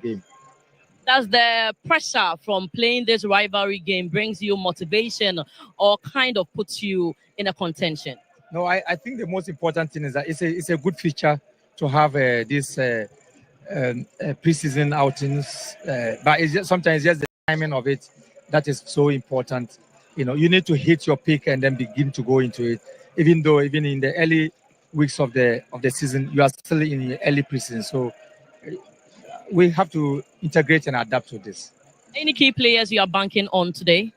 game. Does the pressure from playing this rivalry game brings you motivation or kind of puts you in a contention? No, I think the most important thing is that it's a good feature to have this preseason outings, but sometimes just the timing of it that is so important. You need to hit your peak and then begin to go into it. Even in the early weeks of the season, you are still in the early preseason. So we have to integrate and adapt to this. Any key players you are banking on today?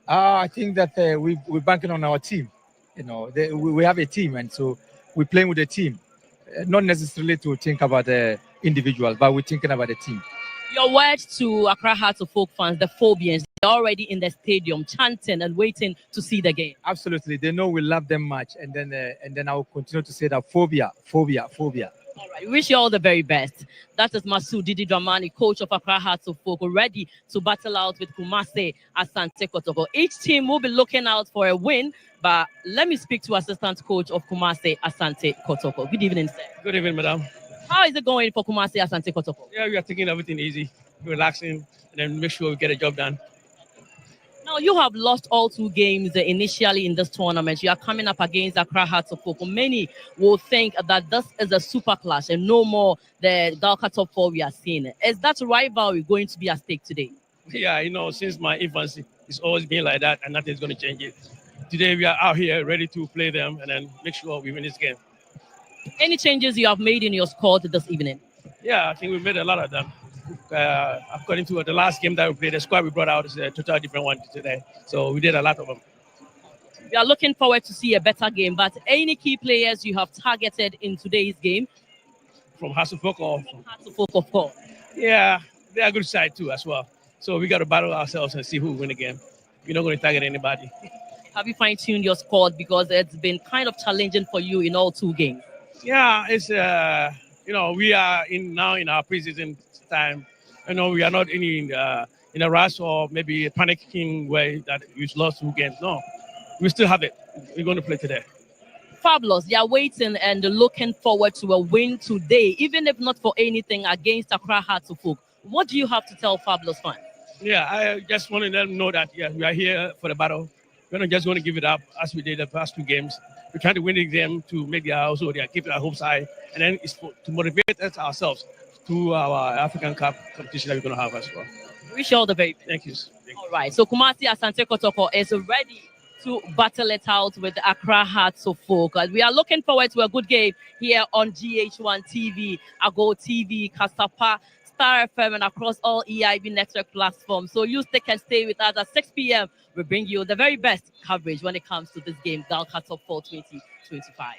I think that we're banking on our team. We have a team, and so we're playing with a team. Not necessarily to think about the individual, but we're thinking about the team. Your word to Accra Hearts of Folk fans, the Phobians, they're already in the stadium chanting and waiting to see the game. Absolutely. They know we love them much. And then I will continue to say that phobia. All right, wish you all the very best. That is Masoud Didi Dramani, coach of Accra Hearts of Folk, ready to battle out with Kumasi Asante Kotoko. Each team will be looking out for a win, but let me speak to assistant coach of Kumasi Asante Kotoko. Good evening, sir. Good evening, madam. How is it going for Kumasi Asante Kotoko? Yeah, we are taking everything easy, relaxing, and then make sure we get a job done. Now, you have lost all 2 games initially in this tournament. You are coming up against Accra Hearts of Folk. Many will think that this is a super clash and no more the Ghalca top 4 we are seeing. Is that rivalry going to be at stake today? Yeah, since my infancy, it's always been like that, and nothing's going to change it. Today, we are out here ready to play them and then make sure we win this game. Any changes you have made in your squad this evening? Yeah, I think we made a lot of them. According to the last game that we played, the squad we brought out is a totally different one today. So we did a lot of them. We are looking forward to see a better game, but any key players you have targeted in today's game? From Hasselfolk or? From Hasselfolk, of course. Yeah, they're a good side too as well. So we got to battle ourselves and see who will win the game. We're not going to target anybody. Have you fine-tuned your squad because it's been kind of challenging for you in all 2 games? Yeah, it's we are now in our preseason time. We are not in a rush or maybe a panicking way that we've lost 2 games. No, we still have it. We're going to play today. Fabulous. They are waiting and looking forward to a win today, even if not for anything against Accra Hearts of Folk. What do you have to tell Fabulous fans? Yeah, I just want to let them know that we are here for the battle. We're not just going to give it up as we did the past 2 games. We're trying to win the game to make keep our hopes high, and then it's to motivate us ourselves to our African Cup competition that we're going to have as well. Wish you all the very best. Thank you. All right, so Kumasi Asante Kotoko is ready to battle it out with the Accra Hearts of Folk. We are looking forward to a good game here on GH1 TV, Ago TV, Kasapa, Star FM, and across all EIB network platforms. So you stick and stay with us at 6 p.m. We bring you the very best coverage when it comes to this game, Ghalca Top 4 2025.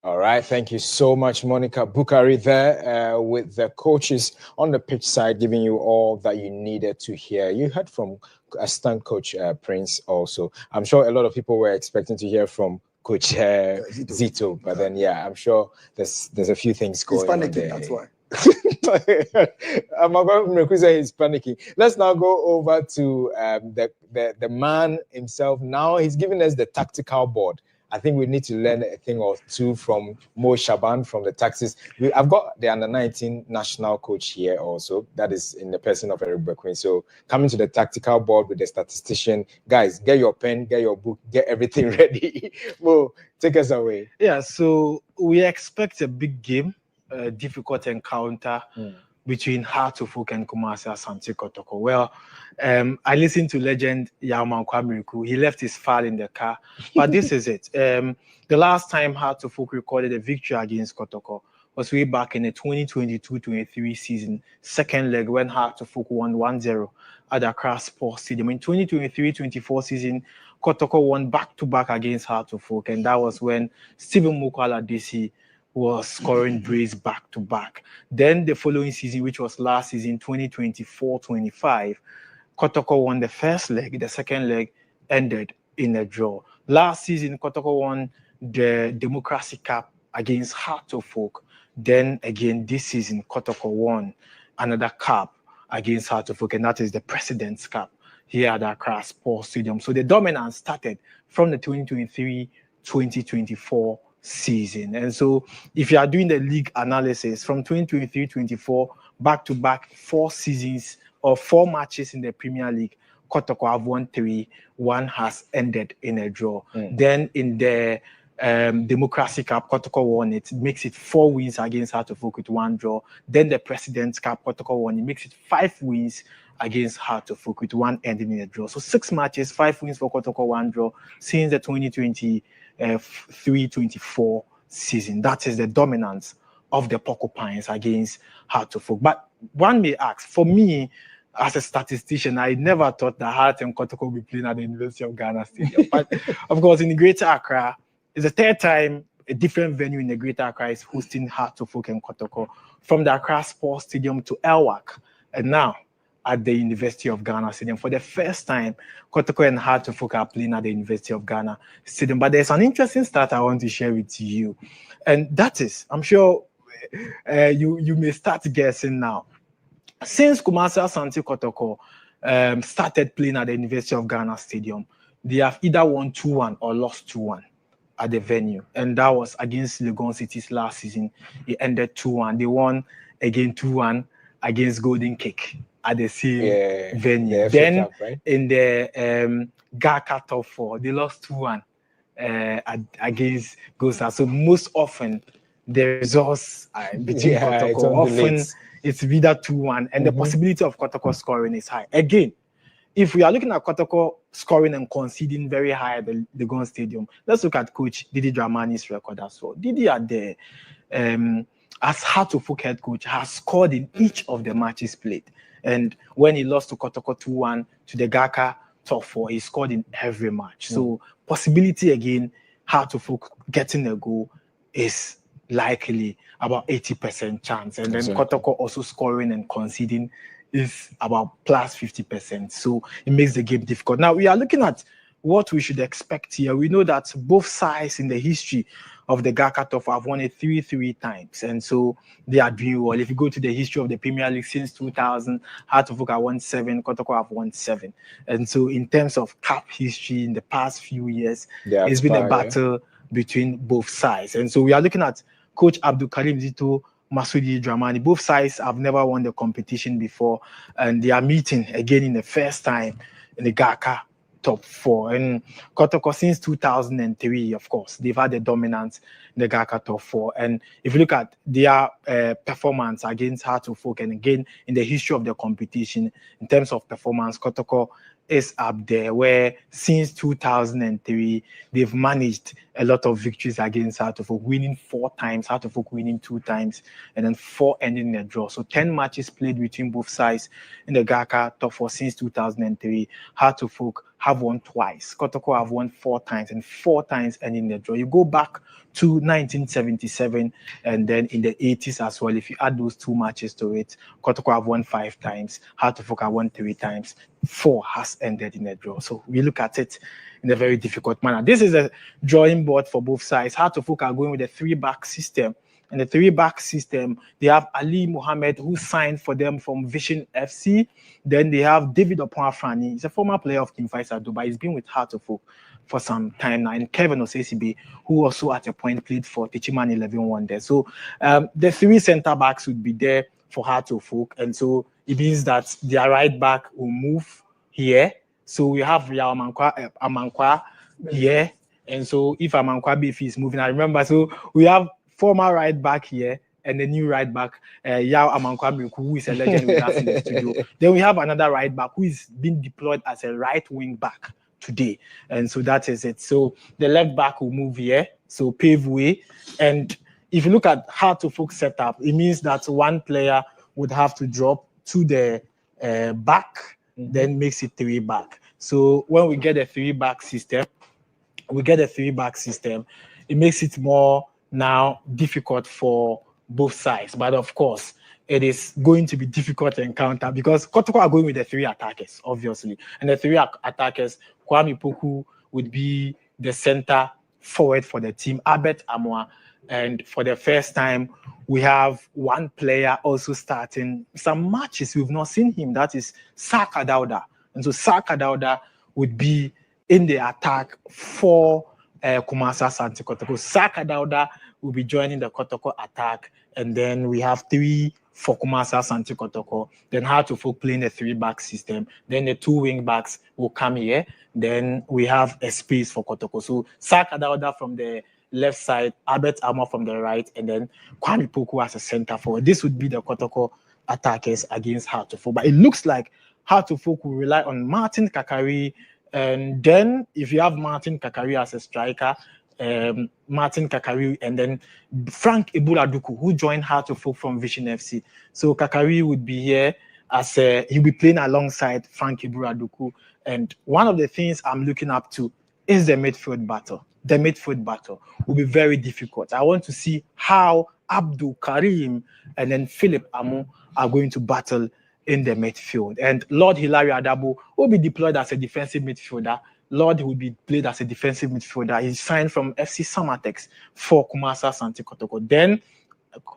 All right, thank you so much, Monica Bukari there with the coaches on the pitch side, giving you all that you needed to hear. You heard from assistant coach Prince also. I'm sure a lot of people were expecting to hear from Coach Zito, but then, yeah, I'm sure there's a few things going on there. That's why. He's panicking. Let's now go over to the man himself. Now he's giving us the tactical board. I think we need to learn a thing or two from Mo Shaban from the taxis. I've got the under-19 national coach here also. That is in the person of Eric Bequin. So coming to the tactical board with the statistician. Guys, get your pen, get your book, get everything ready. Mo, take us away. Yeah, so we expect a big game, a difficult encounter between Hearts of Folk and Kumasi Asante Kotoko. Well, I listened to legend Yaman Kwamiriku. He left his file in the car, but this is it. The last time Hearts of Folk recorded a victory against Kotoko was way back in the 2022-23 season, second leg when Hearts of Folk won 1-0 at Accra Sports Stadium. In 2023-24 season, Kotoko won back-to-back against Hearts of Folk, and that was when Stephen Mukwala DC was scoring brace back-to-back. Then the following season, which was last season, 2024-25, Kotoko won the first leg. The second leg ended in a draw. Last season, Kotoko won the Democracy Cup against Hearts of Folk. Then again, this season, Kotoko won another cup against Hearts of Folk, and that is the President's Cup here at Accra Sports Stadium. So the dominance started from the 2023-2024 season. And so if you are doing the league analysis from 2023-24 back-to-back 4 seasons or 4 matches in the Premier League, Kotoko have won 3. 1 has ended in a draw. Then in the Democracy Cup, Kotoko won it. Makes it 4 wins against Heart of Oak with 1 draw. Then the President's Cup, Kotoko won it. Makes it 5 wins against Heart of Oak with 1 ending in a draw. So 6 matches, 5 wins for Kotoko, 1 draw since the 2023-24 season. That is the dominance of the Porcupines against Heart of Oak. But one may ask, for me, as a statistician, I never thought that Heart and Kotoko would be playing at the University of Ghana Stadium. But of course, in the Greater Accra, it's the 3rd time a different venue in the Greater Accra is hosting Heart of Oak and Kotoko, from the Accra Sports Stadium to Elwak, and now at the University of Ghana Stadium. For the first time, Kotoko and Heart of Oak are playing at the University of Ghana Stadium. But there's an interesting stat I want to share with you, and that is, I'm sure you may start guessing now. Since Kumasi Asante Kotoko started playing at the University of Ghana Stadium, they have either won 2-1 or lost 2-1 at the venue. And that was against Legon Cities last season. It ended 2-1. They won again 2-1 against Golden Cake at the same venue. Then right? In the Ghalca top 4, they lost 2-1 against Ghalca. So most often the results between Kotoko, often it's either 2-1, and the possibility of Kotoko scoring is high. Again, if we are looking at Kotoko scoring and conceding very high at the Legon Stadium, let's look at Coach Didi Dramani's record as well. Didi at the as Heart of Oak head coach has scored in each of the matches played. And when he lost to Kotoko 2-1 to the Ghalca top 4, he scored in every match. So possibility again, Heart of Oak getting a goal is likely about 80% chance. And then Kotoko also scoring and conceding is about plus 50%. So it makes the game difficult. Now we are looking at what we should expect here. We know that both sides in the history of the Ghalca top have won it 3 times, and so they are doing well. If you go to the history of the Premier League since 2000, Heart of Oak have won 7, Kotoko have won 7, and so in terms of cup history in the past few years, it's been a battle between both sides. And so we are looking at Coach Abdul Karim Zito, Masudi Dramani. Both sides have never won the competition before, and they are meeting again in the first time in the Ghalca top 4. And Kotoko since 2003, of course, they've had the dominance in the Ghalca top 4. And if you look at their performance against Heart of Oak, and again in the history of the competition, in terms of performance, Kotoko is up there, where since 2003 they've managed a lot of victories against Heart of Oak, winning 4 times, Heart of Oak winning 2 times, and then 4 ending in a draw. So 10 matches played between both sides in the Ghalca top 4 since 2003. Heart of Oak have won twice. Kotoko have won 4 times, and 4 times ending in a draw. You go back to 1977, and then in the 80s as well. If you add those 2 matches to it, Kotoko have won 5 times, Heart of Oak have won 3 times, 4 has ended in a draw. So we look at it in a very difficult manner. This is a drawing board for both sides. Heart of Oak are going with a 3-back system. And the 3-back system, they have Ali Mohammed, who signed for them from Vision FC. Then they have David Oponafrani. He's a former player of King Faisal Dubai. He's been with Heart of Oak for some time now. And Kevin Osesibe, who also at a point played for Techiman 11 Wonders. So the 3 centre-backs would be there for Heart of Oak. And so it means that their right back will move here. So we have Amankwa here. And so if Amankwa Bifi is moving, I remember, so we have former right back here and the new right back, Yao Amankwa, who is a legend with us in the studio. Then we have another right back who is being deployed as a right wing back today. And so that is it. So the left back will move here, so pave way. And if you look at Heart of Oak setup, it means that one player would have to drop to the back, then makes it 3 back. So when we get a 3-back system, it makes it more now difficult for both sides. But of course, it is going to be difficult to encounter because Kotoko are going with the 3 attackers, obviously. And the 3 attackers, Kwame Poku would be the center forward for the team, Albert Amoa. And for the first time, we have one player also starting some matches. We've not seen him. That is Saka Dauda. And so Saka Dauda would be in the attack for Kumasi Asante Kotoko. Saka Dauda will be joining the Kotoko attack. And then we have 3 for Kumasi Asante Kotoko. Then Heart of Oak playing a 3-back system. Then the 2 wing backs will come here. Then we have a space for Kotoko. So Saka Dauda from the left side, Albert Armour from the right, and then Kwame Poku as a center forward. This would be the Kotoko attackers against Heart of Oak. But it looks like Heart of Oak will rely on Martin Kakari. And then if you have Martin Kakari as a striker, Martin Kakari, and then Frank Ibuladuku, who joined Heart of Oak from Vision FC. So Kakari would be here as he'll be playing alongside Frank Ibuladuku. And one of the things I'm looking up to is the midfield battle. The midfield battle will be very difficult. I want to see how Abdul Karim and then Philip Amu are going to battle in the midfield. And Lord Hilary Adabo will be deployed as a defensive midfielder. Lord will be played as a defensive midfielder. He's signed from FC Samatex for Kumasi Asante Kotoko. Then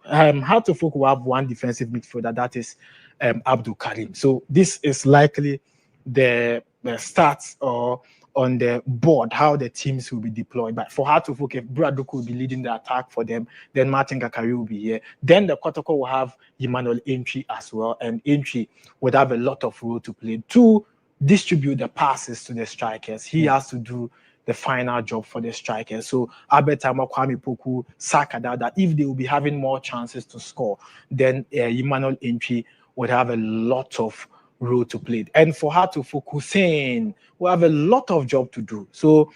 Heart of Oak will have one defensive midfielder, that is Abdul Karim. So this is likely the stats or on the board, how the teams will be deployed. But for Heart of Oak, Braduku will be leading the attack for them. Then Martin Kakari will be here. Then the Kotoko will have Emmanuel Entry as well. And Entry would have a lot of role to play to distribute the passes to the strikers. He has to do the final job for the strikers. So Albert Armour, Kwame Poku, Saka Dauda, if they will be having more chances to score, then Emmanuel Entry would have a lot of role to play. And for her to focus in, we have a lot of job to do. So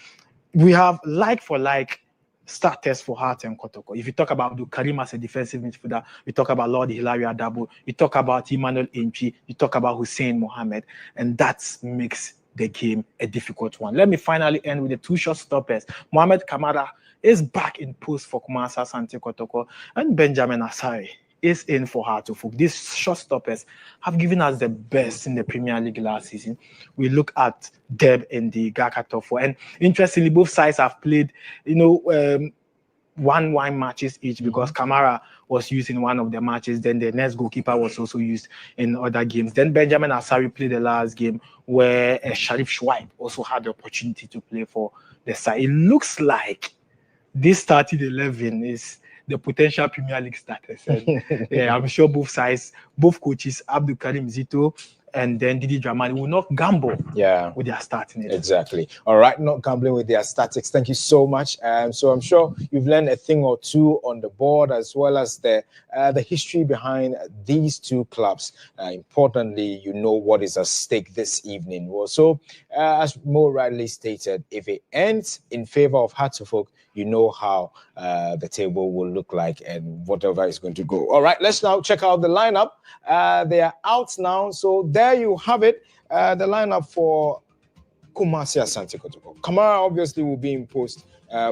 we have like for like starters for Heart and Kotoko. If you talk about Abdul Karim as a defensive midfielder, we talk about Lord Hilary Adabo, you talk about Emmanuel Entry, you talk about Hussein Mohammed, and that makes the game a difficult one. Let me finally end with the 2 shot stoppers. Mohamed Kamara is back in post for Kumasi Asante Kotoko, and Benjamin Asare is in for Heart of Oak. These shot stoppers have given us the best in the Premier League last season. We look at Deb and the Ghalca top 4. And interestingly, both sides have played, 1-1 matches each because Kamara was used in one of the matches. Then the next goalkeeper was also used in other games. Then Benjamin Asare played the last game where Sharif Schweib also had the opportunity to play for the side. It looks like this starting 11 is the potential Premier League starters. And, I'm sure both sides, both coaches, Abdul Karim Zito and then Didi Dramani, will not gamble with their starting. Exactly. All right, not gambling with their statics. Thank you so much. So I'm sure you've learned a thing or two on the board, as well as the history behind these two clubs. Importantly, you know what is at stake this evening. Well, so as Mo rightly stated, if it ends in favor of Heart of Oak, you know how the table will look like and whatever is going to go. All right, let's now check out the lineup. They are out now. So there you have it. The lineup for Kumasi Asante Kotoko. Kamara obviously will be in post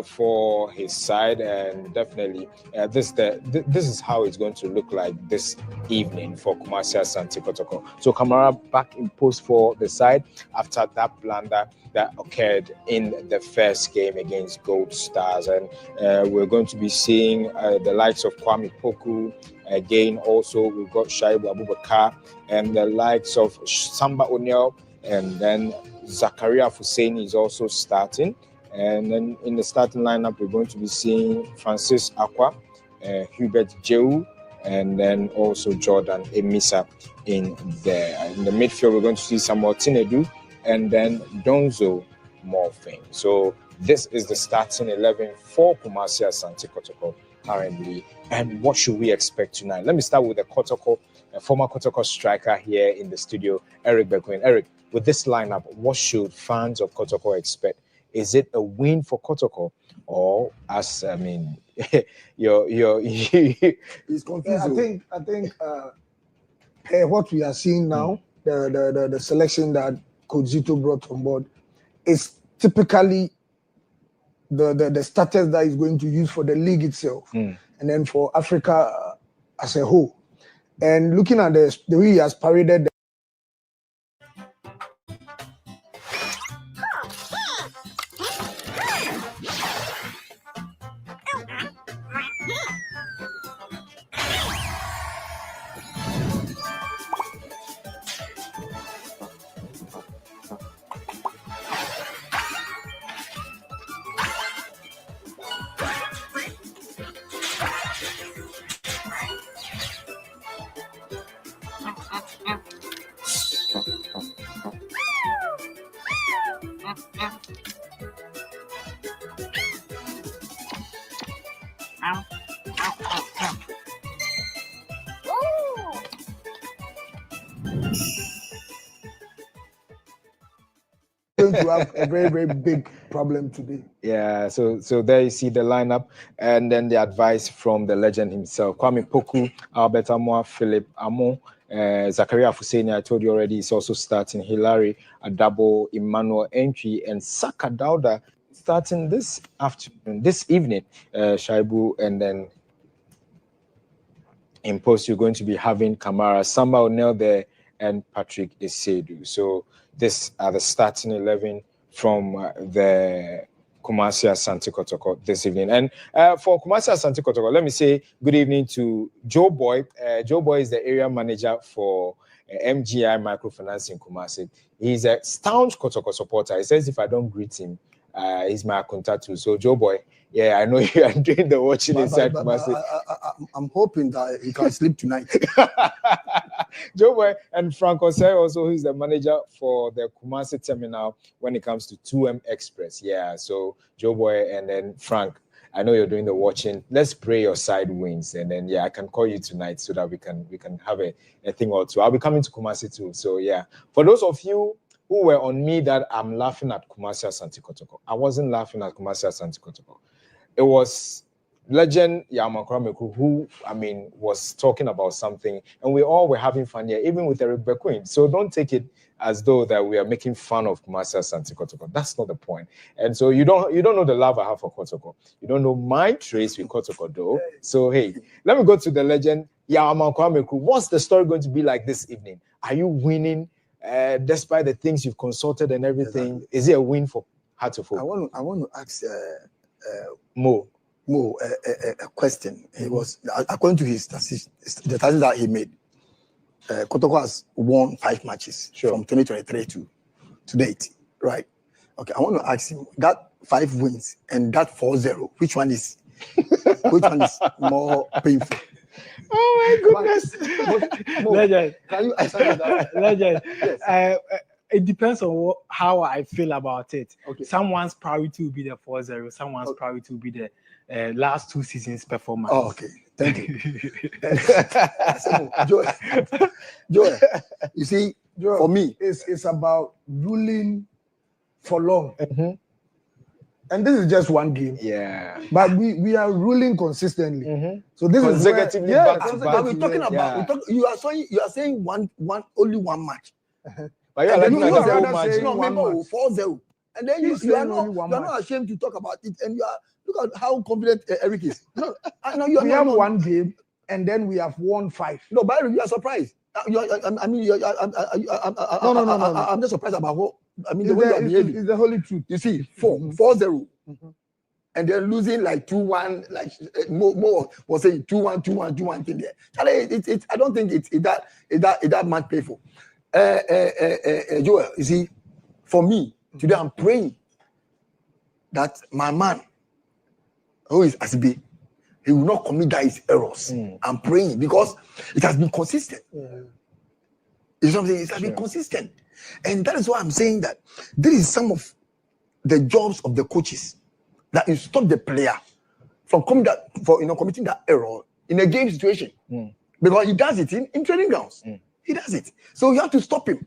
for his side, and definitely this is how it's going to look like this evening for Kumasi Asante Kotoko. So Kamara back in post for the side after that blunder that occurred in the first game against Gold Stars, and we're going to be seeing the likes of Kwame Poku. Again, also we've got Shaibu Abubakar and the likes of Samba O'Neill, and then Zakaria Hussein is also starting. And then in the starting lineup, we're going to be seeing Francis Aqua, Hubert Jehu, and then also Jordan Emisa in there. In the midfield, we're going to see Samuel Tinedu and then Donzo Morphing. So this is the starting 11 for Kumasi Asante Kotoko currently. And what should we expect tonight? Let me start with the Kotoko, former Kotoko striker here in the studio, Eric Bekwin. Eric, with this lineup, what should fans of Kotoko expect? Is it a win for Kotoko, or It's confusing. I think what we are seeing now, the selection that Coach Zito brought on board, is typically the starters that he's going to use for the league itself, and then for Africa as a whole. And looking at the way he has paraded Going to have a very, very big problem today. Yeah, so there you see the lineup, and then the advice from the legend himself: Kwame Poku, Albert Amoa, Philip Amo, Zakaria Fuseni. I told you already, is also starting. Hilary Adabo, Emmanuel Entry, and Saka Dauda starting this evening. Shaibu, and then in post you're going to be having Kamara, Samba O'Neill there, and Patrick Esedu. So these are the starting 11 from the Kumasi Asante Kotoko this evening. And for Kumasi Asante Kotoko, let me say good evening to Joe Boy. Joe Boy is the area manager for MGI Microfinance in Kumasi. He's a staunch Kotoko supporter. He says if I don't greet him, he's my contact too. So Joe Boy, yeah, I know you are doing the watching inside Kumasi. I'm hoping that he can sleep tonight. Joe Boy and Frank Osei also, who's the manager for the Kumasi terminal when it comes to 2M Express. Yeah, so Joe Boy and then Frank, I know you're doing the watching. Let's pray your side wins, and then I can call you tonight so that we can have a thing or two. I'll be coming to Kumasi too. So yeah, for those of you who were on me that I'm laughing at Kumasi Asante Kotoko, I wasn't laughing at Kumasi Asante Kotoko. It was legend Yamakrameku who, was talking about something, and we all were having fun here, even with Eric Bequin. So don't take it as though that we are making fun of Kumasi Asante Kotoko. That's not the point. And so you don't know the love I have for Kotoko. You don't know my trace with Kotoko though. So hey, let me go to the legend Yamakrameku. What's the story going to be like this evening? Are you winning despite the things you've consulted and everything? Exactly. Is it a win for Hatofo? I want to ask Mo a question. It was according to his the statistics that he made. Kotoko has won 5 matches from 2023 to date, right? Okay, I want to ask him that 5 wins and that 4-0. Which one is more painful? Oh my goodness! Legend, can you answer that? Legend. Yes. It depends on how I feel about it. Okay. Someone's priority will be the 4-0. Someone's priority will be the last 2 seasons' performance. Oh, okay. Thank you. Joy, you see, for me, it's about ruling for long. Mm-hmm. And this is just one game. Yeah. But we are ruling consistently. Mm-hmm. So this consecutively is back to back. we're talking about you are saying only one match. But you are like, you are rather saying 4-0. And then you are not ashamed to talk about it. And you are look at how confident Eric is. No, I know you have one game and then we have won 5. No, but Eric, you are surprised. No. I'm just surprised about what the way you are behaving. It's the holy truth. You see, 4-0. Mm-hmm. And then losing like 2-1, like more was saying 2-1 thing there. I don't think it's that much painful. Joel, you see, for me today, I'm praying that my man, who is Asibe, he will not commit his errors. I'm praying because it has been consistent. You know what I'm saying? It has been consistent, and that is why I'm saying that there is some of the jobs of the coaches that you stop the player from committing that error in a game situation because he does it in training grounds. He does it, so you have to stop him.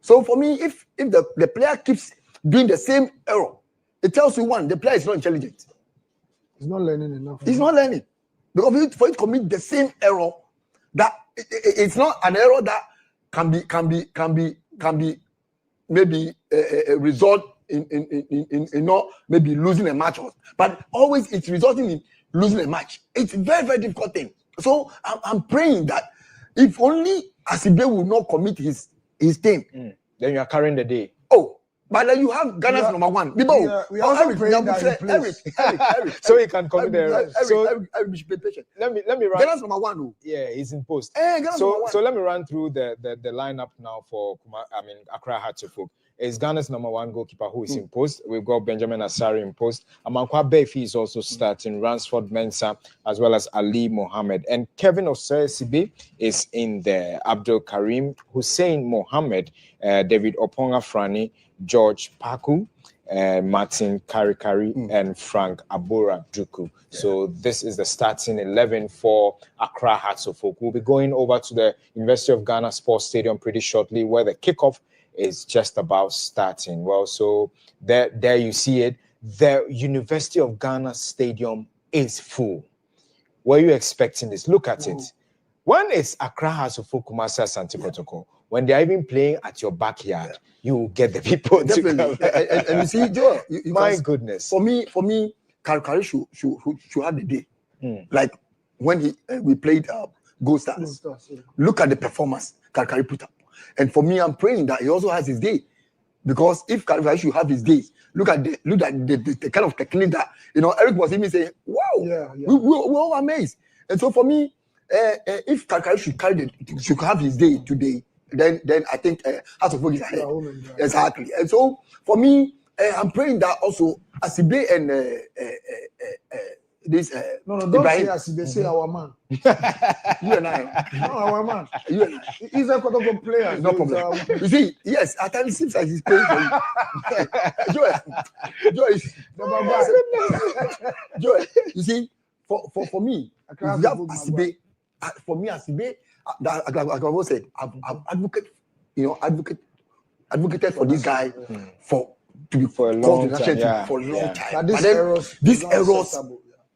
So for me, if the player keeps doing the same error, it tells you the player is not intelligent. He's not learning enough. He's not learning because for it to commit the same error, that it's not an error that can be maybe a result in not maybe losing a match, but always it's resulting in losing a match. It's a very, very difficult thing. So I'm praying that if only Asibe will not commit his thing, then you are carrying the day. Oh, but then you have Ghana's number 1. We are also praying that Eric, so he can commit the error. Eric, be patient. Let me run. Ghana's number 1. Yeah, he's in post. So let me run through the lineup now for Accra Hatofok. is Ghana's #1 goalkeeper who is in post. We've got Benjamin Asari in post. Amankwa Befi is also starting, Ransford Mensah, as well as Ali Mohammed. And Kevin Osei-Sibe is in there. Abdul Karim, Hussein Mohammed, David Oponga Frani, George Paku, Martin Karikari, and Frank Abura Duku. So this is the starting 11 for Accra Hearts of Oak. We'll be going over to the University of Ghana Sports Stadium pretty shortly, where the kickoff is just about starting. Well, so there you see it. The University of Ghana Stadium is full. Were you expecting this? Look at it. When it's Accra Hearts of Oak, Kumasi, Asante Kotoko, when they're even playing at your backyard, you get the people to come. And you see, Joel, my goodness. For me, Karikari should have the day. Like when we played Gold Stars. Look at the performance Karikari put up. And for me, I'm praying that he also has his day. Because if Karikari should have his days, look at the kind of technique that, Eric was even saying, wow, we're all amazed. And so for me, if Karikari should have his day today, then I think House of Oak is ahead. Exactly. And so for me, I'm praying that also Asibe and this don't Ibrahim. say Asibe, say our man. You and I. No, our man. You and I. He's a Kotoko player. No problem. You see, yes, at times it seems like he's playing for you. Joel, you see, for me, you have Asibe. For me, Asibe, like I said, I've advocated for this guy for a long time. For a long time. But these errors,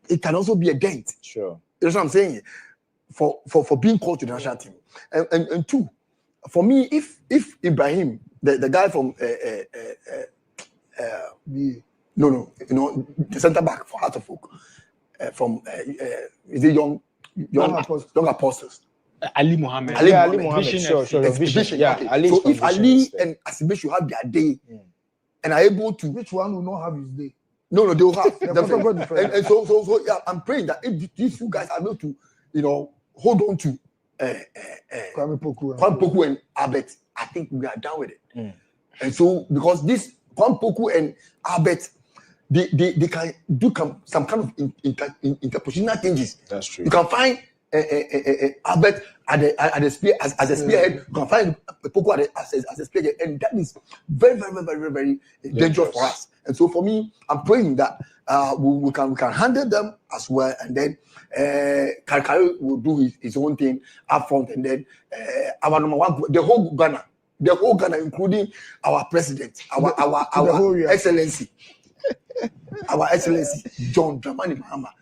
it can also be a dent. Sure. That's what I'm saying. For being called to the national team. And two, for me, if Ibrahim, the guy from the centre back for Heart of Oak, from is it young apostles. Ali Mohammed. Ali Mohammed. Sure. Vision. Yeah. Ali so if Ali and Asibe should have their day, and are able to, which one will not have his day? No, they will have. And so yeah, I'm praying that if these two guys are able to, hold on to Kwame Poku and Albert, I think we are done with it. And so because this Kwame Poku and Albert, they can do some kind of interpositional changes. That's true. You can find Albert at the spear as a spearhead. You can find Poku as a spearhead, and that is very, very, very, very dangerous for us. And so for me, I'm praying that we can handle them as well, and then Karikari will do his own thing up front, and then our #1, the whole Ghana, including our president, our excellency, our excellency John Dramani Mahama.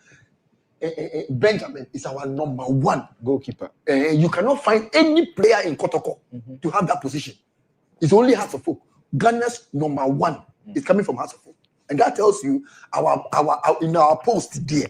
Benjamin is our #1 goalkeeper. You cannot find any player in Kotoko to have that position. It's only Hearts of Oak. Ghana's #1 is coming from Hearts of Oak, and that tells you our in our post there,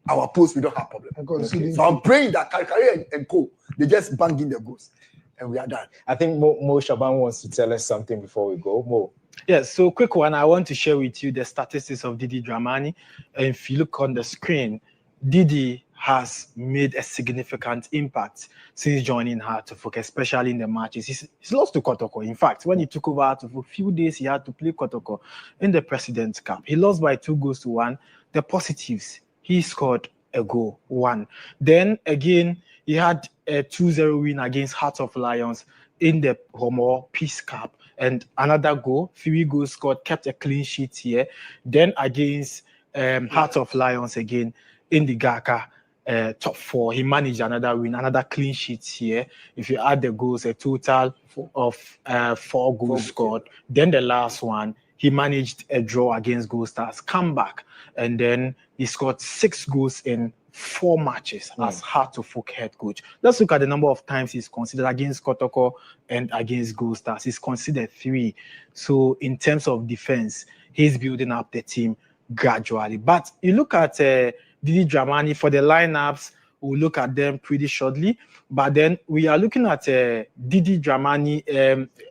our post we don't have problem. Okay. So I'm praying that Karikari and Co, they just bang in their goals, and we are done. I think Mo Shaban wants to tell us something before we go. Mo. Yes, so quick one. I want to share with you the statistics of Didi Dramani. And if you look on the screen, Didi has made a significant impact since joining Hearts of Oak, especially in the matches. He's lost to Kotoko. In fact, when he took over Hearts of Oak, a few days he had to play Kotoko in the President's Cup. He lost by 2-1. The positives, he scored a goal, 1. Then again, he had a 2-0 win against Hearts of Lions in the Homo Peace Cup. And another goal, 3 goals scored, kept a clean sheet here. Then against Hearts of Lions again, in the Ghalca top 4, he managed another win, another clean sheet here. If you add the goals, a total of 4 goals scored. Then the last one, he managed a draw against Gold Stars, come back, and then he scored 6 goals in 4 matches as Hearts of Oak head coach. Let's look at the number of times he's considered against Kotoko and against Gold Stars. He's considered 3. So in terms of defense, he's building up the team gradually. But you look at Didi Dramani for the lineups, we'll look at them pretty shortly. But then we are looking at Didi Dramani,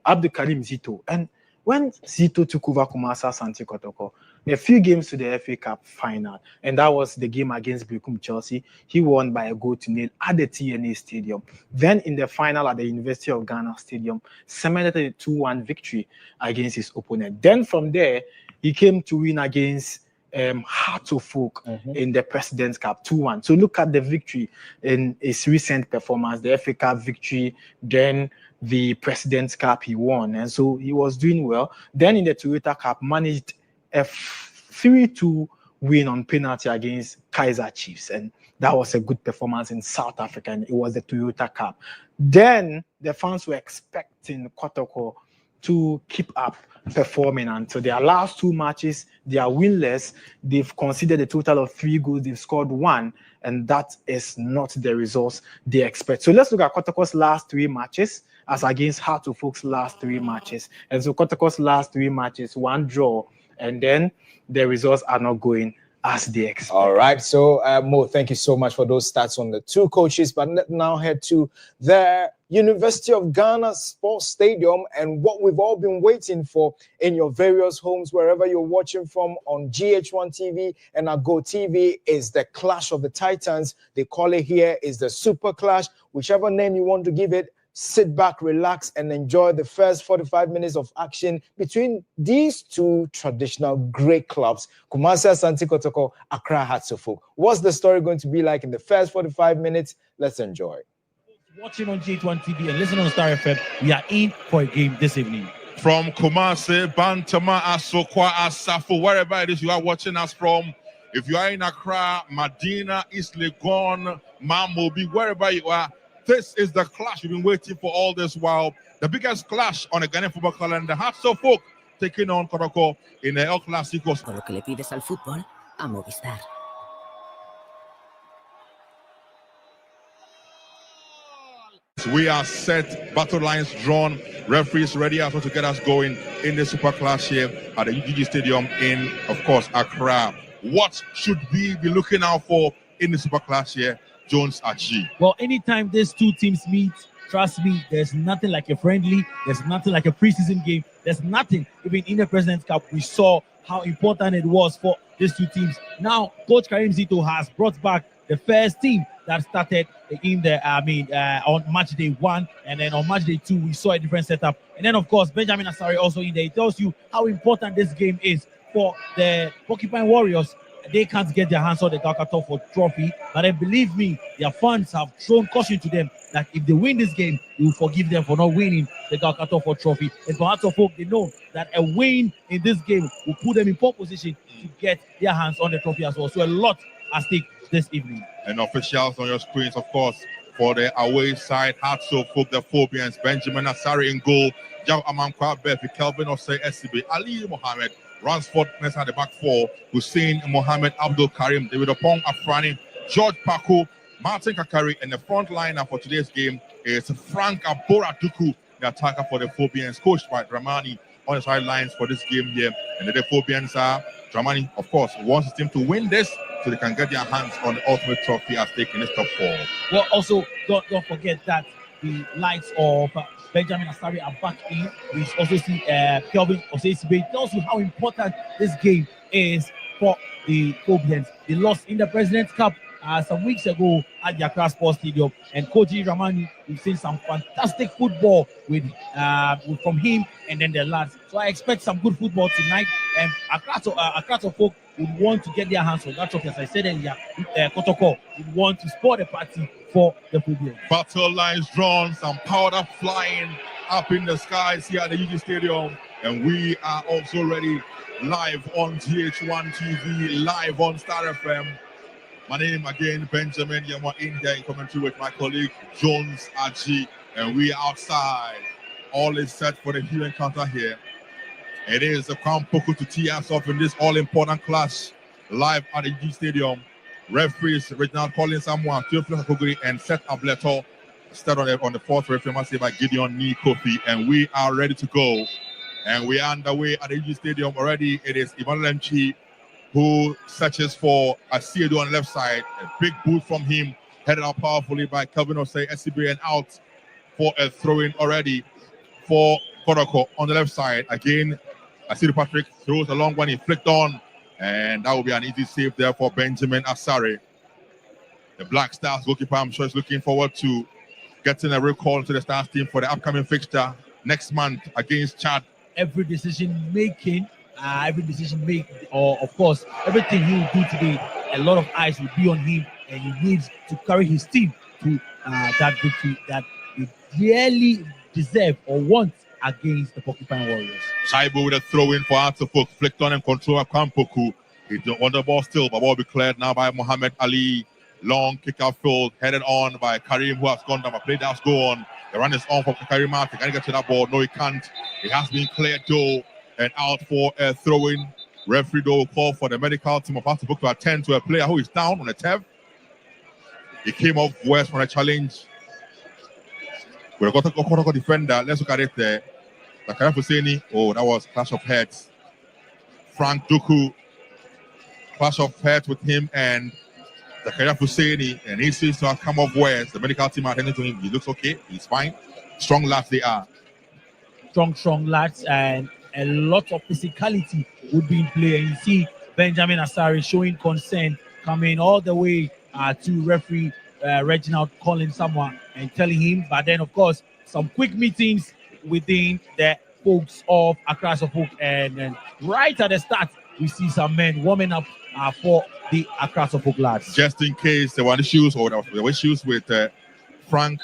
Abdul Karim Zito. And when Zito took over Kumasi Asante Kotoko, a few games to the FA Cup final, and that was the game against Bekum Chelsea. He won by a goal to nil at the TNA Stadium. Then in the final at the University of Ghana Stadium, cemented a 2-1 victory against his opponent. Then from there, he came to win against Heart of Folk in the President's Cup 2-1. So look at the victory in his recent performance, the FA Cup victory, then the President's Cup he won, and so he was doing well. Then in the Toyota Cup, managed a 3-2 win on penalty against Kaiser Chiefs, and that was a good performance in South Africa, and it was the Toyota Cup. Then the fans were expecting Kotoko to keep up performing until their last 2 matches. They are winless. They've conceded a total of 3 goals. They've scored 1, and that is not the results they expect. So let's look at Kotoko's last 3 matches as against Heart of Folks' last 3 matches. And so Kotoko's last 3 matches, 1 draw, and then the results are not going as they expect. All right. So, Mo, thank you so much for those stats on the 2 coaches. But let's now head to the University of Ghana Sports Stadium and what we've all been waiting for in your various homes, wherever you're watching from on GH1 TV and Go TV, is the Clash of the Titans. They call it here is the Super Clash, whichever name you want to give it. Sit back, relax, and enjoy the first 45 minutes of action between these 2 traditional great clubs, Kumasi Asante Kotoko, Accra Hearts of Folk. What's the story going to be like in the first 45 minutes? Let's enjoy. Watching on G1 TV and listening on Star FM, we are in for a game this evening. From Kumasi, Bantama, Asokwa, Asafo, wherever it is you are watching us from, if you are in Accra, Medina, East Legon, Mamobi, wherever you are, this is the clash we've been waiting for all this while. The biggest clash on the Ghanaian football calendar. Hearts of Folk taking on Kotoko in the El Clásico. Por lo que le pides al fútbol, a Movistar. We are set, battle lines drawn, referees ready as well to get us going in the Super Clash here at the UGG Stadium in, of course, Accra. What should we be looking out for in the Super Clash here? Jones Achi. Well, anytime these 2 teams meet, trust me, there's nothing like a friendly, there's nothing like a preseason game, there's nothing. Even in the President's Cup, we saw how important it was for these 2 teams. Now, Coach Karim Zito has brought back the first team that started in the, on match day 1, and then on match day 2, we saw a different setup. And then, of course, Benjamin Asari also in there. It tells you how important this game is for the Porcupine Warriors. They can't get their hands on the Ghalca trophy, but then believe me, their fans have thrown caution to them that if they win this game, you will forgive them for not winning the Ghalca trophy. And for Hearts of Folk, they know that a win in this game will put them in pole position to get their hands on the trophy as well. So a lot at stake this evening. And officials on your screens, of course, for the away side, Hearts of Folk, the Phobians, Benjamin Asari in goal, Jao Amankwa Befi, Kelvin Osei SCB, Ali Mohammed, Ransford Nessa at the back 4, Hussein Mohammed, Abdul Karim, David Opong Afrani, George Paku, Martin Kakari, and the front liner for today's game is Frank Aboraduku, the attacker for the Phobians, coached by Dramani on the sidelines for this game here. And the Phobians are, Dramani, of course, wants his team to win this so they can get their hands on the ultimate trophy as taking this top 4. Well, also, don't forget that the likes of Benjamin Asari are back in. We also see Kelvin Osei. It tells you how important this game is for the Phobians. They lost in the President's Cup some weeks ago at the Accra Sports Stadium, and Koji Ramani, we've seen some fantastic football with from him and then the lads. So I expect some good football tonight, and Accra Folk would want to get their hands on that trophy. As I said earlier, Kotoko would want to sport the party for the Phobians. Battle lines drawn, some powder flying up in the skies here at the UG Stadium, and we are also ready live on GH1 TV, live on Star FM. My name again, Benjamin Yama, in here in commentary with my colleague Jones Aji, and we are outside. All is set for the huge encounter here. It is a Crown Poku to tee us off in this all-important clash live at the UG Stadium. Referees Reginald Collins Samoa, Theophilus Akoguri, and Seth Ableto. Started on the 4th referee, must say by Gideon Ni Kofi, and we are ready to go. And we are underway at the UG Stadium already. It is Emmanuel Mchi who searches for Asiedo on the left side. A big boot from him, headed out powerfully by Kelvin Osei SCB, and out for a throw-in already for Kotoko on the left side. Again, Asiedo Patrick throws a long one. He flicked on And that will be an easy save there for Benjamin Asare. The Black Stars goalkeeper, I'm sure, is looking forward to getting a recall to the Stars team for the upcoming fixture next month against Chad. Every decision made, or of course, everything he will do today, a lot of eyes will be on him, and he needs to carry his team to that victory that he really deserve or want against the Porcupine Warriors. Shaibu with a throw in for Artefuk, flicked on and control of Kampoku. He don't want the ball still, but ball be cleared now by Muhammad Ali. Long kick out field, headed on by Karim, who has gone down. But play does go on. The run is on for Karim Martin. Can he get to that ball? No, he can't. It has been cleared though, and out for a throw-in. Referee though will call for the medical team of Artefuk to attend to a player who is down on the turf. He came off west from a challenge. We've got a Kotoko defender. Let's look at it there. Zakaria Husseini. Oh, that was clash of heads. Frank Duku. Clash of heads with him and Zakaria Husseini. And he seems to have come off west. The medical team are attending to him. He looks okay. He's fine. Strong lads they are. Strong lads, and a lot of physicality would be in play. And you see Benjamin Asare showing concern, coming all the way to referee Reginald calling someone and telling him. But then, of course, some quick meetings within the folks of Accra Folk, and then right at the start, we see some men warming up for the Accra Folk lads. Just in case there were issues or there were issues with Frank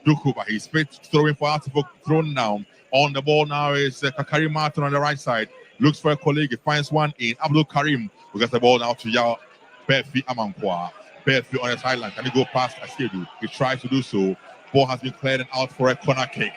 Duku, but he's throwing for Artefuk, thrown down. On the ball now is Karim Martin on the right side. Looks for a colleague. He finds one in Abdul Karim, who gets the ball now to Yao Berfi Amankwa. Berfi on the sideline. Can he go past Askedu? He tries to do so. Ball has been cleared and out for a corner kick.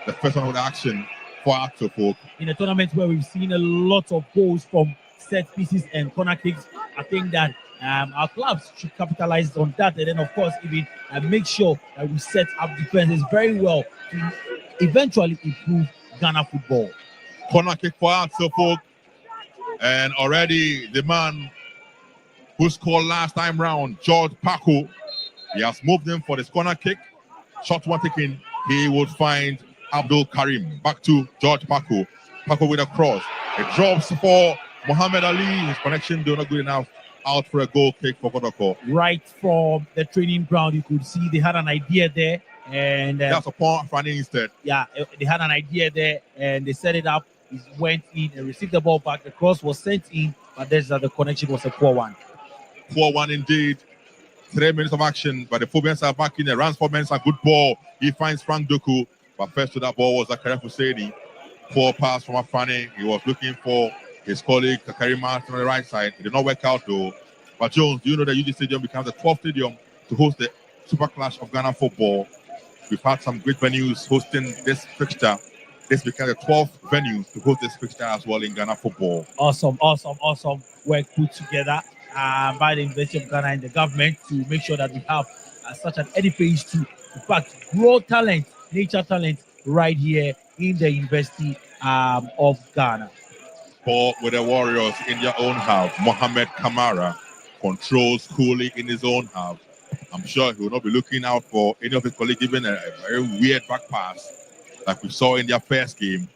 The first one with the action for Artefuk. In a tournament where we've seen a lot of goals from set pieces and corner kicks, I think that our clubs should capitalize on that, and then of course even make sure that we set up defenses very well to eventually improve Ghana football. Corner kick for Artefuk, and already the man who scored last time round, George Paco, he has moved in for this corner kick. Shot one taken, he would find Abdul Karim. Back to George Paco. Paco with a cross. It drops for Muhammad Ali. His connection do not good enough. Out for a goal kick for Kotoko. Right from the training ground, you could see they had an idea there, and that's a point running instead. Yeah, they had an idea there, and they set it up. He went in and received the ball back. The cross was sent in, but the connection was a poor one. Poor one indeed. 3 minutes of action, but the Phobians are back in there. Runs for Mensa, good ball. He finds Frank Duku, but first to that ball was Zakaria Husseini. Poor pass from Afane. He was looking for his colleague Karim Martin on the right side. It did not work out though. But Jones, do you know that UG Stadium becomes the 12th stadium to host the Super Clash of Ghana football? We've had some great venues hosting this fixture. This becomes the 12th venue to host this fixture as well in Ghana football. Awesome work put together by the University of Ghana and the government to make sure that we have such an edifice to, in fact, grow talent, nature talent right here in the University of Ghana. Ball with the Warriors in their own half. Mohamed Kamara controls coolly in his own half. I'm sure he will not be looking out for any of his colleagues giving a very weird back pass like we saw in their first game.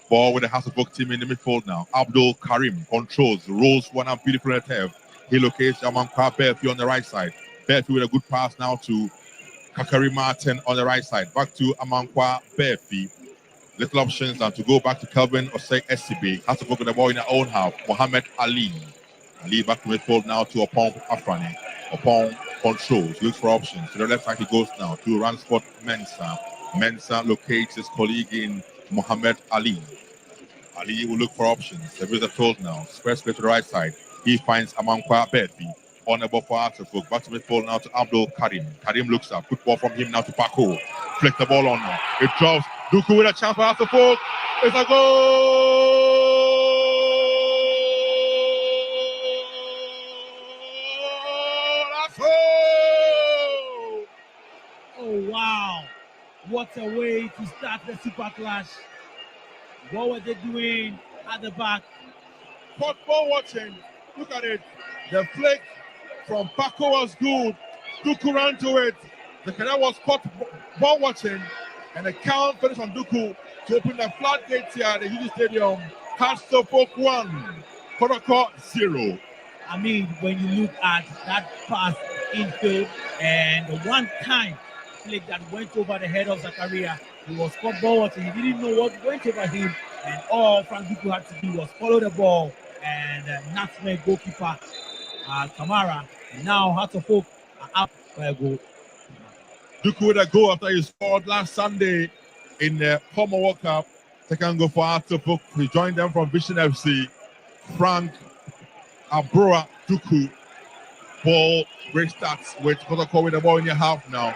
Ball with the Hasselhoff team in the midfield now. Abdul Karim controls, rolls one up beautifully at the He locates Amankwa Berfi on the right side. Berfi with a good pass now to Kakari Martin on the right side. Back to Amankwa Berfi. Little options and to go back to Kelvin Osei SCB. Has to go with the ball in their own half. Muhammad Ali. Ali back to midfield now to Opon Afrani. Opon controls, looks for options. To the left side he goes now to Ransford Mensah. Mensah locates his colleague in Muhammad Ali. Ali will look for options. The visitor told now. Square to the right side. He finds Amankwa Berfi. On the ball for Artefuk. Back to midfield now to Abdul Karim. Karim looks up. Good ball from him now to Paco. Flick the ball on now. It drops. Duku with a chance for Artefuk. It's a goal! That's all! Oh, wow. What a way to start the Super Clash. What were they doing at the back? Football watching. Look at it. The flick from Paco was good. Duku ran to it. The canal was caught ball watching. And the count finished on Duku to open the floodgates here at the UG Stadium. Hasselhoff 1, Kotoko 0. I mean, when you look at that pass infield and the one time flick that went over the head of Zakaria, he was caught ball watching. He didn't know what went over him, and all Frank Duku had to do was follow the ball and nutmeg goalkeeper Kamara. And now Hearts of Oak are up by a goal. Duku with a goal after he scored last Sunday in the Commonwealth Cup. Second goal for Hearts of Oak. He joined them from Vision FC. Frank Abroa Duku. Ball restarts with Kotoko with the ball in your half now.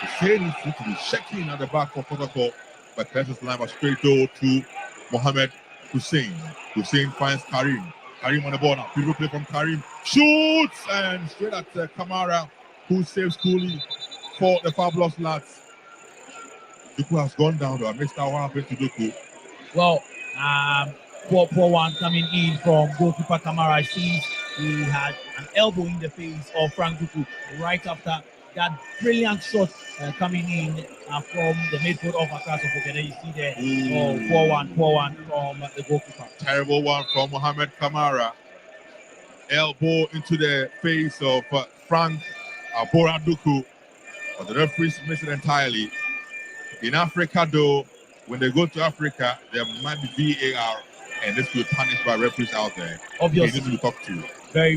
Hussein seems to be shaking at the back for Kotoko, but passes line was straight though to Mohamed Hussein. Hussein finds Karim. Karim on the ball now. Beautiful play from Karim. Shoots and straight at Kamara, who saves coolly for the fabulous lads. Duku has gone down though. I missed out what happened to Duku. Well, poor one coming in from goalkeeper Kamara. Sees he had an elbow in the face of Frank Duku right after that brilliant shot coming in from the midfield of Accra. And then you see there, poor one from the goalkeeper. Terrible one from Mohamed Kamara. Elbow into the face of Frank Abora Duku, but the referees missed it entirely. In Africa, though, when they go to Africa, there might be VAR, and this will be punished by referees out there. Obviously, he needs to talk to. Very,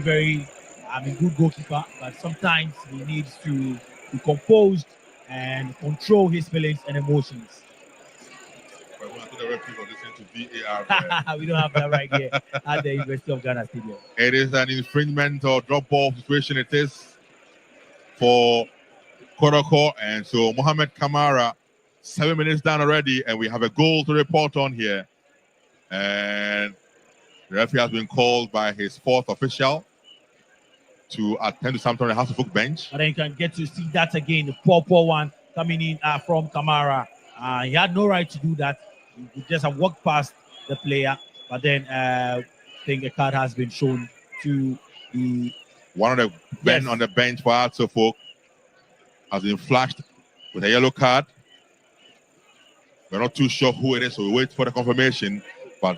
good goalkeeper, but sometimes he needs to be composed and control his feelings and emotions. But when I the referees are listening to VAR, we don't have that right here at the University of Ghana Stadium. It is an infringement or drop ball situation. It is for Kotoko, and so Mohamed Kamara. 7 minutes down already, and we have a goal to report on here. And the referee has been called by his fourth official to attend to something on the House of Oak bench. But then you can get to see that again, the poor one coming in from Kamara. He had no right to do that. He just have walked past the player, but then I think a card has been shown to the one of the men on the bench for House of Oak has been flashed with a yellow card. We're not too sure who it is, so we wait for the confirmation. But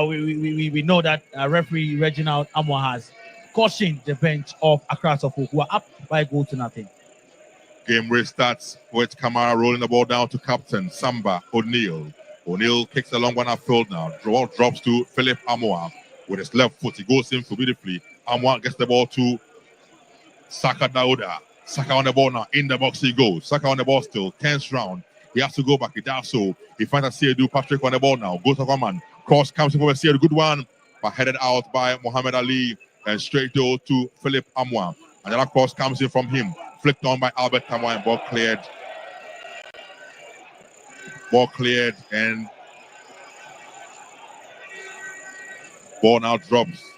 we know that referee Reginald Amwa has cautioned the bench of Accra Suffolk, who are up by a goal to nothing. Game restarts with Kamara rolling the ball down to captain Samba O'Neill. O'Neill kicks a long one upfield now. Drops to Philip Amwa with his left foot. He goes in for beautifully. Amwa gets the ball to Saka Dauda. Saka on the ball now. In the box he goes. Saka on the ball still. 10th round. He has to go back. He does so. He finds Asiedu. Patrick on the ball now. Goes to command. Cross comes in for Asiedu. Good one. But headed out by Muhammad Ali. And straight to Philip Amwa. Another cross comes in from him. Flicked on by Albert Kamwa and ball cleared. Ball cleared and ball now drops.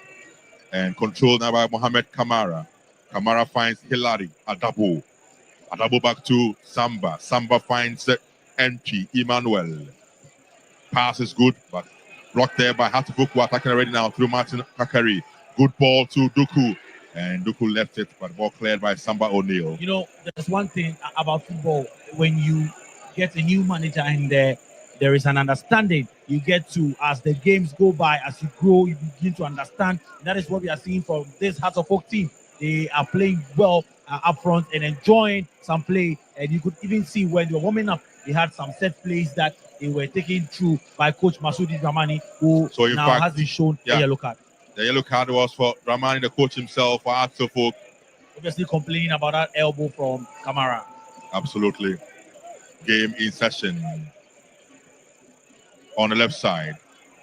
And controlled now by Mohamed Kamara. Kamara finds Hilary Adabo. Adabo back to Samba. Samba finds entry. Emmanuel. Pass is good, but blocked there by Hatufuku, attacking already now through Martin Kakari. Good ball to Duku. And Duku left it, but ball cleared by Samba O'Neill. You know, there's one thing about football. When you get a new manager and there is an understanding, you get to, as the games go by, as you grow, you begin to understand. That is what we are seeing from this Hearts of Oak team. They are playing well up front and enjoying some play. And you could even see when they were warming up, they had some set plays that they were taken through by Coach Masudi Dramani, who now has been shown a yellow card. The yellow card was for Dramani, the coach himself, for Hearts of Oak. Obviously complaining about that elbow from Kamara. Absolutely. Game in session. On the left side,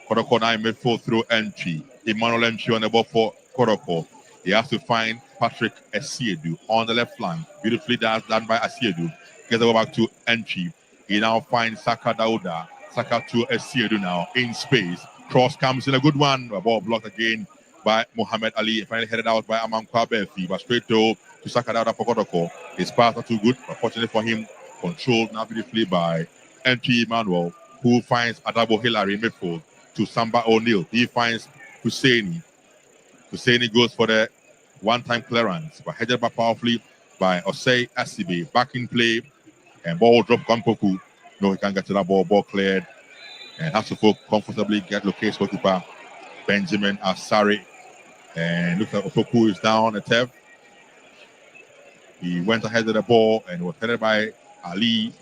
Kotoko now in midfield through entry. Emmanuel entry on the ball for Kotoko. He has to find Patrick Asiedu on the left flank. Beautifully done by Asiedu. Gets the ball back to entry. He now finds Saka Dauda. Saka to Asiedu now in space. Cross comes in, a good one. The ball blocked again by Muhammad Ali. Finally headed out by Aman Kwabefi. But straight to Saka Dauda for Kotoko. His pass not too good, but fortunately for him, controlled now beautifully by entry Emmanuel, who finds Adabo Hilary in midfield to Samba O'Neill. He finds Husseini. Husseini goes for the one-time clearance, but headed back powerfully by Osei Asibe. Back in play, and ball drop Gwankoku. No, he can't get to that ball. Ball cleared, and has to comfortably get locates goalkeeper Benjamin Asari. And look at Kotoko is down the turf. He went ahead of the ball and was headed by Ali.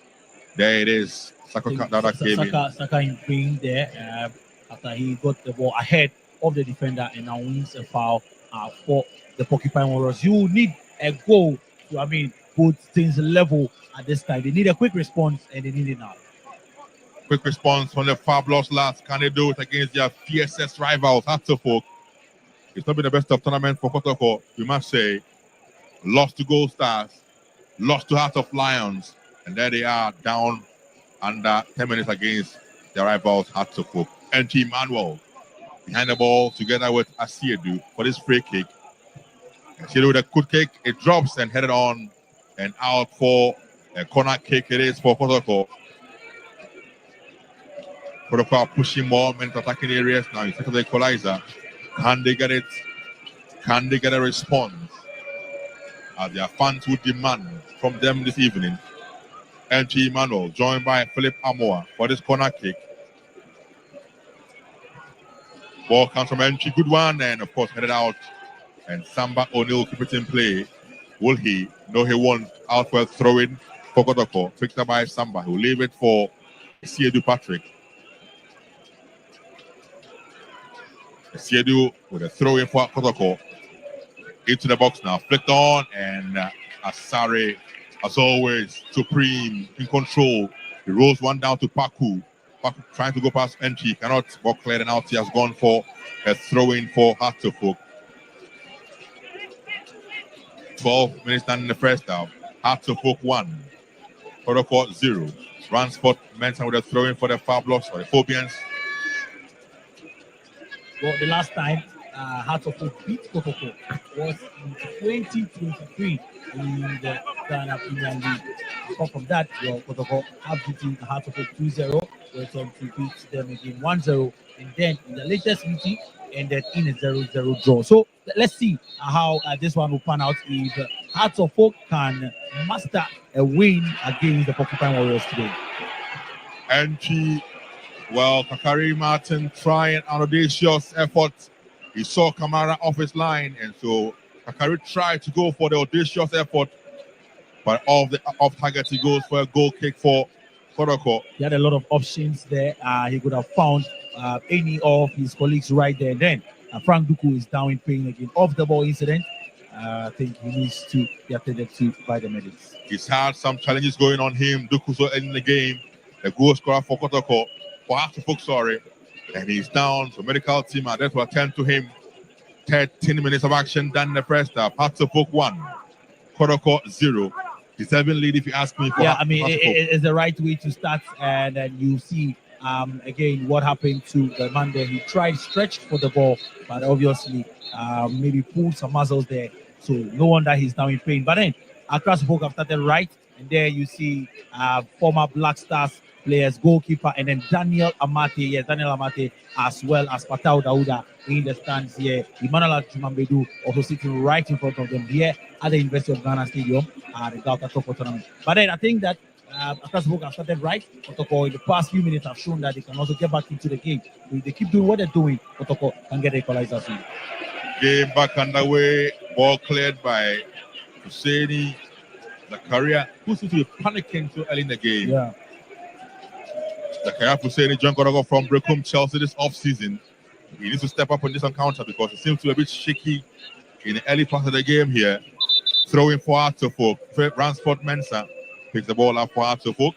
There it is. Saka came in. Saka in pain there after he got the ball ahead of the defender and now wins a foul for the Porcupine Warriors. You need a goal to, put things level at this time. They need a quick response and they need it now. Quick response from the fabulous lads. Can they do it against their fiercest rivals? Hatterfolk. It's not been the best of tournament for Kotoko, we must say. Lost to Gold Stars, lost to Heart of Lions, and there they are down under 10 minutes against their rivals Hatterfolk. NT Manuel behind the ball together with Asiedu for this free kick. Asiedu with a good kick, it drops and headed on and out for a corner kick. It is for Kotoko. Kotoko are pushing more men attacking areas now instead of the equalizer. Can they get it? Can they get a response? As their fans would demand from them this evening. NT Emmanuel joined by Philip Amoa for this corner kick. Ball comes from NT, good one, and of course headed out. And Samba O'Neill keep it in play. Will he? No, he won't. Out for a throw-in for Kotoko. Picked up by Samba. He'll leave it for Siedu Patrick. Siedu with a throw-in for Kotoko. Into the box now. Flicked on, and Asare, as always, supreme, in control. He rolls one down to Paku. Paku trying to go past NT. Cannot. Ball cleared, and out he has gone for a throw-in for Hatterfolk. 12 minutes done in the first half. Hatterfolk 1. Kotoko 0. Ransport Mensa with a throw-in for the Fabulous, or the Phobians. Well, the last time Hatterfolk beat Kotoko was in 2023 in the Ghana Premier League. Apart from that, Kotoko have beaten Hatterfolk 2-0. We're trying to beat them again 1-0. And then in the latest meeting, ended in a 0-0 draw. So let's see how this one will pan out if Hatterfolk can master a win against the Porcupine Warriors today. NT, well, Kakari Martin trying an audacious effort. He saw Kamara off his line, and so Kakari tried to go for the audacious effort, but off target he goes for a goal kick for Kotoko. He had a lot of options there. He could have found any of his colleagues right there. Then Frank Duku is down in pain again. Off the ball incident. I think he needs to be attended to by the medics. He's had some challenges going on him. Duku's in the game. The goal scorer for Kotoko, for Hatterfolk, sorry. And he's down. So medical team are there to attend to him. 13 minutes of action done in the first half. Hatterfolk 1. Kotoko 0. The 7 lead, if you ask me. Yeah, I mean, it's the right way to start. And then you see, again, what happened to the man there. He tried stretched for the ball, but obviously maybe pulled some muscles there. So no wonder he's now in pain. But then, across the have started right. And there you see former Black Stars players, goalkeeper, and then Daniel Amate. Yes, Daniel Amate, as well as Patau Dauda in the stands here. Emmanuel Chumambedu also sitting right in front of them here at the University of Ghana Stadium at the Ghalca tournament. But then I think that across the have started right. Kotoko in the past few minutes have shown that they can also get back into the game. If they keep doing what they're doing, Kotoko can get the equalizer soon. Game back underway. Ball cleared by Husseini Zakaria, who seems to be panicking too early in the game. Yeah. Zakaria Husseini John Kotoko from Brecum, Chelsea this off-season. He needs to step up on this encounter because it seems to be a bit shaky in the early part of the game here. Throwing for Hatterfolk. Ransport Mensa picks the ball up for Hatterfolk.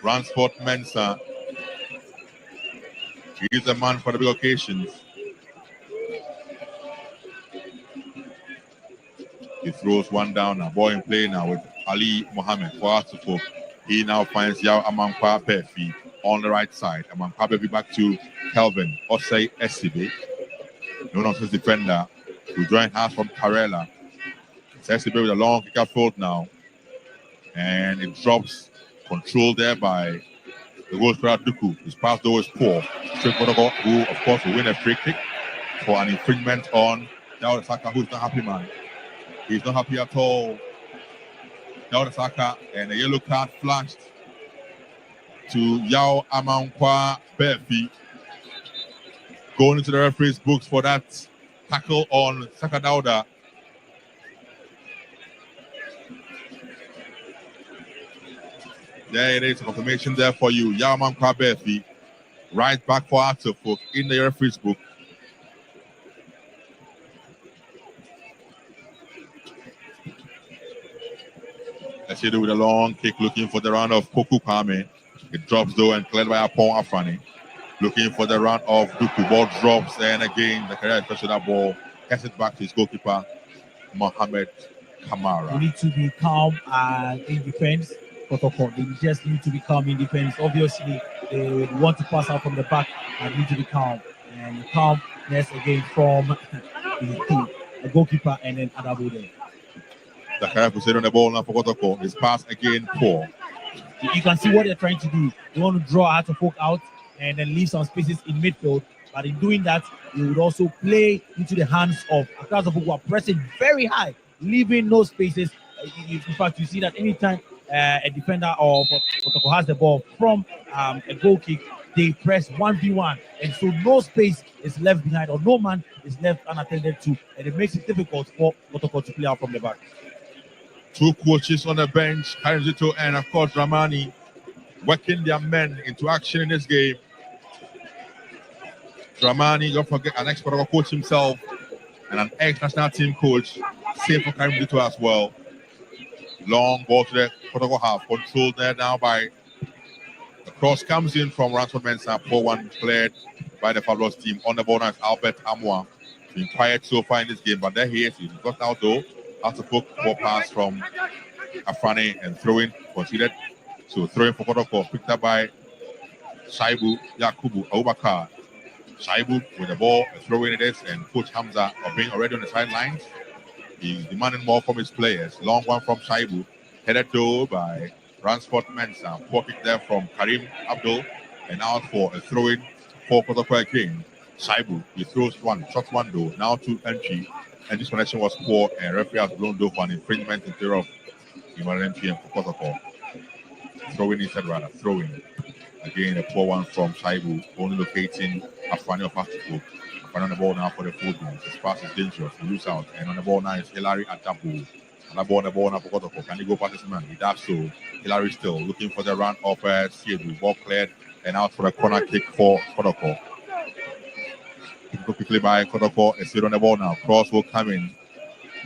Ransport Mensa. He's a man for the big occasions. He throws one down now. Ball in play now with Ali Mohammed for Hatterfolk. He now finds Yao Amankwa Pefi on the right side. Amankwa Pefi back to Kelvin Osei Esibe. No nonsense defender who joined hands from Karela. It's Esibe with a long kick field now. And it drops, controlled there by the goal scorer Duku. His pass though is poor. Straight Kotoko, who of course will win a free kick for an infringement on Daud Saka, who's not happy, man. He's not happy at all. Daud Saka, and a yellow card flashed to Yao Amankwa Befi. Going into the referee's books for that tackle on Sakadauda. There it is, confirmation there for you. Yao Amankwa Befi. Right back for Atofuk in the referee's book. Let's do with a long kick, looking for the round of Poku Kwame. It drops though and cleared by Apon Afrani. Looking for the round of Duku. Ball drops and again the career pressure that ball gets it back to his goalkeeper, Mohamed Kamara. We need to be calm in defense. Kotoko, they just need to be calm in defense. Obviously, they want to pass out from the back and need to be calm. And calmness again from the goalkeeper and then Adabo there. Zakaria Hussein on the ball now for Kotoko. His pass again poor. You can see what they're trying to do. They want to draw Atofuk out and then leave some spaces in midfield. But in doing that, they would also play into the hands of Accra who are pressing very high, leaving no spaces. In fact, you see that anytime a defender of Kotoko has the ball from a goal kick, they press 1v1. And so no space is left behind or no man is left unattended to. And it makes it difficult for Kotoko to play out from the back. Two coaches on the bench, Karim Zito and of course Ramani, working their men into action in this game. Ramani, don't forget, an ex-Kotoko coach himself and an ex-national team coach. Same for Karim Zito as well. Long ball to the Kotoko half, controlled there now by the cross comes in from Ransford Mensah. Poor one cleared by the Fabulous team. On the ball now is Albert Amwa. Been quiet so far in this game, but there he is. He got out though. After ball pass from Afrani and throwing considered. So throwing for Kotoko, picked up by Shaibu Yakubu Abubakar. Shaibu with the ball, throwing it is, and Coach Hamza are being already on the sidelines. He's demanding more from his players. Long one from Shaibu, headed though by Ransford Mensah. Poor kick there from Karim Abdul, and out for a throw-in for Kotoko again. Shaibu, he throws one, shot one though, now to entry. And this connection was poor, and referee has blown though for an infringement in favor of Emmanuel entry and for Kotoko. Throwing instead rather, throwing. Again, a poor one from Shaibu, only locating Afrani of Atofuk. Afrani on the ball now for the full game. His pass is dangerous, he lose out. And on the ball now is Hilary Adabu. On the ball now for Kotoko. Can he go past this man? He does so. Hilary still looking for the round of Siedu. Ball cleared and out for a corner kick for Kotoko. Quickly by Kotoko. It's still on the ball now. Cross will come in.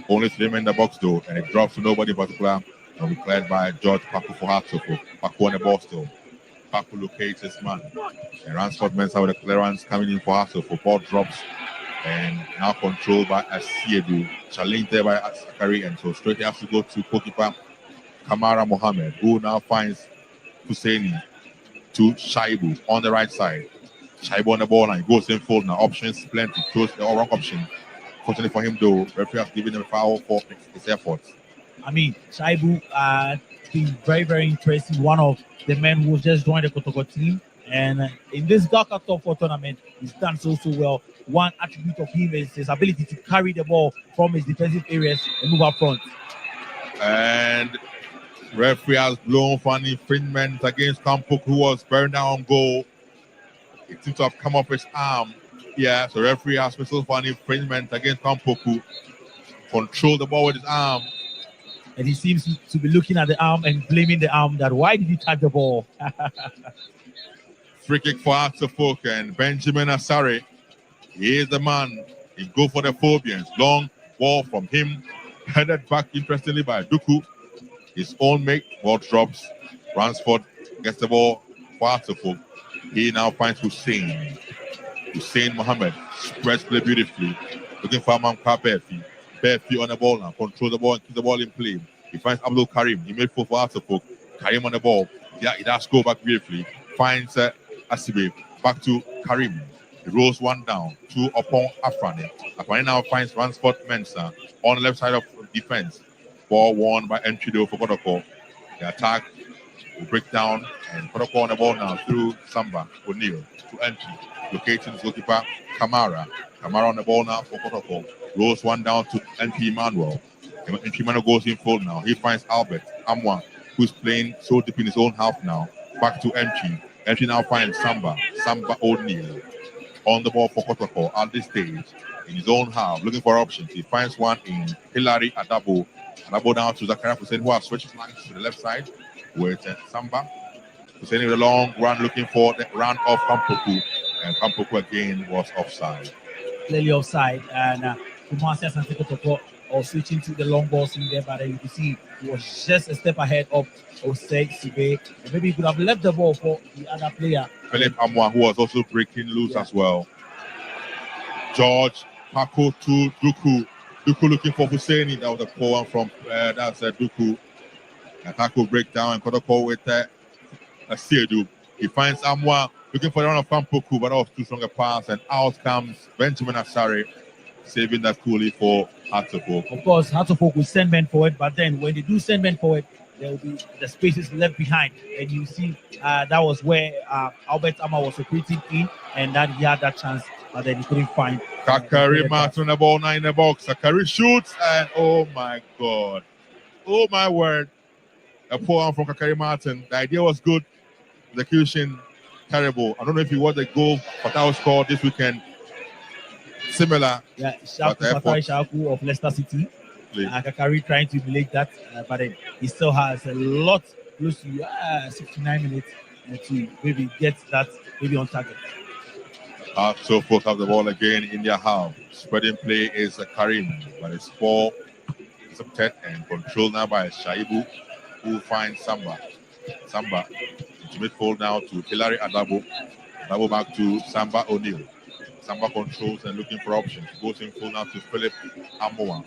Only 3 men in the box though, and it drops to nobody in particular. And we cleared by George Paku for Atofuk. Paku on the ball still. Paku locates his man. And Ransford Mensah with the clearance coming in for Atofuk. Ball drops and now controlled by Asiedu. Challenged there by Zakari, and so straight he has to go to goalkeeper Kamara Mohammed, who now finds Husseini to Shaibu on the right side. Shaibu on the ball and he goes in full now. Options plenty. Chose the wrong option. Fortunately for him though, referee has given him a foul for his efforts. I mean, Shaibu been very, very interesting. One of the men who just joined the Kotoko team. And in this Ghalca Top 4 tournament, he's done so well. One attribute of him is his ability to carry the ball from his defensive areas and move up front. And referee has blown for an infringement against Kampuk, who was burned down on goal. It seems to have come off his arm. Yeah, so referee has whistled for an infringement against Kampuku. Control the ball with his arm. And he seems to be looking at the arm and blaming the arm that why did he touch the ball? Free kick for Atofuk and Benjamin Asare. He is the man. He go for the Phobians. Long ball from him. Headed back interestingly by Duku. His own mate. Ball drops. Ransford gets the ball for Atofuk. He now finds Hussein. Hussein Mohammed spreads play beautifully. Looking for Amamka Befi. Befi on the ball now. Control the ball and keep the ball in play. He finds Abdul Karim. He made 4 for Atofuk. Karim on the ball. Yeah, he does go back beautifully. Finds Asibe. Back to Karim. He rolls one down. 2 upon Afrani. Afrani now finds Ransford Mensah on the left side of defense. Ball won by Enchido for Kotoko. The attack will break down and Kotoko on the ball now through Samba O'Neal to entry. Locating his goalkeeper Kamara. Kamara on the ball now for Kotoko. Rolls one down to NP Emmanuel. NP Emmanuel goes in full now. He finds Albert Amwa, who's playing so deep in his own half now. back to Entry. Entry now finds Samba O'Neal on the ball for Kotoko at this stage in his own half, looking for options. He finds one in Hilary Adabo. Adabo down to Zakaria Hussein, who has switched flanks to the left side with Samba. Hussein with a long run looking for the run of Kampoku, and Kampoku again was offside. Clearly offside, and Kumasi Asante Kotoko or switching to the long balls in there, but you can see he was just a step ahead of Osei Sibe, and maybe he could have left the ball for the other player. Philip Amwa, who was also breaking loose as well. George Paco to Duku. Duku looking for Husseini. That was a poor one from that's Duku. And Paco breakdown and Kotoko with Siedu. He finds Amwa looking for the run of Kampoku, but that was too strong a pass, and out comes Benjamin Asare, saving that coolly for Hatofok. Of course, Hatofok will send men forward, but then when they do send men forward, there will be the spaces left behind, and you see that was where Albert Amma was operating in, and that he had that chance, but then he couldn't find. Kakari Martin on the ball, 9 in the box. Kakari shoots, and oh my God, oh my word, a poor one from Kakari Martin. The idea was good, execution terrible. I don't know if you watched the goal Fatah scored this weekend. Similar. Yeah, Shaku of Leicester City. Kakari trying to emulate that, but then he still has a lot, close to 69 minutes to maybe get that maybe on target. So folks have the ball again in their half. Spreading play is Karim, but it's 4 10 and controlled now by Shaibu, who finds Samba. Samba into midfield now to Hilary Adabo. Adabo back to Samba O'Neal. Samba controls and looking for options. Goes in full now to Philip Amoa.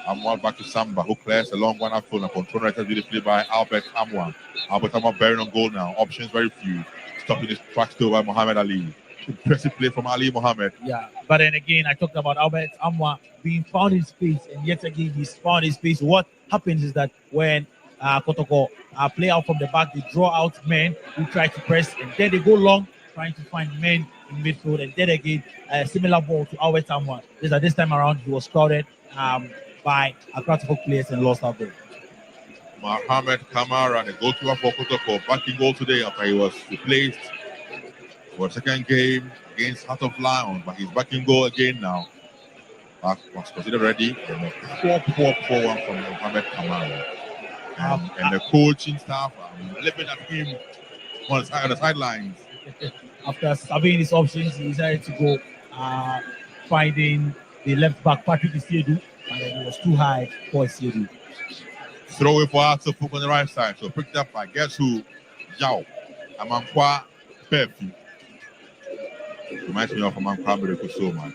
Amoa back to Samba, who clears a long one up full and control right beautifully by Albert Amoa. Albert Amoa bearing on goal now. Options very few. Stopping his tracks though by Mohamed Ali. Impressive play from Ali Mohamed. Yeah, but then again, I talked about Albert Amoa being found in space, and yet again, he's found in space. What happens is that when Kotoko play out from the back, they draw out men who try to press, and then they go long, trying to find men in midfield, and then again, a similar ball to Albert Amoa. This time around, he was crowded by Accra players and lost out there. Mohamed Kamara, the goalkeeper for Kotoko, back in goal today after he was replaced for a second game against Heart of Lions, but he's back in goal again now. Back was considered ready. And a poor one from Mohamed Kamara. And the coaching staff are living at him on the sidelines. After surveying his options, he decided to go finding the left back Patrick Isiedu, and it was too high for Isiedu. Throw it for Hatofok on the right side. So picked up by guess who? Yao. Amankwa Pepi. Reminds me of Amankwa Miracle so much.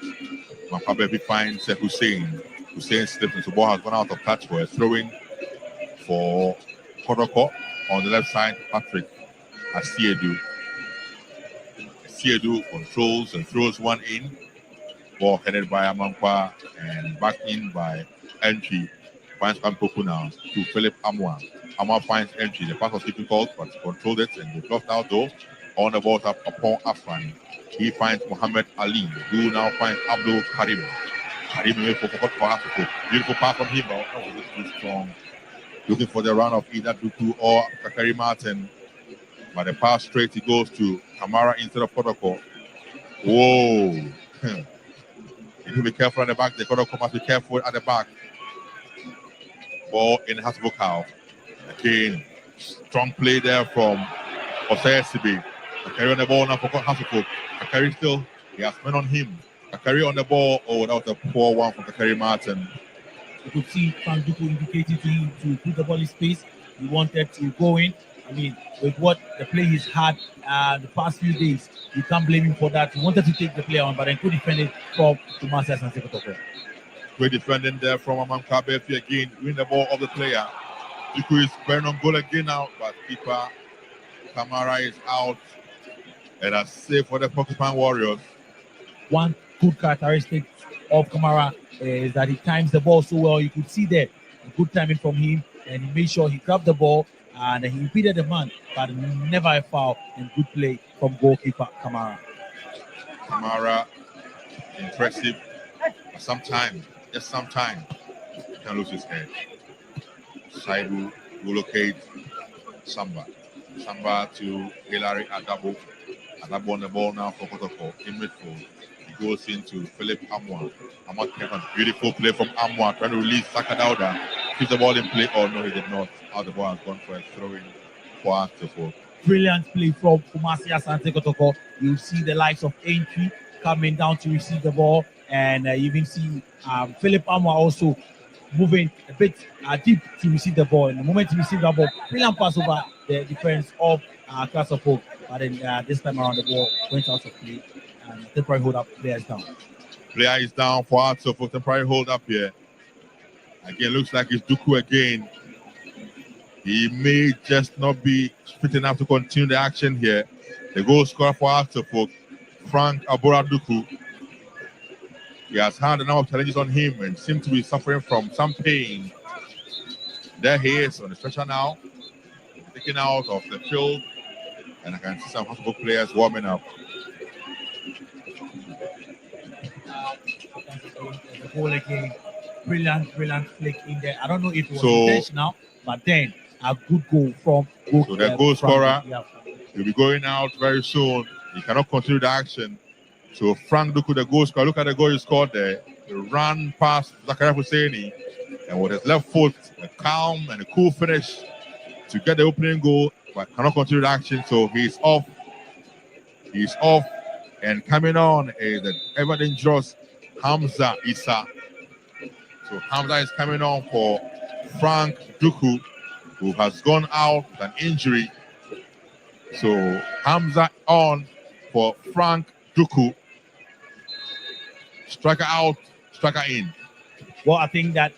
Amankwa Pepi finds Hussein. Hussein slips and the ball has gone out of touch for a throwing for Kotoko on the left side. Patrick Asiedu. Asiedu controls and throws one in. Ball headed by Amankwa and back in by Entry. Finds Kampoku now to Philip Amwa. Amwa finds Entry. The pass was difficult, but controlled it and they lost out though. On the ball up upon Afran. He finds Muhammad Ali, who now finds Abdul Karim. Karim made for Africa. Beautiful pass from him, but that was too strong. Looking for the run of either Duku or Kakari Martin. But the pass straight, he goes to Kamara instead of Kotoko. Whoa. You need to be careful at the back. The Kotoko must be careful at the back. Ball in Hasbrook House. Again, strong play there from Osei Sibe. Akari on the ball now for Hasbrook. Akari still, he has men on him. Akari on the ball. Oh, that was a poor one from Kakari Martin. You could see Frank Duku indicating to him to put the ball in space. He wanted to go in. I mean, with what the play he's had the past few days, you can't blame him for that. He wanted to take the play on, but then could defend it from Kumasi Asante Kotoko. Great defending there from Amankwa Pepi again. Win the ball of the player. Duku is bearing on goal again now, but keeper Kamara is out. And a save for the Porcupine Warriors. One good characteristic of Kamara is that he times the ball so well. You could see there good timing from him, and he made sure he grabbed the ball and he impeded the man, but never a foul, and good play from goalkeeper Kamara. Kamara, impressive. But sometimes, just sometimes, he can lose his head. Saibu will locate Samba. Samba to Hilary Adabo. Adabo on the ball now for Kotoko in midfield. He goes into Philip Amwa. Amwa came a beautiful play from Amwa trying to release Sakadauda. Keeps the ball in play. Oh no, he did not. How the ball has gone for a throw-in for Acteful. Brilliant play from Kumasi Asante Kotoko. You see the likes of Entry coming down to receive the ball, and you even see Philip Amwa also moving a bit deep to receive the ball. And the moment he received the ball, brilliant pass over the defense of Class of Hope. But then this time around, the ball went out of play and temporary hold up players down. Player is down for Acteful. Temporary hold up here. Again, looks like it's Duku again. He may just not be fit enough to continue the action here. The goal scorer for Acteful, Frank Aboraduku. He has had a number of challenges on him and seems to be suffering from some pain. There he is on the stretcher now, taken out of the field, and I can see some Acteful players warming up. The goal again, brilliant flick in there. I don't know if it was intentional, but then a good goal from So the goal scorer will be going out very soon. He cannot continue the action. So Frank Duku, the goal scorer, look at the goal he scored there. He ran past Zakaria Husseini, and with his left foot, a calm and a cool finish to get the opening goal, but cannot continue the action. So he's off. He's off, and coming on is the ever dangerous Hamza Issa. So Hamza is coming on for Frank Duku, who has gone out with an injury. So Hamza on for Frank Duku. Striker out, striker in. Well, I think that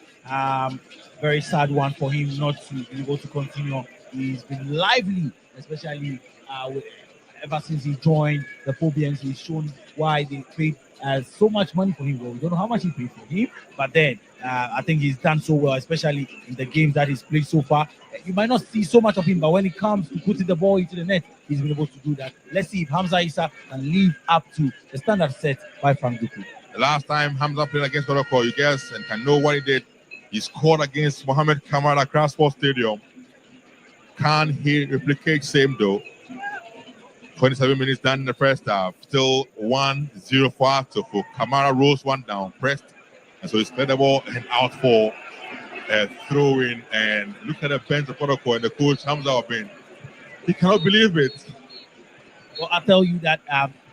very sad one for him not to be able to continue. He's been lively, especially ever since he joined the Phobians. He's shown why they paid so much money for him. Well, we don't know how much he paid for him, but then I think he's done so well, especially in the games that he's played so far. You might not see so much of him, but when it comes to putting the ball into the net, he's been able to do that. Let's see if Hamza Issa can live up to the standard set by Frank Duku. The last time Hamza played against Kotoko, you guess and can know what he did. He scored against Mohamed Kamara at Accra Sports Stadium. Can he replicate same though? 27 minutes done in the first half. Still 1-0 for Acteful. Kamara rose one down, pressed, and so he sped the ball and out for a throw-in. And look at the bench of Kotoko and the coach Hamza Obin. He cannot believe it. Well, I tell you that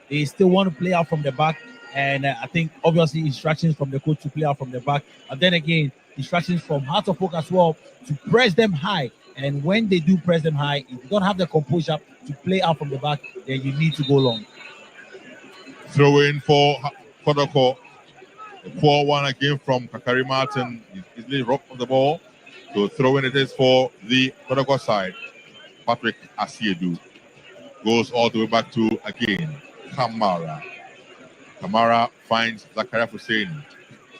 they still want to play out from the back. And I think obviously instructions from the coach to play out from the back. And then again, instructions from Heart of Oak as well to press them high. And when they do press them high, if you don't have the composure to play out from the back, then you need to go long. Throw in for Kotoko. The poor one again from Kakari Martin. He's easily robbed of the ball. So throw in it is for the Kotoko side. Patrick Asiedu goes all the way back to again Kamara. Kamara finds Zakaria Hussein.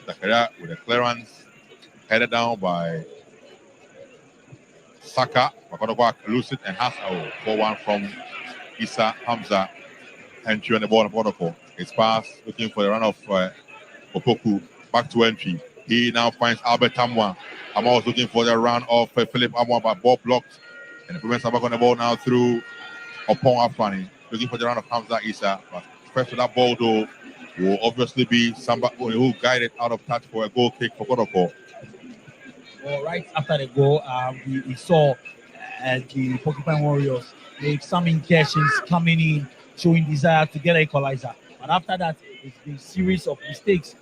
Zakaria with a clearance headed down by Saka. Kotoko loses it and has a 4-1 from Issa Hamza. Entry on the ball of Kotoko. It's pass looking for the run of Opoku. Back to entry. He now finds Albert Amwa. Amwa was looking for the run of Philip Amwa, but ball blocked. And the Provence are back on the ball now through Opon Afani. Looking for the run of Hamza Issa. But first to that ball though will obviously be somebody who guided out of touch for a goal kick for Kotoko. Well, right after the goal, we saw the Porcupine Warriors make some incursions coming in, showing desire to get an equalizer. But after that, it's been a series of mistakes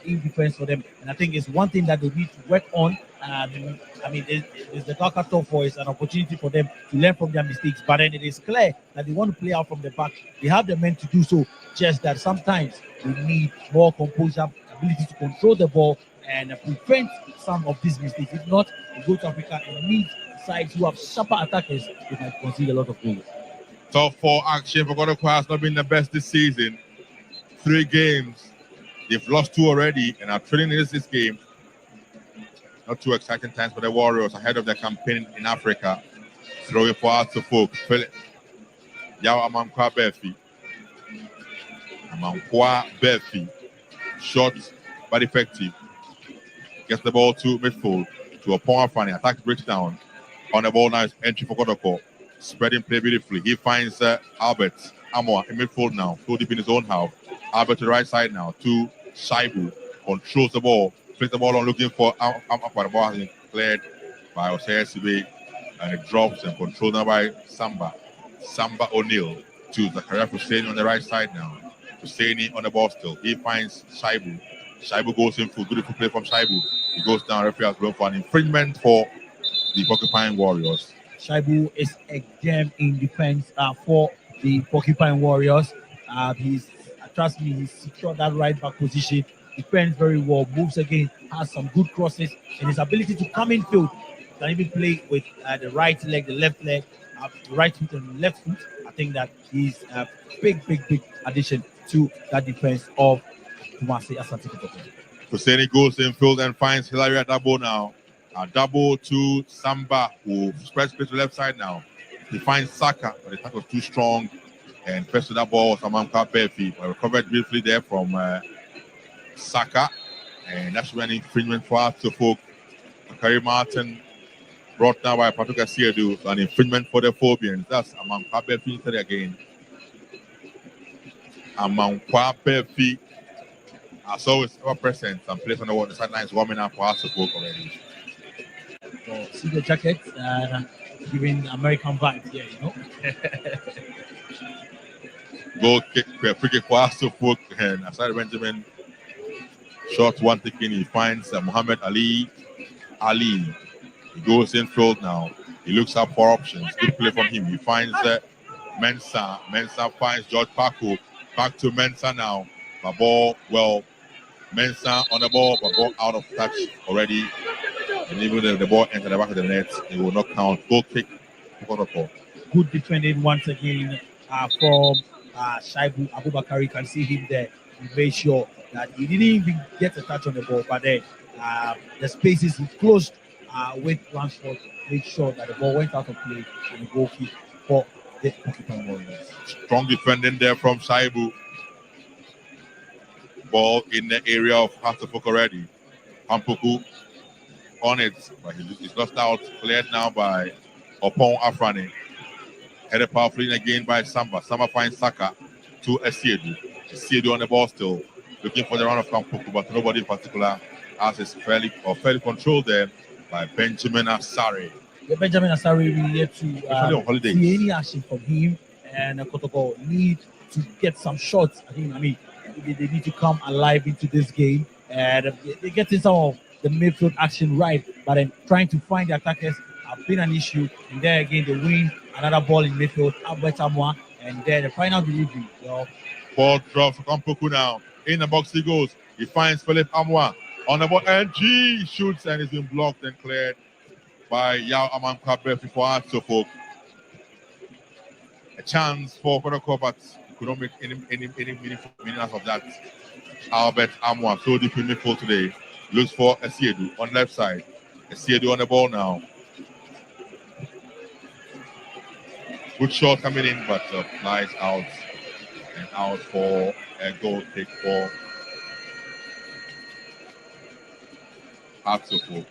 in defense for them. And I think it's one thing that they need to work on. It's the Ghalca top four. It's an opportunity for them to learn from their mistakes. But then it is clear that they want to play out from the back. They have the men to do so. Just that sometimes we need more composure, ability to control the ball and prevent some of these mistakes. If not, we go to Africa and meet sides who have sharper attackers. They might concede a lot of goals. Top four action for Kotoko has not been the best this season. 3 games. They've lost 2 already and are trailing this game. Not too exciting times for the Warriors ahead of their campaign in Africa. Throwing for out to folk. Philip. Yao Amankwa Befi. Amankwa Befi. Short but effective. Gets the ball to midfield. To a point funny. Attack breaks down. On the ball now is entry for Kotoko. Spreading play beautifully. He finds Albert Amor in midfield now. Full deep in his own half. Albert to the right side now. To Shaibu. Controls the ball. Plays the ball on looking for Amor. The ball has been cleared by Osei Sibe. And it drops and controlled now by Samba. Samba O'Neill to Zakaria Hussein on the right side now. Husseini on the ball still. He finds Shaibu. Shaibu goes in for beautiful play from Shaibu. He goes down. Referee has blown for an infringement for the Porcupine Warriors. Shaibu is a gem in defense for the Porcupine Warriors. Trust me, he's secured that right back position, defends very well, moves again, has some good crosses, and his ability to come in field. Can even play with the right leg, the left leg, the right foot and the left foot. I think that he's a big addition to that defense of Kumasi Asante Kotoko. Husseini goes in field and finds Hilary Adabo now. Adabo to Samba, who spreads play to the left side now. He finds Saka, but the attack was too strong. And first to that ball was Amanka Befi, but recovered briefly there from Saka. And that's when infringement for Artofok. Karim Martin brought down by Patuka Siedu. So an infringement for the Phobians. That's Amanka Befi instead again. Amanka Befi, as always, ever present and place on the sidelines warming up for Artofok already. So, see the jacket, giving American vibe here, you know. Goal kick, free kick for Artofok, and aside Benjamin, short one taking, he finds Muhammad Ali. He goes in field now. He looks up for options. Good play from him. He finds Mensah. Mensah finds George Paco. Back to Mensah now. The ball, well, Mensah on the ball, but ball out of touch already. And even if the ball entered the back of the net, it will not count. Goal kick for Kotoko. Good defending once again from Shaibu Abubakar. You can see him there. He made sure that he didn't even get a touch on the ball, but then the spaces he closed with Ransford made sure that the ball went out of play and a goal kick for the Porcupine Warriors. Strong defending there from Shaibu. Ball in the area of Artofok already. Pampuku on it, but he's lost out. Cleared now by Opon Afrani. Headed powerfully in again by Samba. Samba finds Saka to Esiedu. Esiedu on the ball still. Looking for the run of Pampuku, but nobody in particular as is fairly controlled there by Benjamin Asari. Yeah, Benjamin Asari really yet to see any action from him, and Kotoko need to get some shots at him. I mean, they need to come alive into this game, and they're getting some of the midfield action right, but then trying to find the attackers have been an issue. And there again, they win another ball in midfield, Albert Amwa, and then the final delivery. Ball drops for Kampuku now. In the box he goes. He finds Philip Amwa on the ball, and he shoots and it's been blocked and cleared by Yao Amanka Befi for Artofok. A chance for Kotoko, but could not make any meaningful meaning out of that. Albert Amwa, so deep in midfield today. Looks for Esiedu on left side. Esiedu on the ball now. Good shot coming in, but flies out and out for a goal kick for Artofok.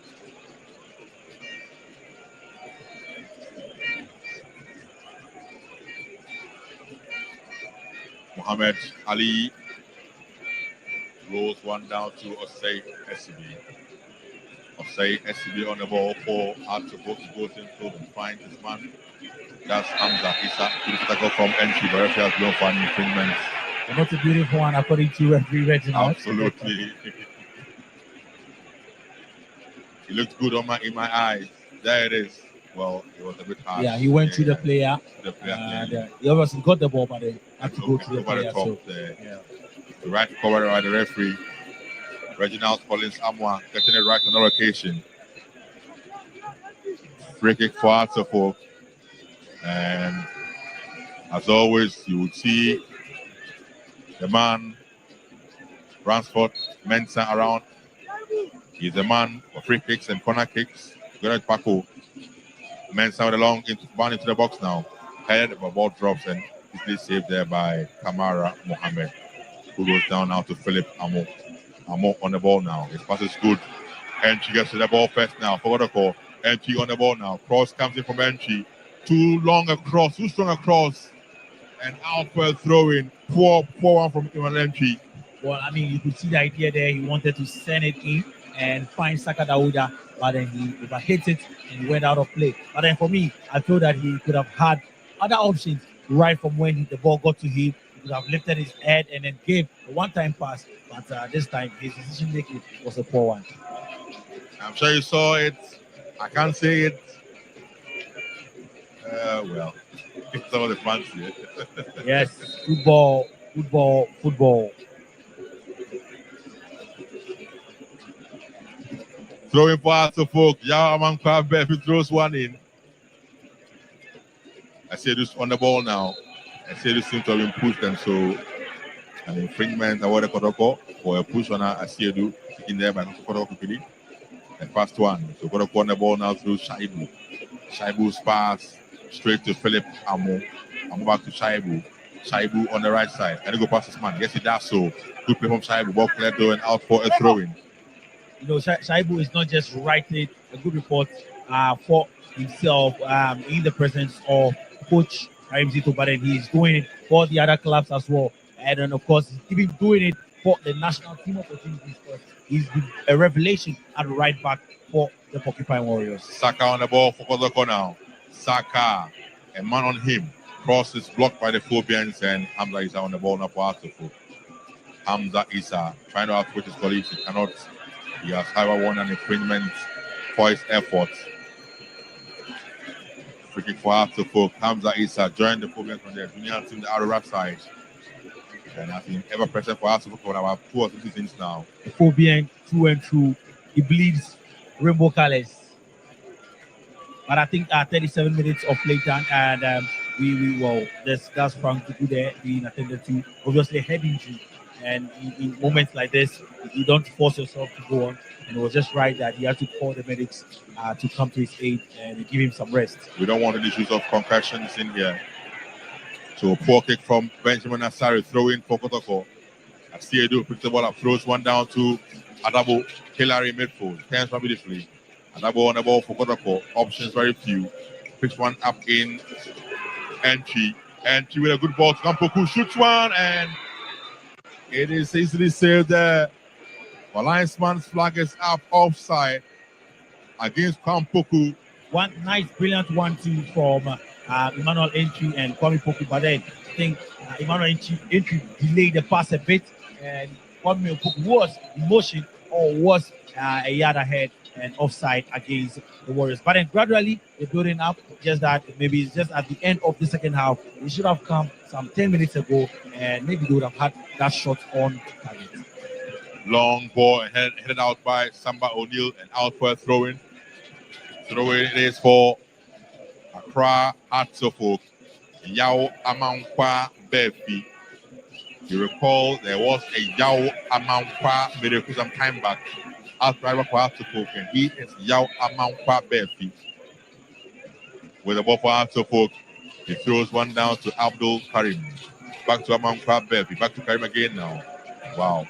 Muhammad Ali rolls one down to Osei SCB. Osei SCB on the ball for Artofok. He goes in field and finds his man. That's Hamza Issa. Good tackle from entry, but referee has blown for an infringement. Not a beautiful one according to referee Reginald. Absolutely. He looked good in my eyes. There it is. Well, it was a bit hard. Yeah, he went to the player. He obviously got the ball, but they had to go to the player. The right cover by the referee. Reginald Collins Amwa getting it right on the occasion. Free kick for Artofok. And as always, you would see the man, Ransford Mensah around. He's a man for free kicks and corner kicks. Good at Paco. Mensah with a long into the box now. Head, the ball drops and easily saved there by Kamara Mohammed, who goes down now to Philip Amo. Amo on the ball now. His pass is good. Entry gets to the ball first now. For what I call entry on the ball now. Cross comes in from entry. Too long across, too strong across, and out for a throw-in. Poor one from Emmanuel Entry. Well, I mean, you could see the idea there. He wanted to send it in and find Saka Dauda, but then he overhit it and he went out of play. But then for me, I feel that he could have had other options right from when the ball got to him. He could have lifted his head and then gave a one-time pass. But this time, his decision making was a poor one. I'm sure you saw it. I can't say it. Well, it's all the fancy. Yes, football. Throwing pass to folk. Yao Amankwa Befi throws one in. I say this on the ball now. I say this seems to have been pushed, and so an infringement award Kotoko for a push on Asiedu in there by Kotoko quickly. The first one. So Kotoko on the ball now through Shaibu. Shaibu's pass straight to Philip Amo. Amo back to Shaibu. Shaibu on the right side. And he go past his man. Yes, he does so. Good play from Shaibu. Ball cleared though and out for a throw-in. You know, Shaibu is not just writing a good report for himself in the presence of Coach Karim Zito, but then he's doing it for the other clubs as well. And then, of course, he's even doing it for the national team opportunities. He's been a revelation at right back for the Porcupine Warriors. Saka on the ball for Kotoko now. Saka, a man on him. Cross is blocked by the Phobians, and Hamza Isa on the ball now for Artufo. Hamza Isa trying to output his colleagues. He cannot. He has, however, won an infringement for his efforts. Free kick for Artufo. Hamza Isa joined the Phobians on the junior team, the Arab side. And has been ever present for Artufo for about 2 or 3 seasons now. The Phobian, through and through, he bleeds rainbow colors. But I think 37 minutes of play time, and that's Frank to do there being attended to. Obviously, head injury, and in moments like this, you don't force yourself to go on. And it was just right that he had to call the medics to come to his aid and give him some rest. We don't want any issues of concussions in here. So poor kick from Benjamin Asari, throw in for Kotoko. Asiedu picks the ball up, throws one down to Adabo, Hillary midfield, turns from beautifully. Adabo on the ball for Kotoko, options very few. Picks one up in Entry with a good ball to Kampoku, shoots one, and it is easily saved there. The linesman's flag is up offside against Kampoku. One nice, brilliant 1-2 from Emmanuel Entry and Kwame Poku, but then I think Emmanuel Entry delayed the pass a bit, and Kwame Poku was in motion or was a yard ahead and offside against the Warriors. But then gradually they're building up, just that maybe it's just at the end of the second half. It should have come some 10 minutes ago, and maybe they would have had that shot on target. Long ball headed out by Samba O'Neill and out for a throw-in. Throw-in it is for Accra Atsofok. Yao Amankwa Befi. You recall there was a Yao Amankwa miracle some time back. Outrider for Atsofok, and he is Yao Amankwa Befi. With the ball for Atsofok, he throws one down to Abdul Karim. Back to Amankwa Befi. Back to Karim again now. Wow.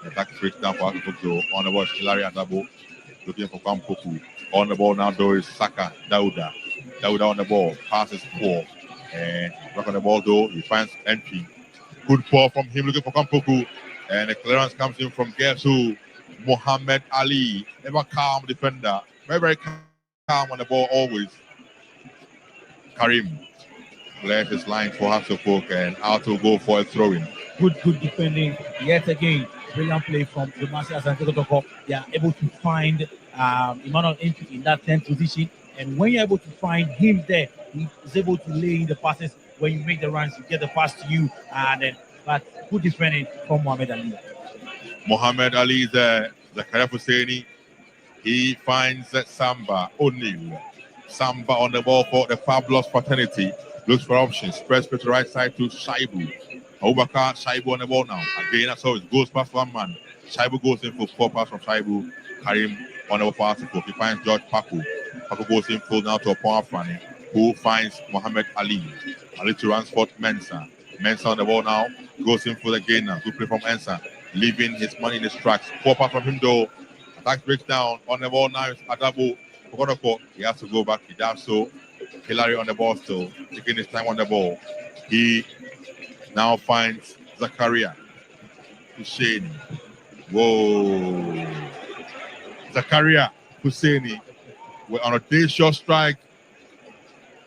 The attack breaks down for Atsofok. On the ball, Hilary Adabo looking for Kampoku. On the ball now, though, is Saka Dauda. Dauda on the ball. Pass is poor. And back on the ball, though, he finds Entry. Good ball from him looking for Kampoku. And the clearance comes in from Gersu. Mohammed Ali. Never calm defender. Very, very calm on the ball always. Karim clears his line for Atsofok and out to go for a throw-in. Good defending yet again. Brilliant play from Asante Kotoko. They are able to find Emmanuel Entry in that 10th position. And when you're able to find him there, he is able to lay in the passes. When you make the runs, you get the pass to you. But good defending from Mohammed Ali. Mohammed Ali there. Zakaria Husseini. He finds Samba O'Neill. Samba on the ball for the fabulous fraternity. Looks for options. Spreads to the right side to Shaibu. Abubakar, Shaibu on the ball now. Again, that's how it goes past one man. Shaibu goes in for 4 passes from Shaibu. Karim on the ball for he finds George Paku. Paku goes in full now to a Upon Afrani, who finds Mohammed Ali. Ali to Ransford Mensah. Mensah on the ball now. Goes in full again now. Good play from Mensah. Leaving his money in his tracks. 4 passes from him though. Attack breaks down. On the ball now is Adabo. He has to go back. He does so. Hilary on the ball still, taking his time on the ball. He now finds Zakaria Husseini. Whoa. Zakaria Husseini with on a day short strike.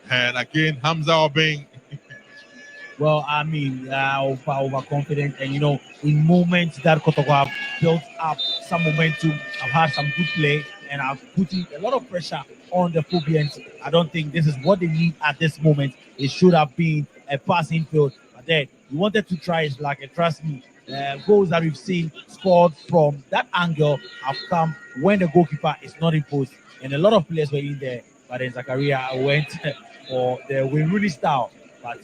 And again, Hamza Obeng. Well, I mean, overconfident, and in moments that Kotoko have built up some momentum, have had some good play, and have putting a lot of pressure on the Phobians. I don't think this is what they need at this moment. It should have been a passing field, but then you wanted to try it, like, and trust me, goals that we've seen scored from that angle have come when the goalkeeper is not in post, and a lot of players were in there, but then Zakaria went for the Wayne Rooney style, but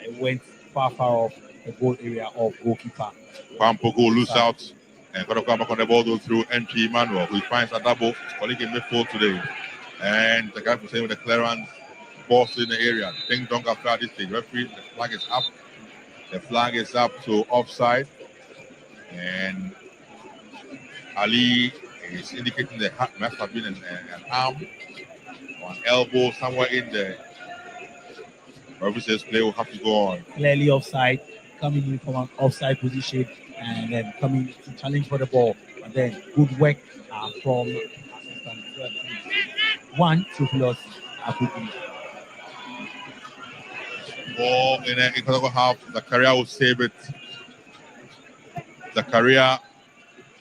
it went far off the goal area of goalkeeper. Pampoko loose out and got to come back on the ball through NP Emmanuel, who finds a double colleague in midfield today. And the guy was saying with the clearance, ball in the area. Ding dong after this stage. Referee, the flag is up. The flag is up to offside. And Ali is indicating the must have been an arm or an elbow somewhere in there. Referee says play will have to go on. Clearly offside, coming in from an offside position and then coming to challenge for the ball. But then good work from assistant 1 to plus Akubi. Ball in the Kotoko half. Zakaria will save it. Zakaria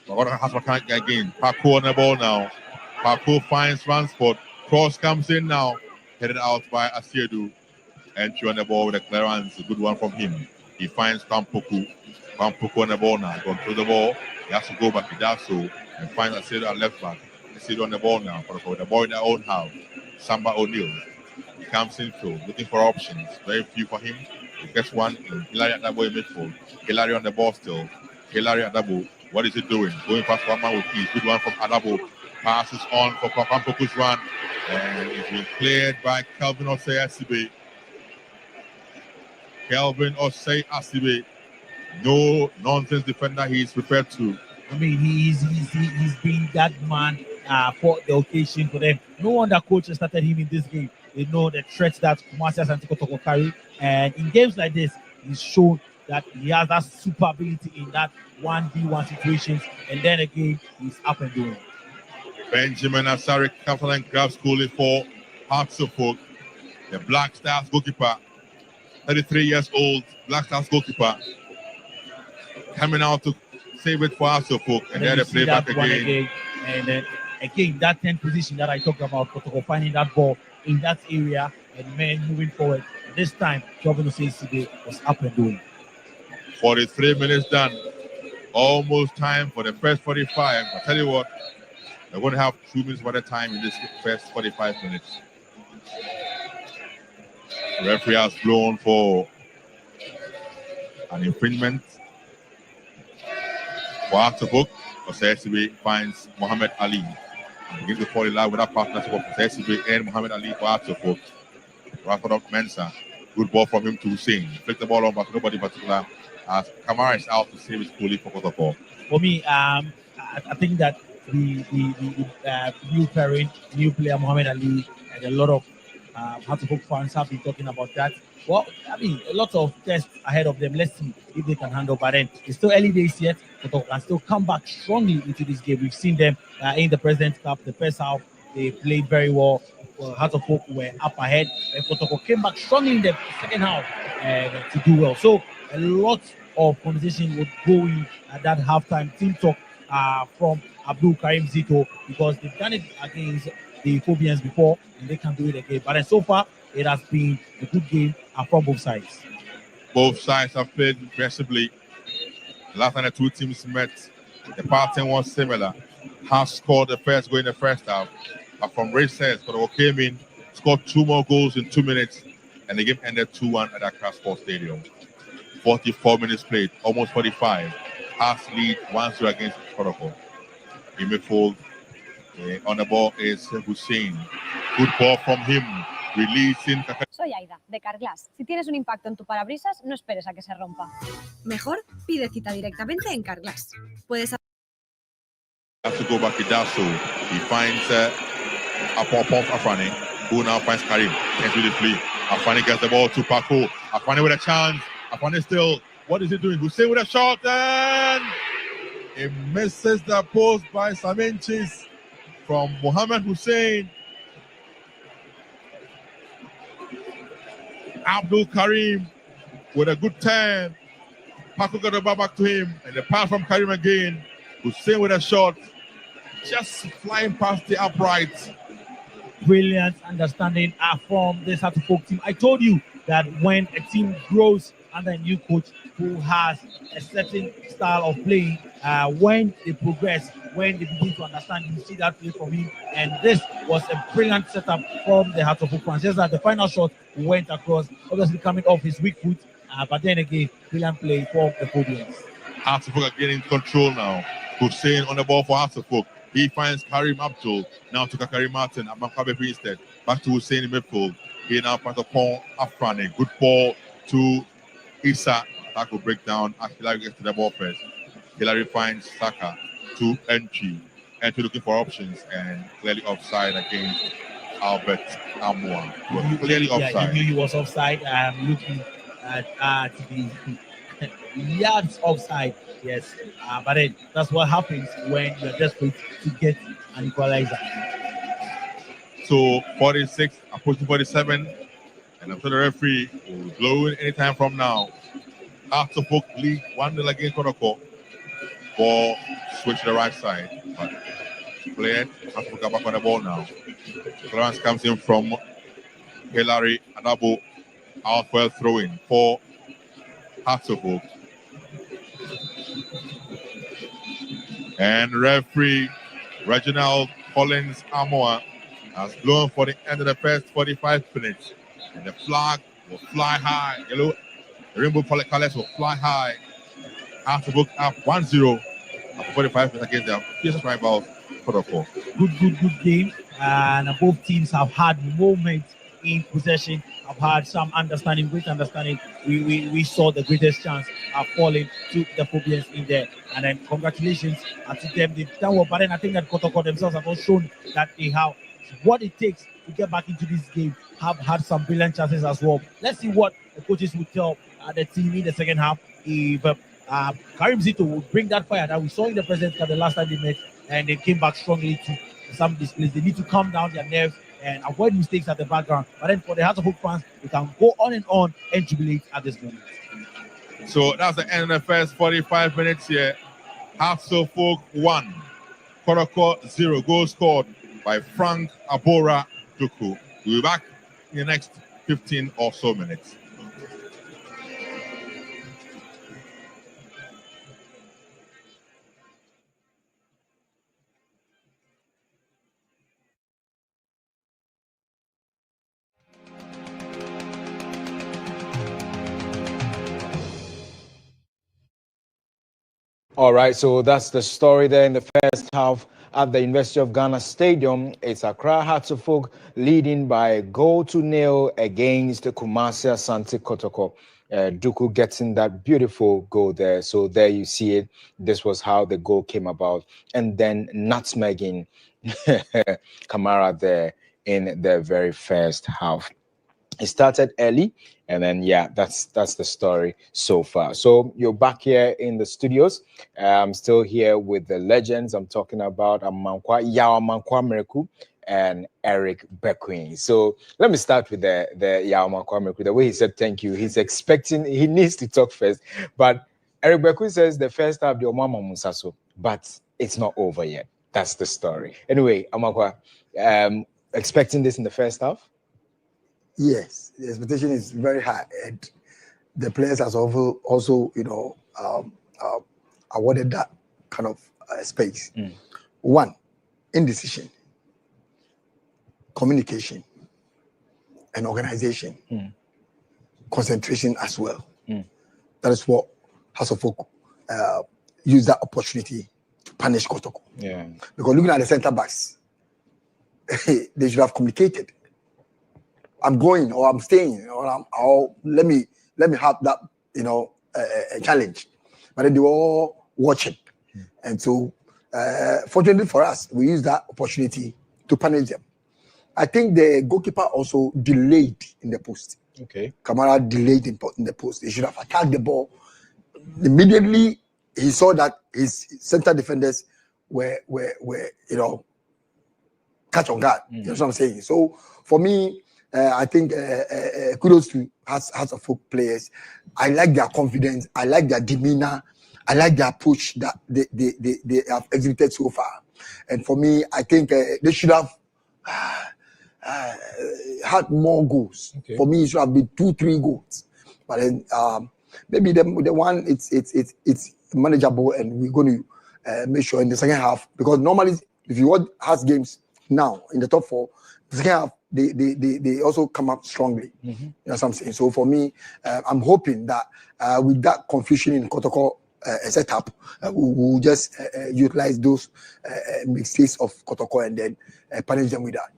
has a again. Paco on the ball now. Paco finds Ransford. Cross comes in now. Headed out by Asiedu. Entry on the ball with a clearance. A good one from him. He finds Kampuku. Kampuku on the ball now. Control the ball. He has to go back. He does so. And finds Asiedu at left back. Asiedu on the ball now. For the ball in their own half. Samba O'Neill. He comes in field, looking for options. Very few for him. He gets one in. Hilary at double in midfield. Hilary on the ball still. Hilary at double. What is he doing? Going past one man with ease. Good one from Adabo. Passes on for Kampuku's run. And it's been cleared by Kelvin Osei Asibe. Kelvin Osei Asibe. No nonsense defender he is prepared to. I mean, he's been that man for the occasion for them. No wonder coach started him in this game. They know the threats that Kumasi Asante Kotoko carry. And in games like this, he's shown that he has that super ability in that 1v1 situations. And then again, he's up and doing. Benjamin Asari comes and grabs goalie for Hearts of Oak. The Black Stars goalkeeper, 33 years old, Black Stars goalkeeper, coming out to save it for Hearts of Oak. And then they play back again. And then again, that 10th position that I talked about, Kotoko finding that ball in that area and men moving forward. This time, Governor Sesibe was up and doing. 43 minutes done. Almost time for the first 45. I tell you what, they're going to have 2 minutes by the time in this first 45 minutes. The referee has blown for an infringement. For Artebook, Sesibe finds Muhammad Ali. Begins to fall in love with that partnership of Sesibe and Muhammad Ali for Artebook. Rafford up Mensah. Good ball from him to Hussein. Flick the ball on, but nobody in particular. As Kamara is out to save his goalie for Kotoko. For me, I think that the new pairing, new player Muhammad Ali, and a lot of Hartlepool fans have been talking about that. Well, I mean, a lot of tests ahead of them. Let's see if they can handle. But then it's still early days yet. Kotoko can still come back strongly into this game. We've seen them in the President's Cup, the first half. They played very well. Hearts of Oak were up ahead, and Kotoko came back strongly in the second half to do well. So a lot of conversation would go in at that halftime team talk from Abdul Karim Zito, because they've done it against the Phobians before and they can do it again. But so far, it has been a good game from both sides. Both sides have played impressively. Last time the two teams met, the pattern was similar. Has scored the first goal in the first half. But from recess, Kotoko came in, scored 2 more goals in 2 minutes, and the game ended 2-1 at Accra Sports Stadium. 44 minutes played, almost 45. Has lead 1-0 against Kotoko. In midfield, on the ball is Hussein. Good ball from him, releasing. Soy Aida, de Carglass. Si tienes un impacto en tu parabrisas, no esperes a que se rompa. Mejor, pide cita directamente en Carglass. Puedes Has to go back to Dasso. He finds a pop off Afrani. who now finds Karim. Can't really flee. Afani gets the ball to Paco. Afani with a chance. Afani still. What is he doing? Hussein with a shot and he misses the post by some inches from Mohammed Hussein. Abdul Karim with a good turn. Paco got the ball back to him and the pass from Karim again. Hussein with a shot. Just flying past the upright. Brilliant understanding from this Hearts of Oak team. I told you that when a team grows under a new coach who has a certain style of playing, when they progress, when they begin to understand, you see that play from him. And this was a brilliant setup from the Hearts of Oak fans. Just that the final shot went across, obviously coming off his weak foot, but then again, brilliant play for the Phobians. Hearts of Oak are getting control now. Hussein on the ball for Hearts of Oak. He finds Karim Abdul. Now to Karim Martin. Abamkabe instead. Back to Hussein in midfield. He now finds a Paul Afrani. Good ball to Issa. That will break down as Hillary gets to the ball first. Hillary finds Saka to Entry. Entry looking for options and clearly offside against Albert Amwa. Clearly offside. Yeah, he knew he was offside. Looking at the yards offside. Yes, but then that's what happens when you're desperate to get an equalizer. So 46, approaching 47, and I'm sure the referee will blow in anytime from now. Hearts of Oak lead 1-0 against Kotoko. Ball switch to the right side, but played. Hearts of Oak back on the ball now. Clarence comes in from Hillary Adabo. Outwell throwing for Hearts of Oak. And referee Reginald Collins Amoa has blown for the end of the first 45 minutes. And the flag will fly high. Yellow, the rainbow colors will fly high. Hearts of Oak up 1-0 after 45 minutes against their fierce rival, Kotoko. Good game. And both teams have had moments in possession. Have had some understanding, great understanding. We saw the greatest chance falling to the Phobians in there. And then congratulations to them. They've done well. But then I think that Kotoko themselves have not shown that they have what it takes to get back into this game. Have had some brilliant chances as well. Let's see what the coaches will tell the team in the second half. If Karim Zito will bring that fire that we saw in the President's Cup the last time they met, and they came back strongly to some displays. They need to calm down their nerves and avoid mistakes at the background. But then for the Hearts of Oak fans, they can go on and jubilate at this moment. So that's the end of the first 45 minutes here. Hearts of Oak 1, Kotoko 0. Goal scored by Frank Abora Duku. We'll be back in the next 15 or so minutes. All right, so that's the story there in the first half at the University of Ghana Stadium. It's Accra Hearts of Oak leading by a 0-0 against the Kumasi Asante Kotoko. Duku getting that beautiful goal there. So there you see it. This was how the goal came about. And then nutmegging Kamara there in the very first half. It started early, and then that's the story so far. So you're back here in the studios. I'm still here with the legends. I'm talking about Amankwa Mereku and Eric Bequin. So let me start with the Yao Amankwa Mereku. The way he said thank you, he's expecting, he needs to talk first. But Eric Bequin says the first half the Omama Musaso, but it's not over yet. That's the story. Anyway, Amankwa, expecting this in the first half? Yes, the expectation is very high, and the players has also awarded that kind of space. One, indecision, communication, and organization, concentration as well. That is what House of Oak use that opportunity to punish Kotoko. Yeah, because looking at the centre backs, they should have communicated. I'm going, or I'm staying, or let me have that, a challenge. But then they were all watching, and so fortunately for us, we used that opportunity to punish them. I think the goalkeeper also delayed in the post. Okay. Kamara delayed in the post. He should have attacked the ball. Immediately, he saw that his center defenders were catch on guard. You know what I'm saying? So for me, I think kudos to Hearts of Folk players. I like their confidence. I like their demeanor. I like the approach that they have exhibited so far. And for me, I think they should have had more goals. Okay. For me, it should have been 2-3 goals. But then maybe the one it's manageable, and we're going to make sure in the second half, because normally if you watch Hearts games now in the top 4, the second half they also come up strongly. You know what I'm saying? So for me, I'm hoping that with that confusion in Kotoko setup, we'll just utilize those mistakes of Kotoko and then punish them with that.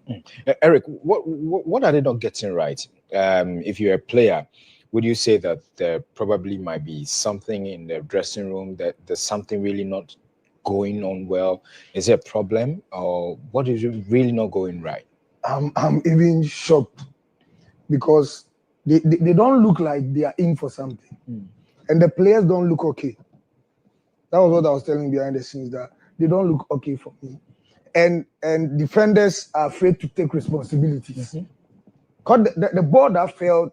Eric, what are they not getting right? If you're a player, would you say that there probably might be something in the dressing room, that there's something really not going on well? Is it a problem, or what is really not going right? I'm even shocked because they don't look like they are in for something, and the players don't look okay. That was what I was telling behind the scenes, that they don't look okay for me, and defenders are afraid to take responsibilities. Because the ball that failed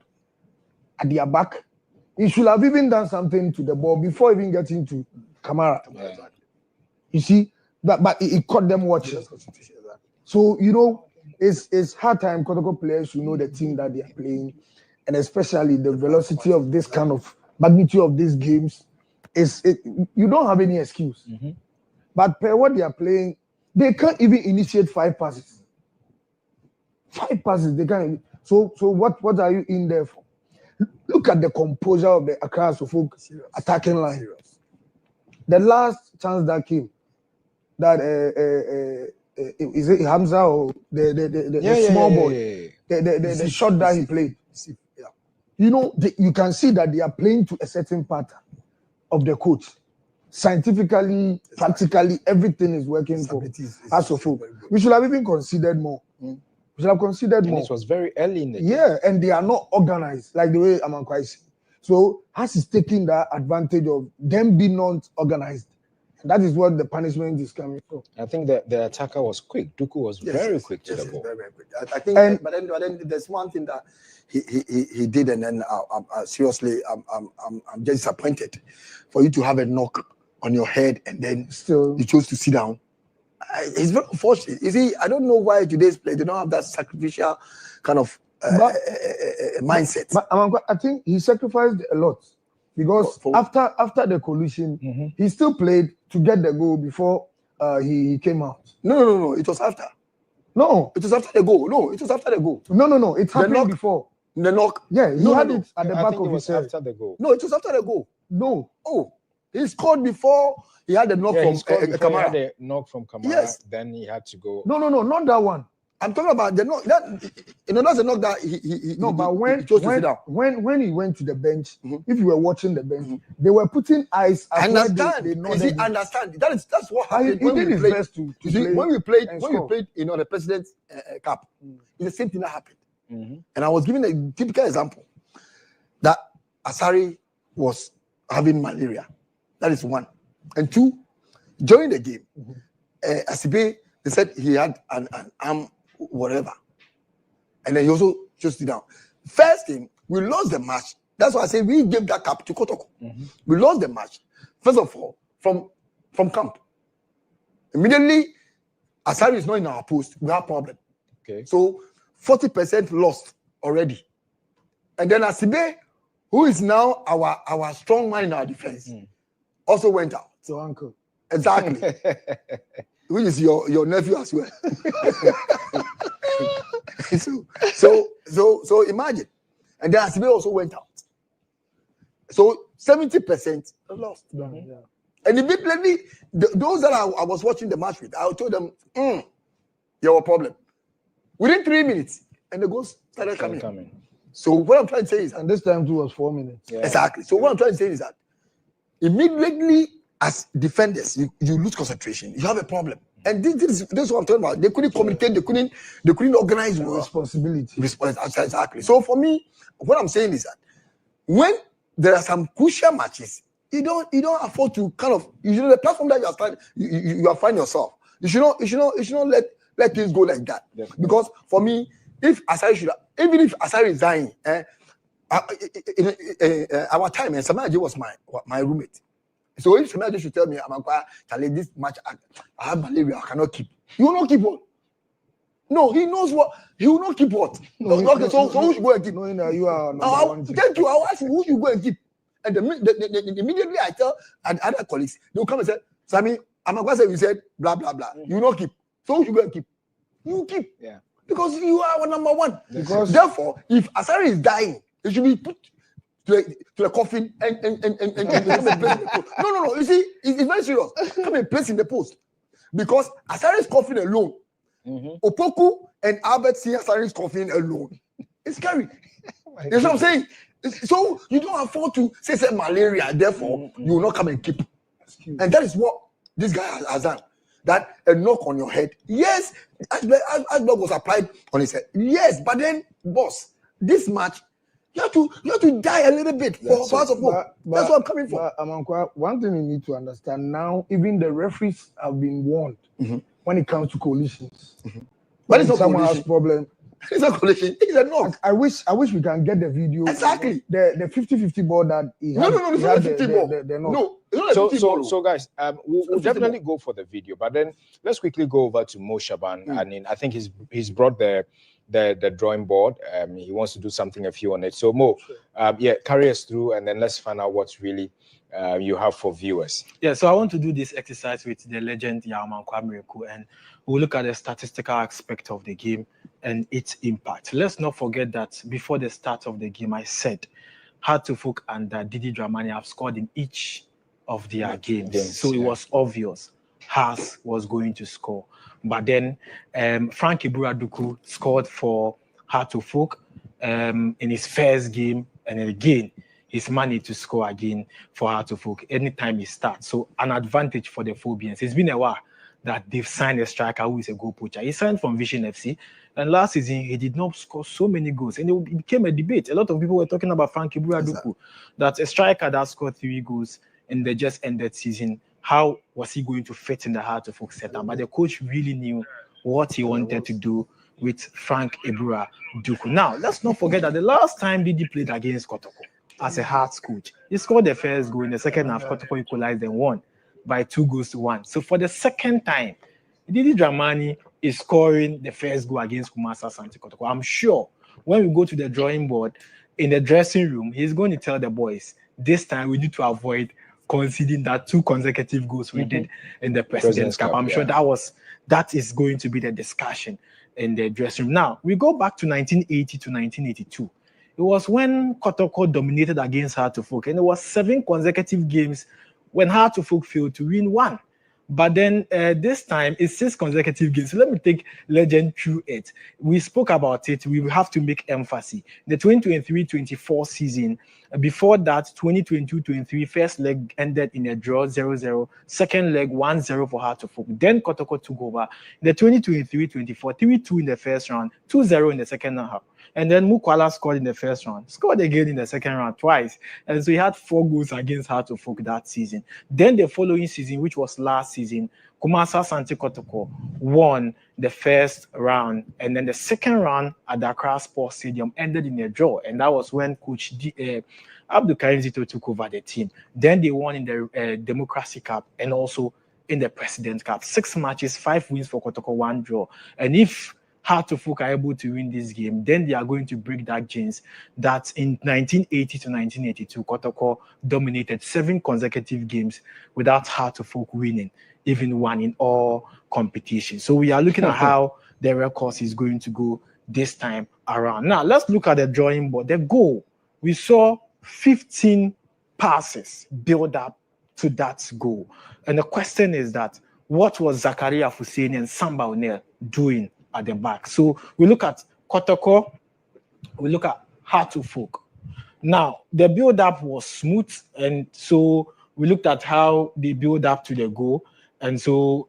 at their back, he should have even done something to the ball before even getting to Kamara. Yeah. You see, but it caught them watching. So it's hard time. Kotoko players should know the team that they are playing, and especially the velocity of this kind of magnitude of these games. You don't have any excuse. But per what they are playing, they can't even initiate 5 passes. 5 passes, they can't. So what are you in there for? Look at the composure of the Accra Folk attacking line. The last chance that came, that is it Hamza or the small boy, the shot that he played. You can see that they are playing to a certain pattern of the coach. Scientifically, practically, everything is working for us. We should have even considered more. We should have considered more. It was very early in the game. Yeah, and they are not organized like the way Amankwa is. So Has is taking that advantage of them being not organized. And that is what the punishment is coming from. I think that the attacker was quick. Duku was very quick to the ball. Very, very quick. I think, but then there's one thing that he did, and then seriously, I'm just disappointed for you to have a knock on your head and then still you chose to sit down. It's very unfortunate. You see, I don't know why today's play they don't have that sacrificial kind of mindset. But I think he sacrificed a lot because after the collision, he still played to get the goal before he came out. No. It was after. No, it was after the goal. No, it was after the goal. No. It happened before. The knock. Yeah, he had it at the back of his head. After the goal. No, it was after the goal. No. Oh, he scored before he had the knock from Kamara. He had a knock from Kamara. Yes. Then he had to go. No, not that one. I'm talking about the knock. That's a knock that he but when chose to sit down. When he went to the bench, if you were watching the bench, they were putting eyes. I understand. Understand. That's what happened when we played. When we played the President's Cup, it's the same thing that happened. And I was giving a typical example that Asari was having malaria. That is one. And 2, during the game, Asibe, they said he had an arm, whatever. And then he also just sit down. First thing, we lost the match. That's why I say we gave that cap to Kotoko. We lost the match. First of all, from camp. Immediately, Asari is not in our post. We have problem. Okay. So 40% lost already. And then Asibe, who is now our strong man in our defense, also went out. So uncle. Exactly. Which is your nephew as well. so imagine. And then Asibe also went out. So 70% lost. Yeah. And immediately, those that I was watching the match with, I told them, you have a problem. Within 3 minutes, and the goals started coming. So what I'm trying to say is, and this time too was 4 minutes. Yeah. Exactly. So what I'm trying to say is that immediately, as defenders, you lose concentration. You have a problem. And this is what I'm talking about. They couldn't communicate, they couldn't organize responsibility. Exactly. So for me, what I'm saying is that when there are some crucial matches, you don't afford to kind of, the platform that you are finding yourself. You should not let things go like that. Definitely. Because for me, if Asari is dying, our time, and Samaji was my roommate. So if somebody should tell me, I'm going this match, I have malaria, I cannot keep. You will not keep what? No, he knows what. He will not keep what? So who should go and keep? No, you are number one. Thank you. I'll ask you who should go and keep. And immediately I tell other colleagues, they will come and say, Sammy, I'm going to say, you said blah, blah, blah. You will not keep. So who should go and keep? You keep. Yeah. Because you are our number one. Because therefore, if Asari is dying, it should be put to a coffin and no. You see, it's very serious. Come and place in the post. Because Asari's coffin alone, Opoku and Albert see Asari's coffin alone. It's scary. You know what I'm saying? So you don't afford to say malaria, therefore you will not come and keep. And that is what this guy has done. That a knock on your head. Yes, as blood was applied on his head. Yes, but then, boss, this match, you have to die a little bit for parts of hope. That's what I'm coming from. One thing you need to understand now, even the referees have been warned when it comes to collisions. But it's someone has problem. It's a collision. It's a knock. I wish we can get the video. Exactly. The 50-50 ball that he had. No, it's not a 50 ball. No. So guys, we'll definitely go for the video, but then let's quickly go over to Mo Shaban. And I think he's brought the drawing board. He wants to do something a few on it. So Mo, carry us through, and then let's find out what's really you have for viewers. Yeah, so I want to do this exercise with the legend Yauman Kwamiriku, and we'll look at the statistical aspect of the game and its impact. Let's not forget that before the start of the game, I said Hartlepool and Didi Dramani have scored in each of their games. So it was obvious Haas was going to score. But then Frank Iburaduku scored for Hartlepool in his first game, and again, he's managed to score again for Hartlepool anytime he starts. So an advantage for the Phobians. It's been a while that they've signed a striker who is a goal poacher. He signed from Vision FC, and last season he did not score so many goals, and it became a debate. A lot of people were talking about Frank Iburaduku, that a striker that scored 3 goals in the just ended season, how was he going to fit in the Hartlepool setup? But the coach really knew what he wanted to do with Frank Iburaduku. Now, let's not forget that the last time Didi played against Kotoko as a Hearts coach, he scored the first goal in the second half. Kotoko equalized and won by 2-1. So for the second time, Didi Dramani is scoring the first goal against Asante Kotoko. I'm sure when we go to the drawing board in the dressing room, he's going to tell the boys, this time we need to avoid conceding that 2 consecutive goals we did in the President's Cup. I'm sure that is going to be the discussion in the dressing room. Now, we go back to 1980 to 1982. It was when Kotoko dominated against Hartlepool, and it was 7 consecutive games when Hartlepool failed to win 1. But then this time it's 6 consecutive games. So let me take legend through it. We spoke about it. We have to make emphasis. The 2023-24 season, before that, 2022-23 first leg ended in a draw 0-0. Second leg 1-0 for Hartlepool. Then Kotoko took over. The 2023-24 3-2 in the first round, 2-0 in the second half. And then Mukwala scored in the first round, scored again in the second round twice. And so he had 4 goals against Hartlepool that season. Then the following season, which was last season, Asante Kotoko won the first round. And then the second round at the Accra Sports Stadium ended in a draw. And that was when Coach Abdul Karim Zito took over the team. Then they won in the Democracy Cup and also in the President Cup. 6 matches, 5 wins for Kotoko, 1 draw. And if Hartlepool are able to win this game, then they are going to break that jinx that in 1980 to 1982, Kotoko dominated 7 consecutive games without Hartlepool winning even 1 in all competitions. So we are looking at how the record is going to go this time around. Now, let's look at the drawing board. The goal, we saw 15 passes build up to that goal. And the question is that, what was Zakaria Hussein and Samba O'Neill doing at the back? So we look at Kotoko, we look at Hartlepool. Now, the build-up was smooth, and so we looked at how they build up to the goal. And so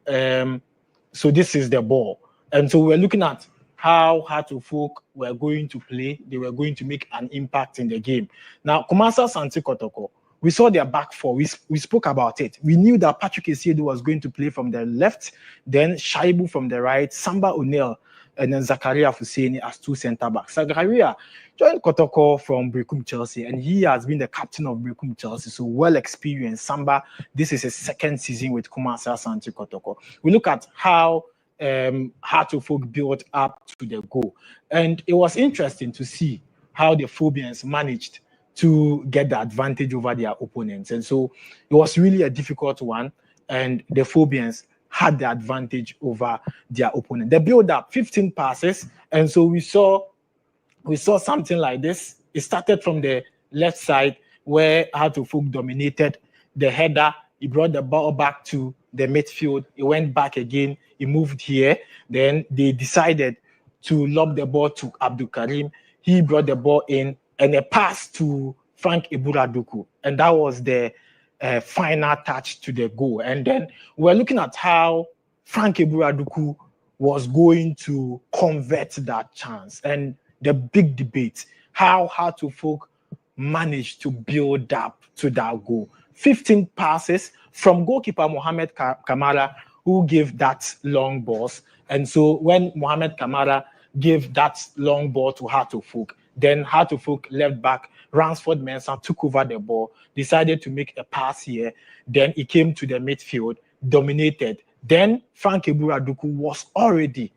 So this is the ball. And so we're looking at how Hearts-of-Oak were going to play. They were going to make an impact in the game. Now, Kumasi Asante Kotoko, we saw their back four. We spoke about it. We knew that Patrick Esiedu was going to play from the left, then Shaibu from the right, Samba O'Neil, and then Zakaria Fuseni as two centre-backs. Zakaria joined Kotoko from Brekum Chelsea, and he has been the captain of Brekum Chelsea, so well experienced. Samba, this is his second season with Kumasi Asante Kotoko. We look at how Hearts-of-Oak built up to the goal, and it was interesting to see how the Phobians managed to get the advantage over their opponents. And so it was really a difficult one, and the Phobians had the advantage over their opponent. They built up 15 passes, and so we saw something like this. It started from the left side where Hearts-of-Oak dominated the header. He brought the ball back to the midfield. He went back again. He moved here. Then they decided to lob the ball to Abdul Karim. He brought the ball in, and a pass to Frank Iburaduku. And that was the final touch to the goal. And then we're looking at how Frank Iburaduku was going to convert that chance. And the big debate, how Hearts-of-Oak managed to build up to that goal. 15 passes from goalkeeper Mohamed Kamara, who gave that long balls. And so when Mohamed Kamara gave that long ball to Hearts-of-Oak, then Hearts-of-Oak left back Ransford Mensah took over the ball, decided to make a pass here. Then he came to the midfield, dominated. Then Frank Iburaduku was already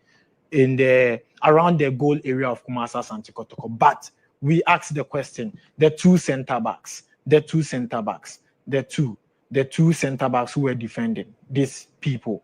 in the around the goal area of Kumasi Asante Kotoko. But we asked the question: the two centre backs who were defending these people,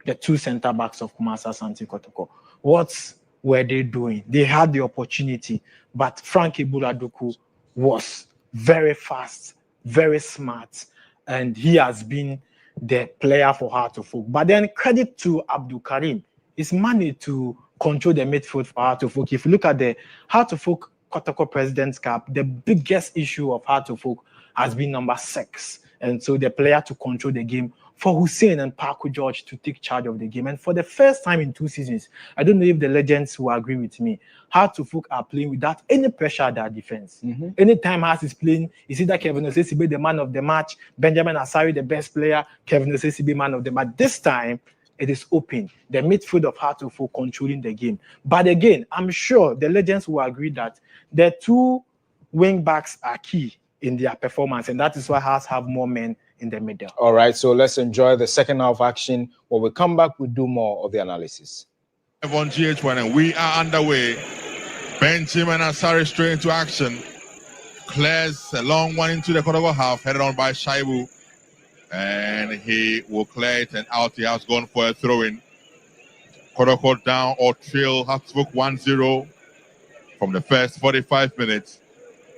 the two centre backs of Kumasi Asante Kotoko, what were they doing? They had the opportunity, but Frank Iburaduku was very fast, very smart, and he has been the player for Hearts-of-Oak. But then credit to Abdul Karim. He's managed to control the midfield for Hearts-of-Oak. If you look at the Hearts-of-Oak Kotoko President's Cup, the biggest issue of Hearts-of-Oak has been number 6. And so the player to control the game, for Hussein and Paco George to take charge of the game. And for the first time in 2 seasons, I don't know if the legends will agree with me, Hearts-of-Oak are playing without any pressure at their defense. Anytime Hearts is playing, you see that Kevin Osesibe, the man of the match, Benjamin Asari, the best player, Kevin Osesibe, man of the match. This time, it is open. The midfield of Hearts-of-Oak controlling the game. But again, I'm sure the legends will agree that the 2 wing backs are key in their performance, and that is why Hearts have more men in the middle. All right, so let's enjoy the second half action. When we come back, we'll do more of the analysis. On GH1, and we are underway. Benjamin Asari straight into action. Clears a long one into the Kotoko half, headed on by Shaibu. And he will clear it, and out he has gone for a throw-in. Kotoko down or trail Hearts-of-Oak 1-0 from the first 45 minutes.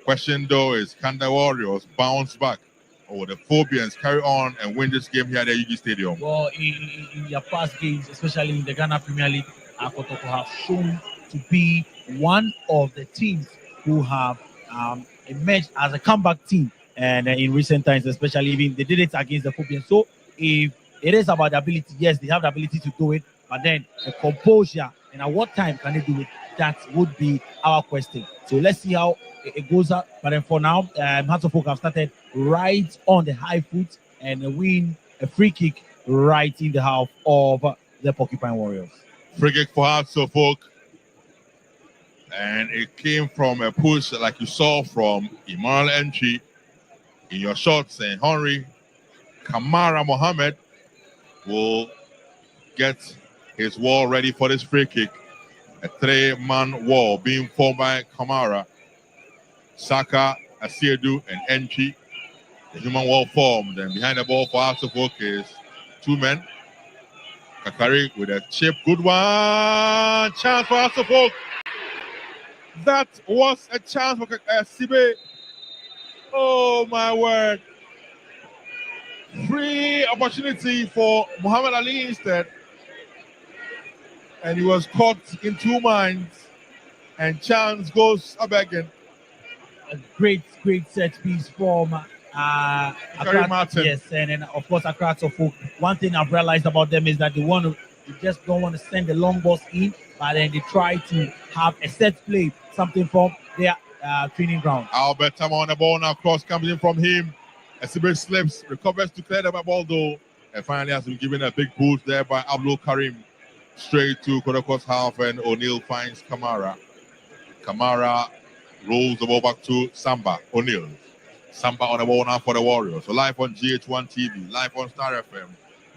Question though is, can the Warriors bounce back, or the Phobians carry on and win this game here at the UG Stadium? Well, in their past games, especially in the Ghana Premier League, Kotoko have shown to be one of the teams who have emerged as a comeback team. And in recent times, especially even they did it against the Phobians. So if it is about the ability, yes, they have the ability to do it, but then the composure and at what time can they do it? That would be our question. So let's see how it goes out. But then for now, Hearts-of-Oak have started right on the high foot and win a free kick right in the half of the Porcupine Warriors. Free kick for Hearts-of-Oak. And it came from a push like you saw from Emmanuel Entry in your shots. And Henry Kamara Mohammed will get his wall ready for this free kick. A 3-man wall being formed by Kamara, Saka, Asiedu, and Entry. The human wall formed. And behind the ball for Hearts-of-Oak is 2 men. Kakari with a chip. Good one. Chance for Hearts-of-Oak. That was a chance for Sibe. Oh, my word. Free opportunity for Muhammad Ali instead. And he was caught in 2 minds. And chance goes up again. A great set piece from Accra. Martin. Yes, and then of course Accra. One thing I've realized about them is that they want to They just don't want to send the long balls in, but then they try to have a set play, something from their training ground. Albert Tam on the ball now. Cross comes in from him. Esibe slips, recovers to clear the ball though, and finally has been given a big boost there by Abdul Karim. Straight to Kotoko's half, and O'Neill finds Kamara. Kamara rolls the ball back to Samba. O'Neill. Samba on the ball now for the Warriors. So live on GH1 TV, live on Star FM.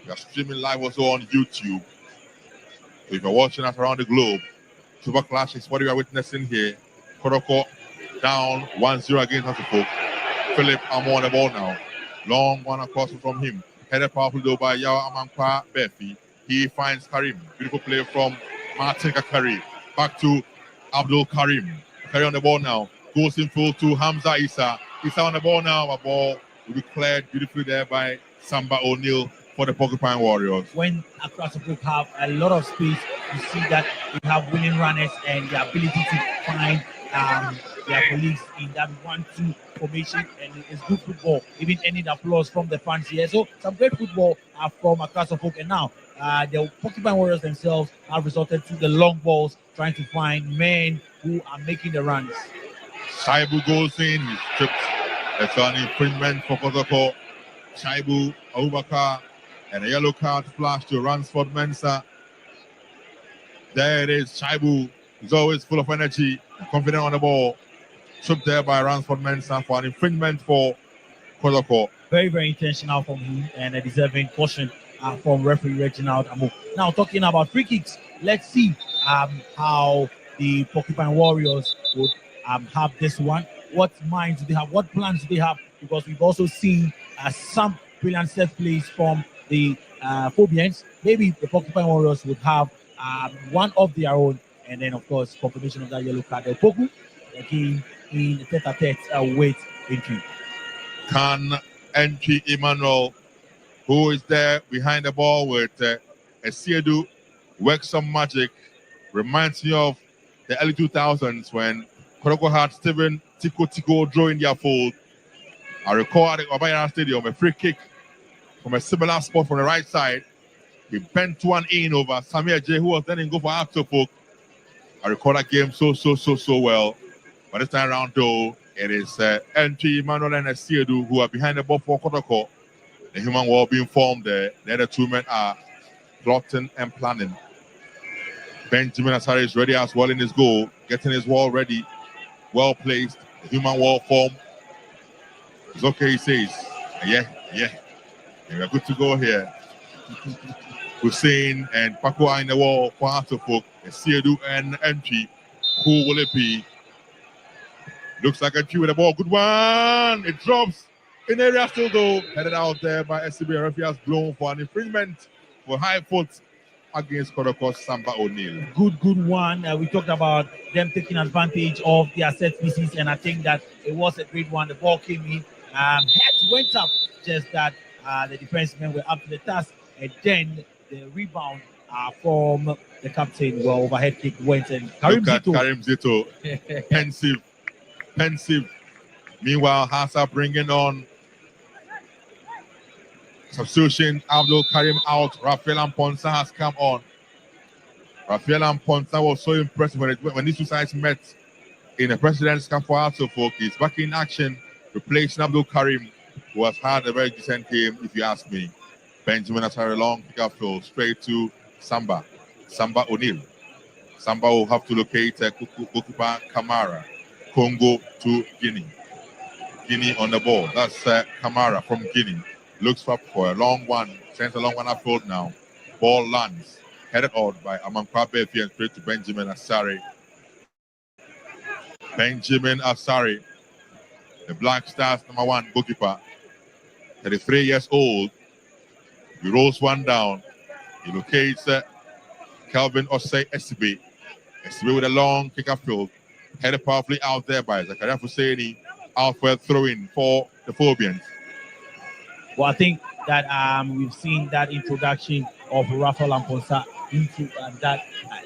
We are streaming live also on YouTube. So if you're watching us around the globe, Super Clash is what we are witnessing here. Kotoko down 1-0 against Kotoko. Philip Amo on the ball now. Long one across from him. Headed powerful though by Yawa Amankwa Befi. He finds Karim. Beautiful play from Martin Kakari. Back to Abdul Karim. Karim on the ball now. Goes in full to Hamza Issa. Issa on the ball now. A ball will be cleared beautifully there by Samba O'Neill for the Porcupine Warriors. When across the book have a lot of space, you see that they have winning runners and the ability to find their colleagues in that 1-2 formation, and it's good football. Even any applause from the fans here. So some great football from across the book, and now the Porcupine Warriors themselves have resorted to the long balls, trying to find men who are making the runs. Shaibu goes in, he's tripped. It's an infringement for Kotoko. Shaibu, Abubakar, and a yellow card flash to Ransford Mensah. There it is. Shaibu is always full of energy and confident on the ball. Tripped there by Ransford Mensah for an infringement for Kotoko. Very, very intentional from him, and a deserving caution from referee Reginald Amo. Now, talking about free kicks, let's see how the Porcupine Warriors would have this one. What minds do they have? What plans do they have? Because we've also seen some brilliant set plays from the Phobians. Maybe the Porcupine Warriors would have one of their own, and then, of course, confirmation of that yellow card. The Poku again in tete-a-tete with entry. Can entry Emmanuel, who is there behind the ball with Esiedu, work some magic. Reminds me of the early 2000s when Kotoko had Steven Tiko drawing their fold. I recall at the Obayara Stadium, a free kick from a similar spot from the right side. He bent one in over Samir J, who was then in go for Actopok. I recall that game so well. But this time around, though, it is Entry, Emmanuel, and Esiedu who are behind the ball for Kotoko. The human wall being formed there. The other two men are plotting and planning. Benjamin Asare is ready as well in his goal, getting his wall ready, well placed. The human wall form. It's okay, he says. Yeah, we're good to go here. Hussein and Paco are in the wall for Atofok. Esiedu and Entry. Who will it be? Looks like Entry with the ball. Good one. It drops in the area still though. Headed out there by SCB. Referee has blown for an infringement for high foot against Kotoko Samba O'Neill. Good one. We talked about them taking advantage of their set pieces, and I think that it was a great one. The ball came in, heads went up, just that the defensemen were up to the task, and then the rebound from the captain, well, overhead kick went, and Karim Zito, pensive. Meanwhile, Hassa bringing on substitution. Abdul Karim out. Rafael Amponsa has come on. Rafael Amponsa was so impressive when these two sides met in the President's Cup for Atofok. He's back in action, replacing Abdul Karim, who has had a very decent game, if you ask me. Benjamin has had a long pick-up field straight to Samba O'Neill. Samba will have to locate Kukupa Kamara. Congo to Guinea. Guinea on the ball. That's Kamara from Guinea. Looks up for a long one. Sends a long one upfield now. Ball lands. Headed out by Amankwa Befi and straight to Benjamin Asare. Benjamin Asare, the Black Stars #1 goalkeeper. 33 years old. He rolls one down. He locates Calvin Osei Esibe. Esibe with a long kick upfield. Headed powerfully out there by Zakaria Fuseni. Out for a throw-in for the Phobians. Well, I think that we've seen that introduction of Rafael Amponsa into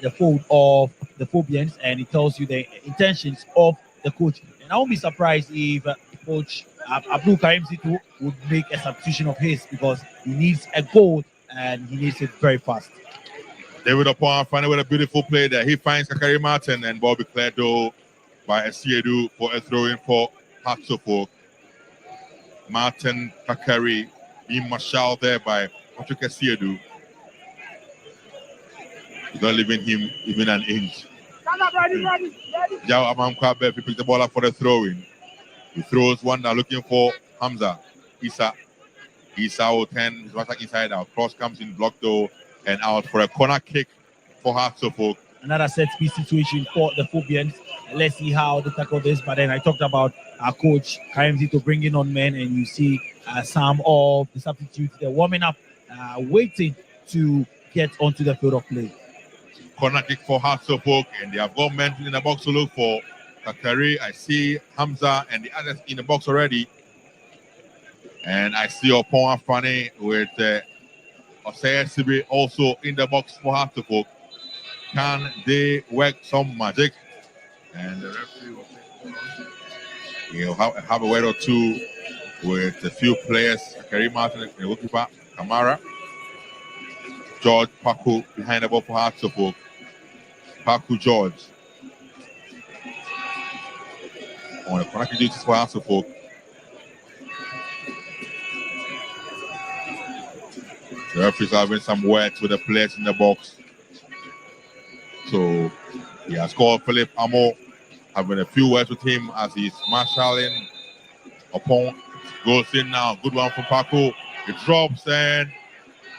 the fold of the Phobians, and it tells you the intentions of the coach. And I won't be surprised if Coach Abdul Karim Zito would make a substitution of his, because he needs a goal and he needs it very fast. David Upon finally with a beautiful play there. He finds Kakari Martin and ball be cleared though by Asiedu for a throw-in for Hearts of Oak. Martin Kakari being marshaled there by Patrick Asiedu. He's not leaving him even an inch. Yao Amankwabe picked the ball up for the throw-in. He throws one now looking for Hamza. Isa will turn his back inside out. Cross comes in, blocked though, and out for a corner kick for Hearts of Oak. Another set piece situation for the Phobians. Let's see how they tackle this. But then I talked about our coach Karimzi to bringing on men, and you see some of the substitutes they're warming up, waiting to get onto the field of play. Corner kick for Hearts of Oak, and they have got men in the box to look for Kakari. I see Hamza and the others in the box already. And I see Opon Afane with Osei Sibi also in the box for Hearts of Oak. Can they work some magic? And the referee will have a word or two with a few players. Kakari Martin, the goalkeeper, Kamara. George Paku behind the ball for Hearts of Oak. Paku George. On the corner duties for Hearts of Oak. The referees are having some words with the players in the box. So he has called Philip Amo, having a few words with him as he's marshalling upon. Goes in now. Good one from Paku. It drops and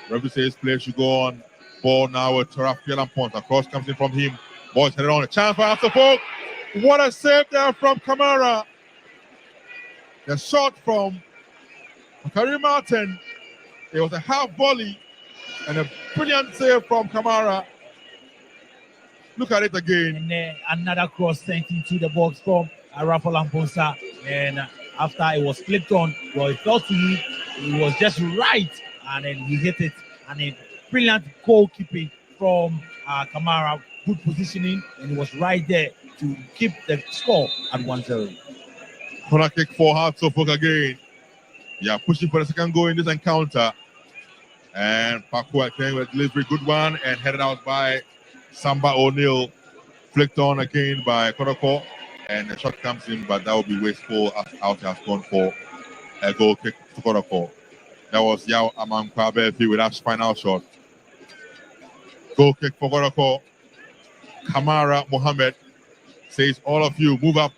referee says play should go on. Ball now with Taraf Pont. Across comes in from him. Boys headed on. A chance for Hearts of Oak. What a save there from Kamara. The shot from Kakari Martin. It was a half volley and a brilliant save from Kamara. Look at it again. And another cross sent into the box from Rafa Lamposa. And after it was flipped on, well, it fell to him. It was just right. And then he hit it. And then brilliant goalkeeping from Kamara. Good positioning. And it was right there to keep the score at 1-0. Corner kick for Hearts of Oak again. Yeah, pushing for the second goal in this encounter. And Paku again with delivery, good one, and headed out by Samba O'Neill. Flicked on again by Kotoko, and the shot comes in, but that will be wasteful as out has gone for a goal kick to Kotoko. That was Yao Amankwabe with that final shot. Goal kick for Kotoko. Kamara Mohammed says, all of you move up.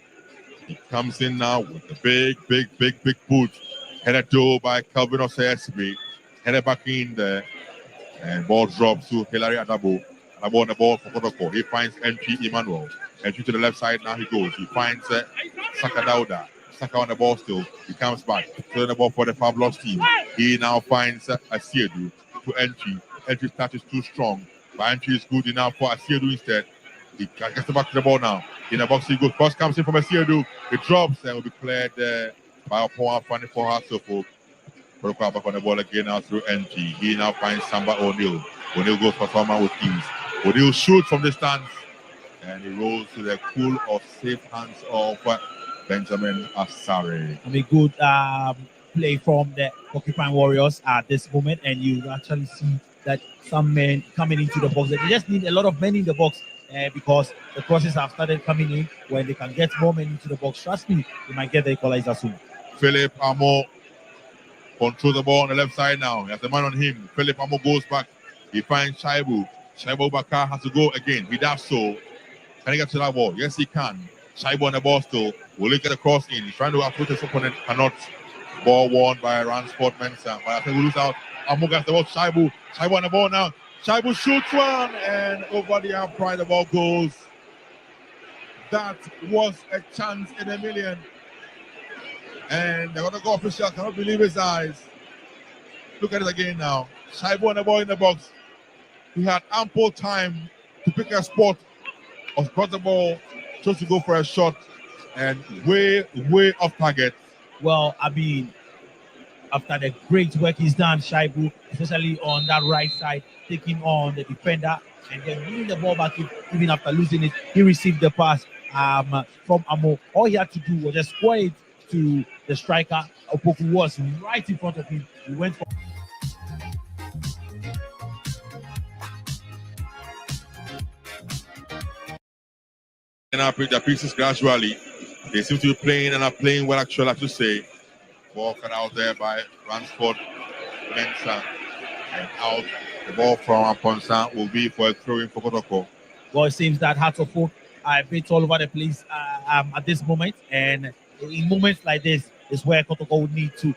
He comes in now with a big boot. Headed to by Calvin Osei. Headed back in there. And ball drops to Hilary Adabo. Adabo on the ball for Kotoko. He finds NP Emmanuel. Entry to the left side, now he goes. He finds Saka Dauda. Saka on the ball still. He comes back. Throwing the ball for the Fabulous team. He now finds Asiedu to Entry. Entry's touch is too strong. But Entry is good enough for Asiedu instead. He gets back to the ball now. In the box he goes. Cross comes in from Asiedu. It drops and will be cleared by Opoa Fanny for Hearts of Oak. Kotoko back on the ball again now through Entry. He now finds Samba O'Neill. O'Neill goes for someone with ease. O'Neill shoots from distance. And he rolls to the cool or safe hands of Benjamin Asare. A good play from the Porcupine Warriors at this moment, and you actually see that some men coming into the box. They just need a lot of men in the box because the crosses have started coming in. When they can get more men into the box, trust me, they might get the equalizer soon. Philip Amo controls the ball on the left side now. He has the man on him. Philip Amo goes back. He finds Shaibu. Shaibu Bakar has to go again. He does so. Can he get to that ball? Yes, he can. Shaibu on the ball still. Will he get a cross in? He's trying to approach his opponent. Cannot. Ball won by Rand Sportman. But I think we lose out. Amo gets the ball. Shaibu. Shaibu on the ball now. Shaibu shoots one. And over the upright, the ball goes. That was a chance in a million. And the Kotoko official cannot believe his eyes. Look at it again now. Shaibu on the ball in the box. He had ample time to pick a spot. Across the ball, chose to go for a shot, and way off target. Well, I mean, after the great work he's done, Shaibu, especially on that right side, taking on the defender and then winning the ball back, even after losing it, he received the pass from Amo. All he had to do was just square it to the striker. Opoku was right in front of him. He went for up with the pieces gradually. They seem to be playing and are playing well, actually, I have to say. Ball cut out there by Ransford Mensah. And out the ball from Aponsa will be for a throw-in for Kotoko. Well, it seems that Hearts of Oak are a bit all over the place at this moment. And in moments like this is where Kotoko would need to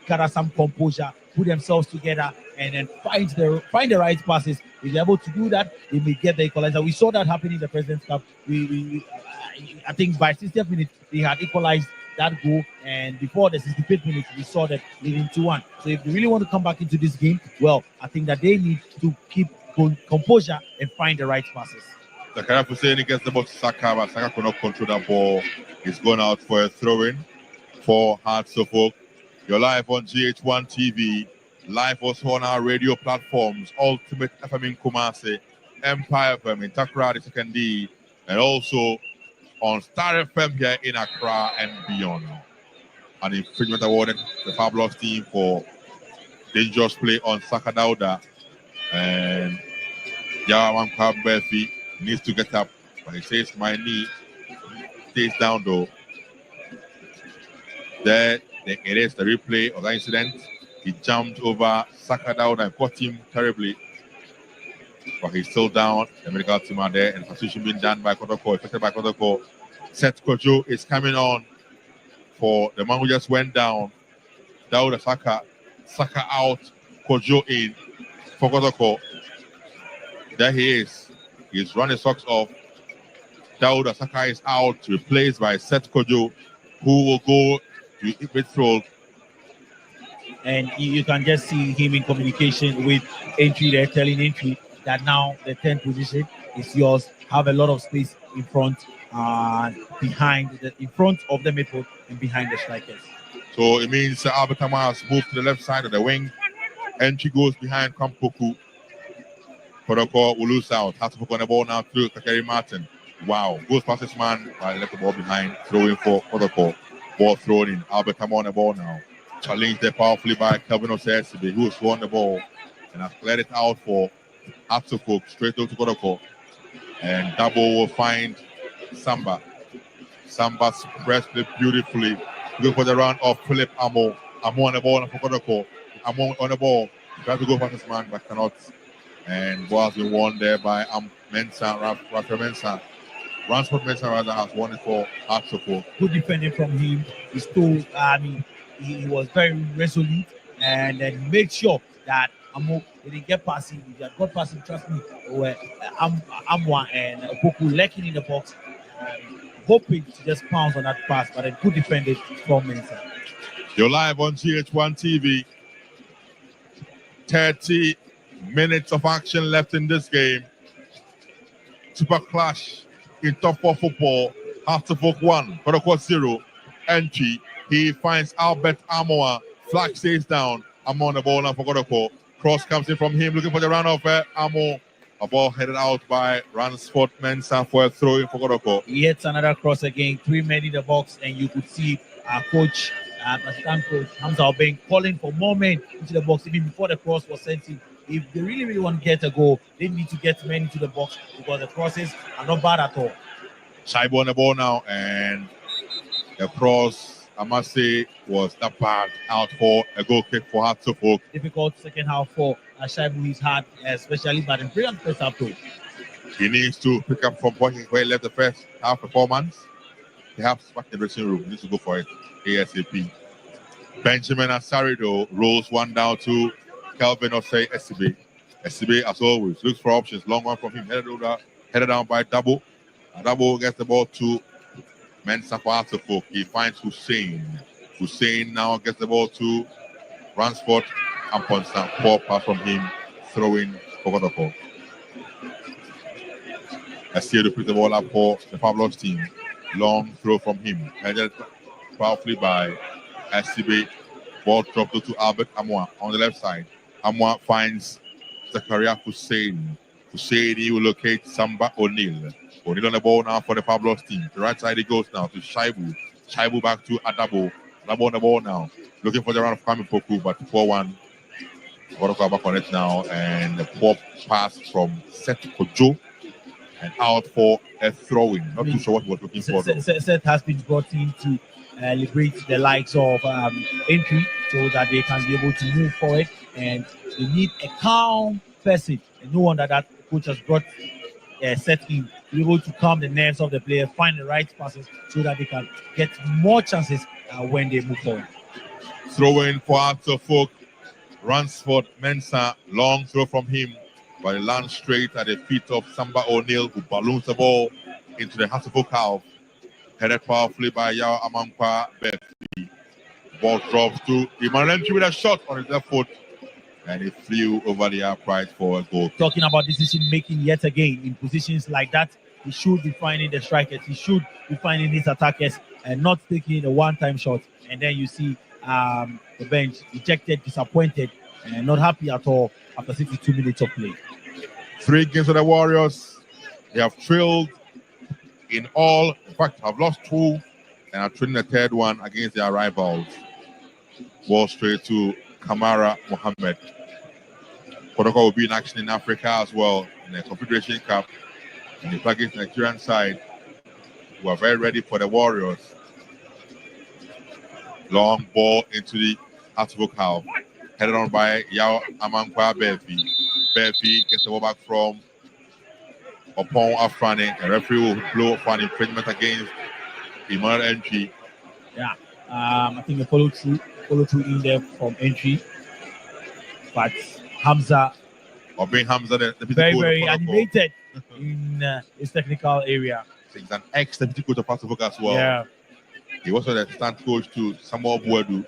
gather some composure, put themselves together, and then find the right passes. If they're able to do that, they may get the equalizer. We saw that happen in the President's Cup. I think by 60th minute, they had equalized that goal, and before the 65th minute, we saw that leading 2-1. So if they really want to come back into this game, well, I think that they need to keep composure and find the right passes. Zakaria Hussein gets the ball to Saka, but Saka could not control that ball. He's going out for a throw-in for Hearts of Oak. You're live on GH1 TV, live also on our radio platforms, Ultimate FM in Kumasi, Empire FM in Accra, the second D, and also on Star FM here in Accra and beyond. An infringement awarded the Fabulous team for dangerous play on Saka Dauda. And Yaman Kwabbefi needs to get up, but he says my knee stays down though. There it is, the replay of the incident. He jumped over Saka Dauda and caught him terribly. But he's still down. The medical team are there, and substitution being done by Kotoko, affected by Kotoko. Seth Kojo is coming on for the man who just went down. Dauda Saka out, Kojo in for Kotoko. There he is. He's run his socks off. Dauda Saka is out, replaced by Seth Kojo, who will go to midfield. And you can just see him in communication with Entry there, telling Entry that now the 10th position is yours. Have a lot of space in front, in front of the midfield and behind the strikers. So it means Albert Amar has moved to the left side of the wing. Entry goes behind Kampoku. Kotoko will lose out. Has to put on the ball now through Kakeri Martin. Wow. Goes past this man. Left the ball behind. Throwing for Kotoko. Ball thrown in. Albert Amar on the ball now. Challenged there powerfully by Kelvin Osesibe, who has won the ball and has cleared it out for Atsufuk straight over to Kotoko. And Double will find Samba. Samba spreads it beautifully. Go for the run of Philip Amo. Amo on the ball and for Kotoko. Amo on the ball. Tries to go past this man, but cannot. And ball has been won there by Mensah, Rafa Mensah. Ransford Mensah rather has won it for Atsufuk. Good defending from him. He was very resolute and then made sure that Amo didn't get past him. If he had got past him, trust me, Amwa and Opoku lacking in the box, hoping to just pounce on that pass, but a good defended from Mensah. You're live on GH1 TV. 30 minutes of action left in this game. Super clash in top 4 football. Atsufuk 1, Kotoko 0. Entry. He finds Albert Amoa. Flag stays down. Amo on the ball now for Kotoko. Cross comes in from him, looking for the run of Amo. A ball headed out by Ransford Mensah for a throw in for Kotoko. Yet another cross again. 3 men in the box, and you could see our coach, assistant coach Hamza Obeng, calling for more men into the box even before the cross was sent in. If they really want to get a goal, they need to get men into the box because the crosses are not bad at all. Shaibu on the ball now, and the cross, I must say, was not bad. Out for a goal kick for Atsufuk. Difficult second half for Shaibu. He's had, especially, but in brilliant first half too. He needs to pick up from where he left the first half performance. Perhaps back in the dressing room. He needs to go for it ASAP. Benjamin Asarido rolls one down to Kelvin Osei Esibe. Esibe, as always, looks for options. Long one from him, headed down by Double. Double gets the ball to Mensah for Atsufuk. He finds Hussein. Hussein now gets the ball to Ransford and Ponsa. Poor pass from him, throwing for Kotoko. Esibe put the ball up for the Fabulous team. Long throw from him, headed powerfully by Esibe. Ball dropped to Albert Amoa on the left side. Amoa finds Zakaria Hussein. Hussein, he will locate Samba O'Neill. O'Neill on the ball now for the Fabulous team. The right side he goes now to Shaibu. Shaibu back to Adabo. Adabo on the ball now. Looking for the run of Kamipoku, but 4-1. Kotoko back on it now. And the poor pass from Seth Kojo. and out for a throw-in. Not too sure what he was looking for. Seth has been brought in to liberate the likes of entry so that they can be able to move forward, and they need a calm person, and no wonder that coach has brought Seth in to be able to calm the nerves of the player, find the right passes so that they can get more chances when they move forward. Throw-in for Arthur Ransford Mensah, long throw from him, but it lands straight at the feet of Samba O'Neill, who balloons the ball into the Hartlepool half. Headed powerfully by Yao Amankwa Befi. Ball drops to Emmanuel Entry with a shot on his left foot, and it flew over the upright for a goal. Talking about decision making yet again in positions like that, he should be finding the strikers, he should be finding his attackers, and not taking a one-time shot. And then you see the bench dejected, disappointed, and not happy at all after 62 minutes of play. 3 games for the Warriors. They have trailed in all. In fact, have lost 2 and are trailing the 3rd one against their rivals. Ball straight to Kamara Mohammed. Kotoko will be in action in Africa as well in the Confederation Cup. And the Plugins Nigerian side, who are very ready for the Warriors. Long ball into the Hartlepool half. Headed on by Yao Amankwa Befi. Befi gets the ball back from Opon Afrani. The referee will blow for an infringement against Emmanuel Entry. Yeah, I think the follow through in there from Entry. But Hamza, the very animated in his technical area. He's an ex-deputy coach of Hartlepool as well. Yeah. He was the assistant coach to Samuel Buedu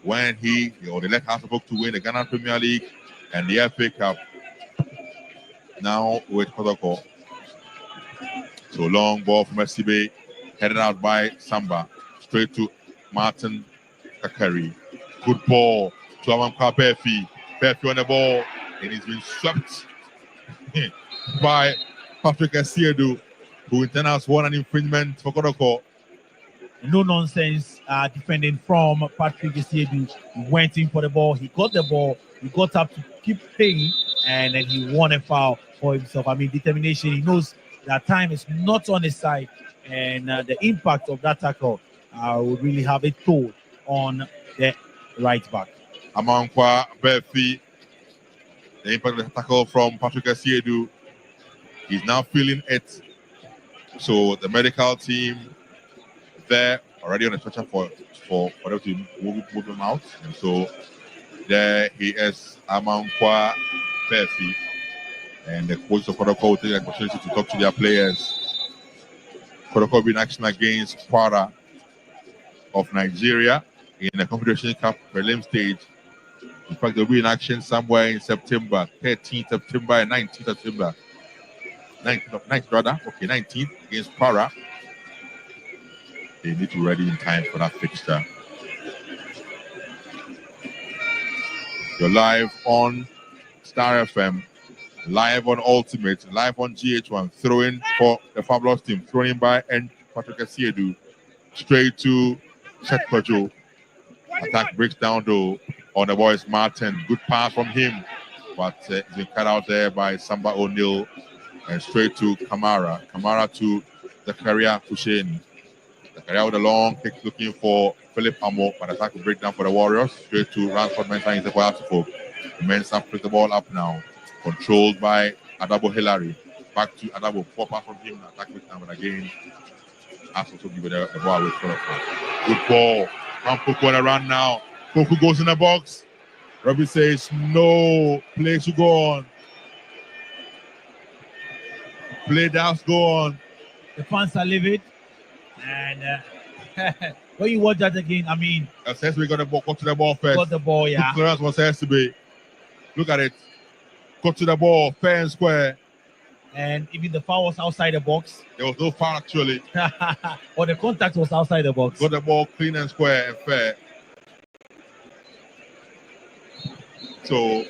when they led Hartlepool to win the Ghana Premier League and the FA Cup. Now with Kotoko. So long ball from SCB, headed out by Samba, straight to Martin Kakari. Good ball to Amankwa Befi. Befi on the ball, and he's been swept by Patrick Asiedu, who in turn has won an infringement for Kotoko. No nonsense defending from Patrick Asiedu. He went in for the ball, he got the ball, he got up to keep playing, and then he won a foul for himself. I mean, determination. He knows that time is not on his side, and the impact of that tackle would really have a toll on the right back. Amankwa Befi, the impact of the tackle from Patrick Asiedu, he's now feeling it. So the medical team there already on the stretcher for them to move him out. And so there he is, Amankwa Befi. And the coach of Kotoko will take the opportunity to talk to their players. Kotoko will be in action against Kwara of Nigeria in the Confederation Cup prelim stage. In fact, they'll be in action somewhere in September, 13th September and 19th September. 19th against Kwara. They need to be ready in time for that fixture. You're live on Star FM. Live on Ultimate, live on GH1, throwing for the Fabulous team, thrown by Patrick Asiedu, straight to Chet Kojo. Attack breaks down though on the boys Martin. Good pass from him, but he's been cut out there by Samba O'Neill, and straight to Kamara. Kamara to Zakaria Kusheni. Zakaria with a long kick looking for Philip Amo, but attack will break down for the Warriors. Straight to Ransford Mensah in the Hartlepool. Mensah picks the ball up now. Controlled by Adabo Hillary. Back to Adabo. 4 pass from him. Attack with time, but again, has also given the ball away. Good ball. Poku on a run now. Poku goes in the box. Robbie says, no. Play to go on. Play does go on. The fans are livid. And when you watch that again, I mean, says we got the ball. Go to the ball first. Got the ball, yeah. Good clearance was has to be. Look at it. Go to the ball, fair and square. And even the foul was outside the box. There was no foul actually. Or the contact was outside the box. Got the ball clean and square and fair. So,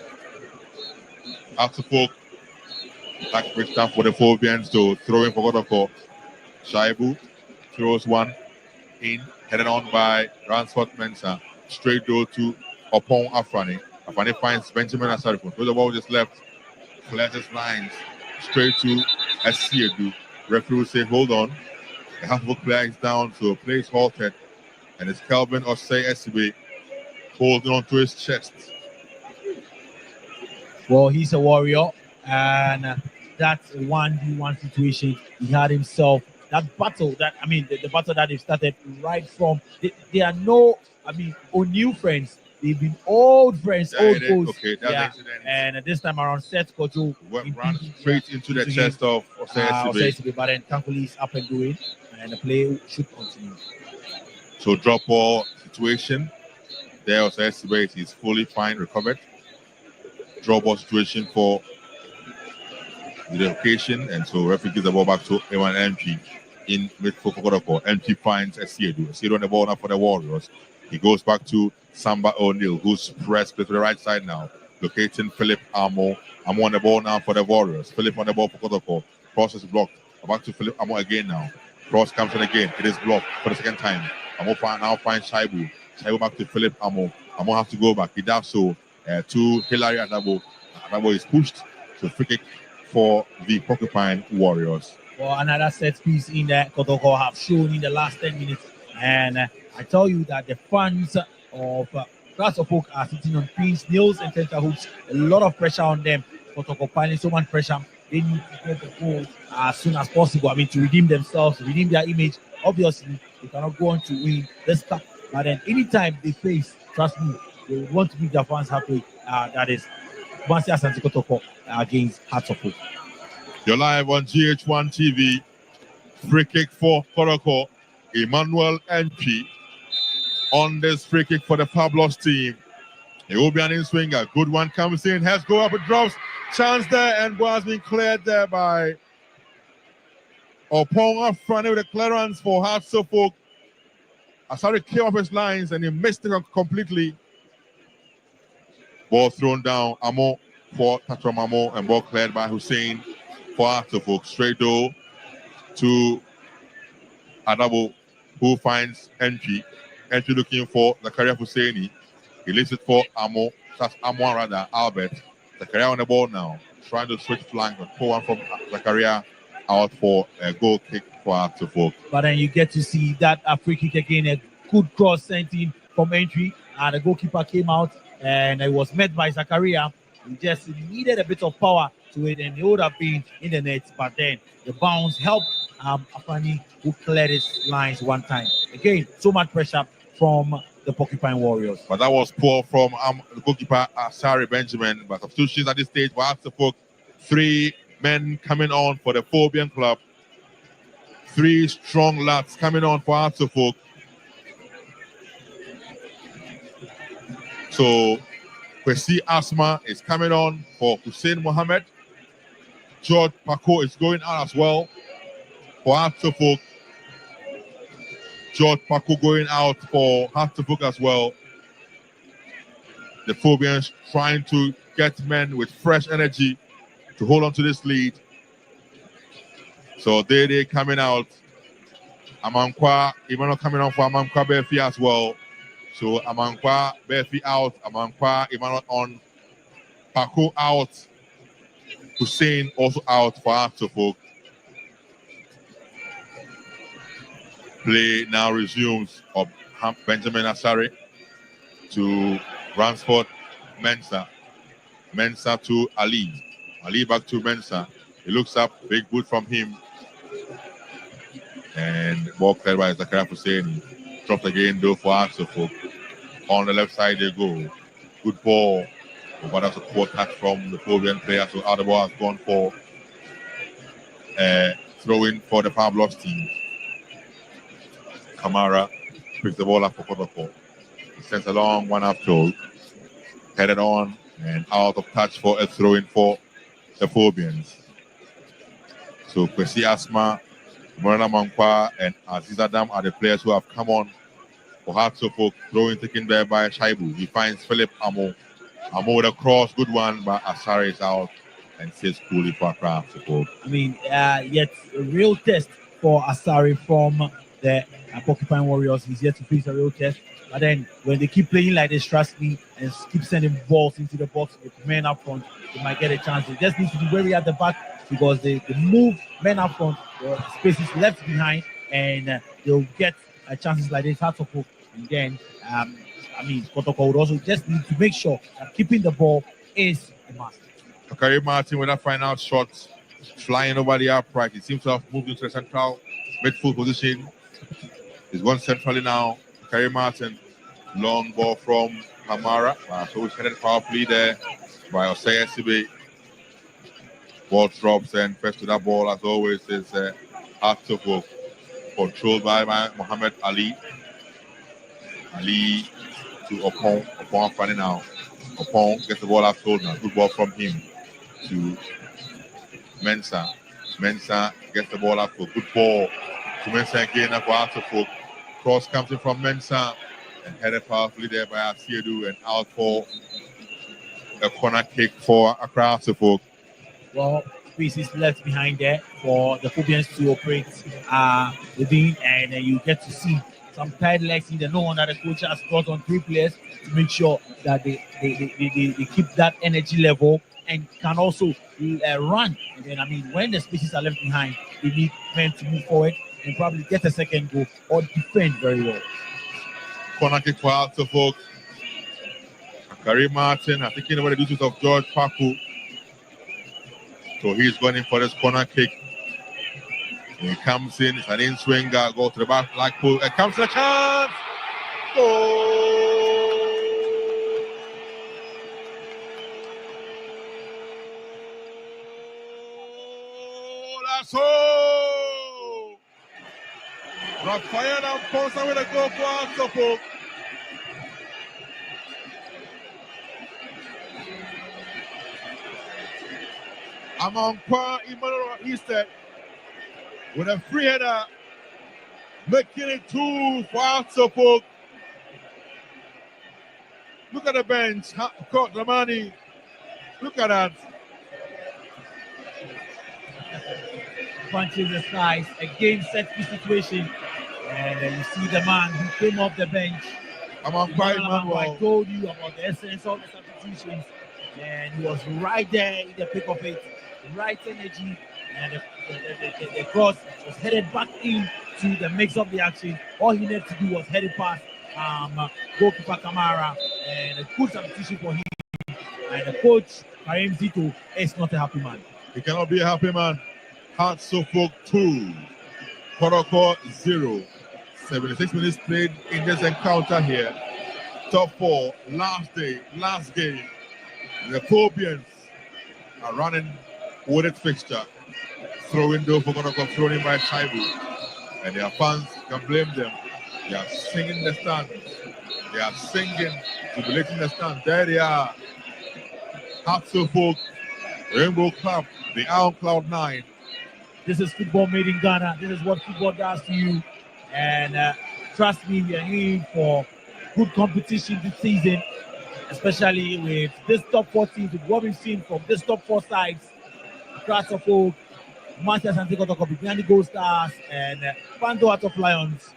after folk, back breaks down for the Phobians to throw in for Kotoko. Shaibu throws one in, headed on by Ransford Mensah. Straight door to Opon Afrani. Afrani finds Benjamin Asarifo. Throws the ball just left. Clears his lines. Straight to SCAD. Referee will say, hold on. The half-back player is down, so play is halted. And it's Kelvin Osei SB holding on to his chest. Well, he's a warrior, and that's a 1v1 situation. He had himself that battle. The battle that they started right from. They are new friends. They've been old friends, old foes. Okay, that's and this time around, Seth Kojo ran straight into the chest of Osei SB. But then thankfully he's up and doing, and the play should continue. So drop ball situation. There Osei SB is fully fine, recovered. Draw ball situation for the location, and so referee gives the ball back to Ewan MP in midfield for Kotoko. MP finds Esiedu. Esiedu on the ball now for the Warriors. He goes back to Samba O'Neal, who's pressed to the right side now, locating Philip Amo. Amo on the ball now for the Warriors. Philip on the ball for Kotoko. Cross is blocked. Back to Philip Amo again now. Cross comes in again. It is blocked for the second time. Amo now finds Shaibu. Shaibu back to Philip Amo. Amo has to go back. He does so to Hilary Adabo. Adabo is pushed. So free kick for the Porcupine Warriors. Well, another set piece in that Kotoko have shown in the last 10 minutes. And I tell you that the fans of Class of Folk are sitting on pins, nails, and tenterhooks. A lot of pressure on them. Kotoko piling so much pressure. They need to get the goal as soon as possible. To redeem themselves, redeem their image. Obviously, they cannot go on to win this stuff. But then anytime they face, trust me, they would want to make their fans happy. That is Asante Kotoko against Hearts of Folk. You're live on GH1 TV. Free kick for Kotoko. Emmanuel NP on this free kick for the Pablos team. It will be an in-swinger. Good one comes in. Has go up, it drops. Chance there, and ball has been cleared there by Opong up front with a clearance for Hearts of Folk. Asari clear up his lines and he missed it completely. Ball thrown down. Amo for Tatram Amo, and ball cleared by Hussein for Hearts of Folk. Straight door to Adabo, who finds NP. NP looking for Zakaria Husseini. He leaves it for Amo. That's Amo rather, Albert. Zakaria on the ball now. Trying to switch flank, but pull one from Zakaria out for a goal kick for Hearts of Folk. But then you get to see that free kick again, a good cross sent in from entry, and the goalkeeper came out, and it was met by Zakaria. He just needed a bit of power to it, and it would have been in the net, but then the bounce helped Afani, who cleared his lines one time. Again, so much pressure from the Porcupine Warriors. But that was poor from the goalkeeper, Asari Benjamin. But substitutions at this stage for Hearts of Folk. 3 men coming on for the Phobian Club. 3 strong lads coming on for Hearts of Folk. So, Kwesi Asma is coming on for Hussein Mohammed. George Paco is going out as well for Hearts of Folk. George Paco going out for Hearts of Folk as well. The Phobians trying to get men with fresh energy to hold on to this lead. So they coming out. Amankwa, Emmanuel coming on for Amankwa Befi as well. So Amankwa Befi out, Amankwa Emmanuel on, Paco out, Hussein also out for Hearts of Folk. Play now resumes of Benjamin Asari to Ransford Mensah. Mensah to Ali. Ali back to Mensah. He looks up, big boot from him. And ball cleared by Zakaria Hussein. Dropped again though for Hearts of Folk. On the left side they go. Good ball. But that's a poor touch from the Phobian player. So out the ball has gone for throw-in for the Pablos team. Kamara picks the ball up for Kotoko. He sends a long one up to headed on and out of touch for a throw-in for the Phobians. So Kwesi Asma, Morana Mankwa, and Aziz Adam are the players who have come on for Hearts of Folk. Throw-in taken there by Shaibu. He finds Philip Amo. Amo with a cross, good one, but Asari is out and says coolly for Accra Hearts of Folk. Yet a real test for Asari from the Porcupine Warriors. He's yet to face a real test. But then when they keep playing like this, trust me, and keep sending balls into the box with men up front, they might get a chance. They just need to be wary at the back because they move men up front, spaces left behind, and they'll get chances like this hard to hook. And then, Kotoko would also just need to make sure that keeping the ball is a must. Karim Martin with that final shot, flying over the upright. He seems to have moved into the central midfield position. He's gone centrally now. Karim Martin, long ball from Hamara. So he's headed powerfully there by Osei Sibe. Ball drops and first to that ball, as always, is hard to hook. Controlled by Mohammed Ali. Ali to Opon. Opon running now. Opon gets the ball out shoulder. Good ball from him to Mensah. Mensah gets the ball out for good ball to Mensah again for Artefuk. Cross comes in from Mensah and headed powerfully there by Asiedu and out for a corner kick for Accra Artefuk. Well, space is left behind there for the Phobians to operate within, and you get to see some tight legs in the no one that the coach has brought on 3 players to make sure that they keep that energy level and can also run. And then, when the spaces are left behind, they need men to move forward and probably get a second goal or defend very well. Corner kick for Artefuk. Karim Martin, I think about the duties of George Paku. So he's going in for this corner kick. He comes in, it's an in-swinger, go to the back, Blackpool, and comes to a chance! Goal! That's all! Rafael Amposa with a goal for Artefuk. Amankwa Emmanuel Easton with a free header, making it 2 for Artefuk. Look at the bench, caught the money. Look at that. Punches the skies, a game set piece situation, and then you see the man who came off the bench. Amankwa Emmanuel. I told you about the essence of the substitutions, and he was right there in the pick of it. Right energy, and the cross was headed back into the mix of the action. All he needed to do was head it past goalkeeper Kamara, and a good substitution for him. And the coach, Karim Zito, is not a happy man. He cannot be a happy man. Artefuk 2, Kotoko 0. 76 minutes played in this encounter here. Top 4, last day, last game. The Phobians are running with its fixture. Throwing though for Kotoko, thrown in by Shaibu. And their fans can blame them. They are singing the stands. They are singing, jubilating the stands. There they are. Artefuk, Rainbow Club, they are on cloud 9. This is football made in Ghana. This is what football does to you. And trust me, we are in for good competition this season, especially with this top 4 teams, with what we've seen from this top 4 sides. Kotoko, Asante Kotoko, Bibiani Gold Stars, and Pando Out of Lions.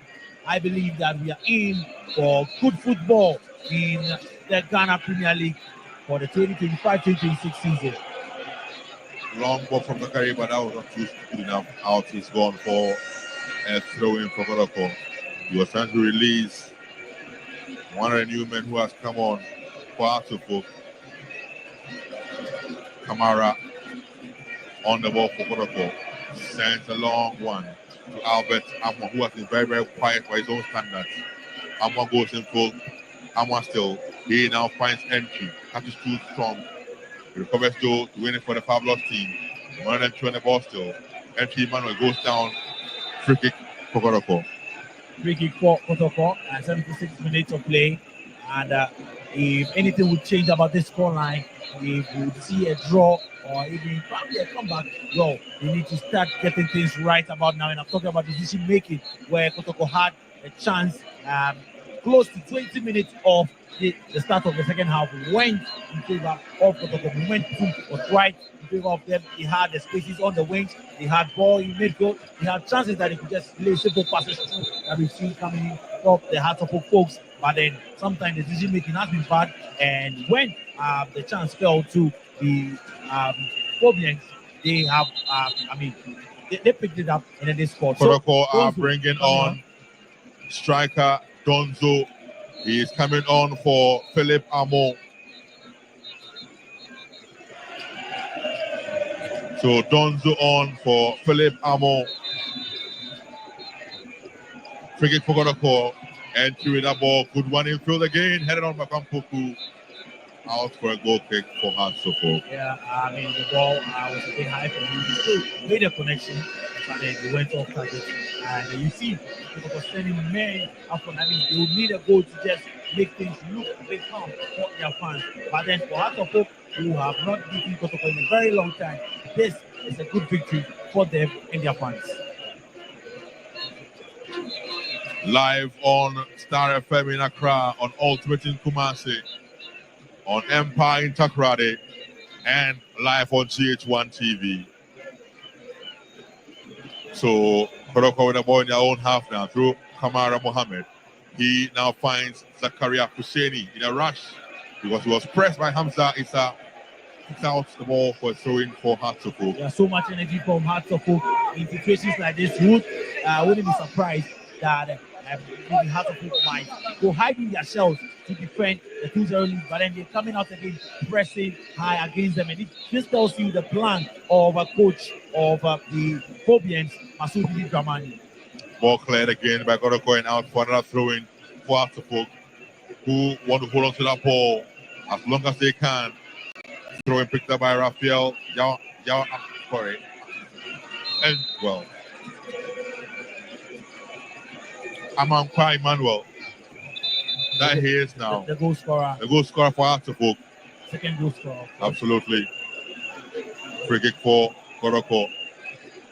I believe that we are in for good football in the Ghana Premier League for the 2025-2026 season. Long ball from the Caribbean, but that was not too good enough. Out is gone for a throw in for Kotoko. He was trying to release one of the new men who has come on for Artefuk. Kamara on the ball for Kotoko. Sends a long one to Albert Amwa, who has been very, very quiet by his own standards. Amwa goes in full. Amwa still. He now finds entry. Catches too strong. He recovers though to win it for the Pablos team. One of them throwing the ball still. Entry Emmanuel goes down. Free kick for Kotoko. Free kick for Kotoko and 76 minutes of play. And if anything would change about this scoreline, we would see a draw or even probably a comeback. Well, we need to start getting things right about now. And I'm talking about decision making, where Kotoko had a chance close to 20 minutes of the start of the second half. Went in favor of Kotoko. Momentum was right in favor of them. He had the spaces on the wings. He had ball in midfield. He had chances that he could just play simple passes through that we've seen coming in from the Hartlepool folks. But then sometimes the decision making has been bad. And when the chance fell to the Phobians, they have, they picked it up and then they scored. Kotoko are bringing on striker Donzo. He is coming on for Philip Amo. So Donzo on for Philip Amo. Free kick for Kotoko. Entry with that ball. Good one in field again. Headed on by Kampuku. Out for a goal kick for Hatsoko. Yeah, the ball was a bit high for him. He still made a connection, but then he went off target. And you see, people were sending men up on. They would need a goal to just make things look a bit calm for their fans. But then for Hatsoko, who have not beaten Kotoko in a very long time, this is a good victory for them and their fans. Live on Star FM in Accra, on Ultimate in Kumasi, on Empire in Takoradi, and live on GH1 TV. So, Kotoko with the ball in their own half now through Kamara Mohammed. He now finds Zakaria Husseini in a rush because he was pressed by Hamza Issa. Kicks out the ball for a throw-in for Hatsoko. There's so much energy from Hatsoko in situations like this. Wouldn't be surprised that maybe Hatsoko might go hiding their shells to defend the 2-0 lead, but then they're coming out again, pressing high against them. And this tells you the plan of a coach of the Phobians, Masudi Dramani. Ball cleared again by Kotoko and out for another throw-in for Hatsoko, who want to hold on to that ball as long as they can. Throw-in picked up by Raphael. And well, Amankwa Emmanuel. That he is now. The goal scorer. The goal scorer for Hatsoko. Second goal scorer. Absolutely. Free kick for Kotoko.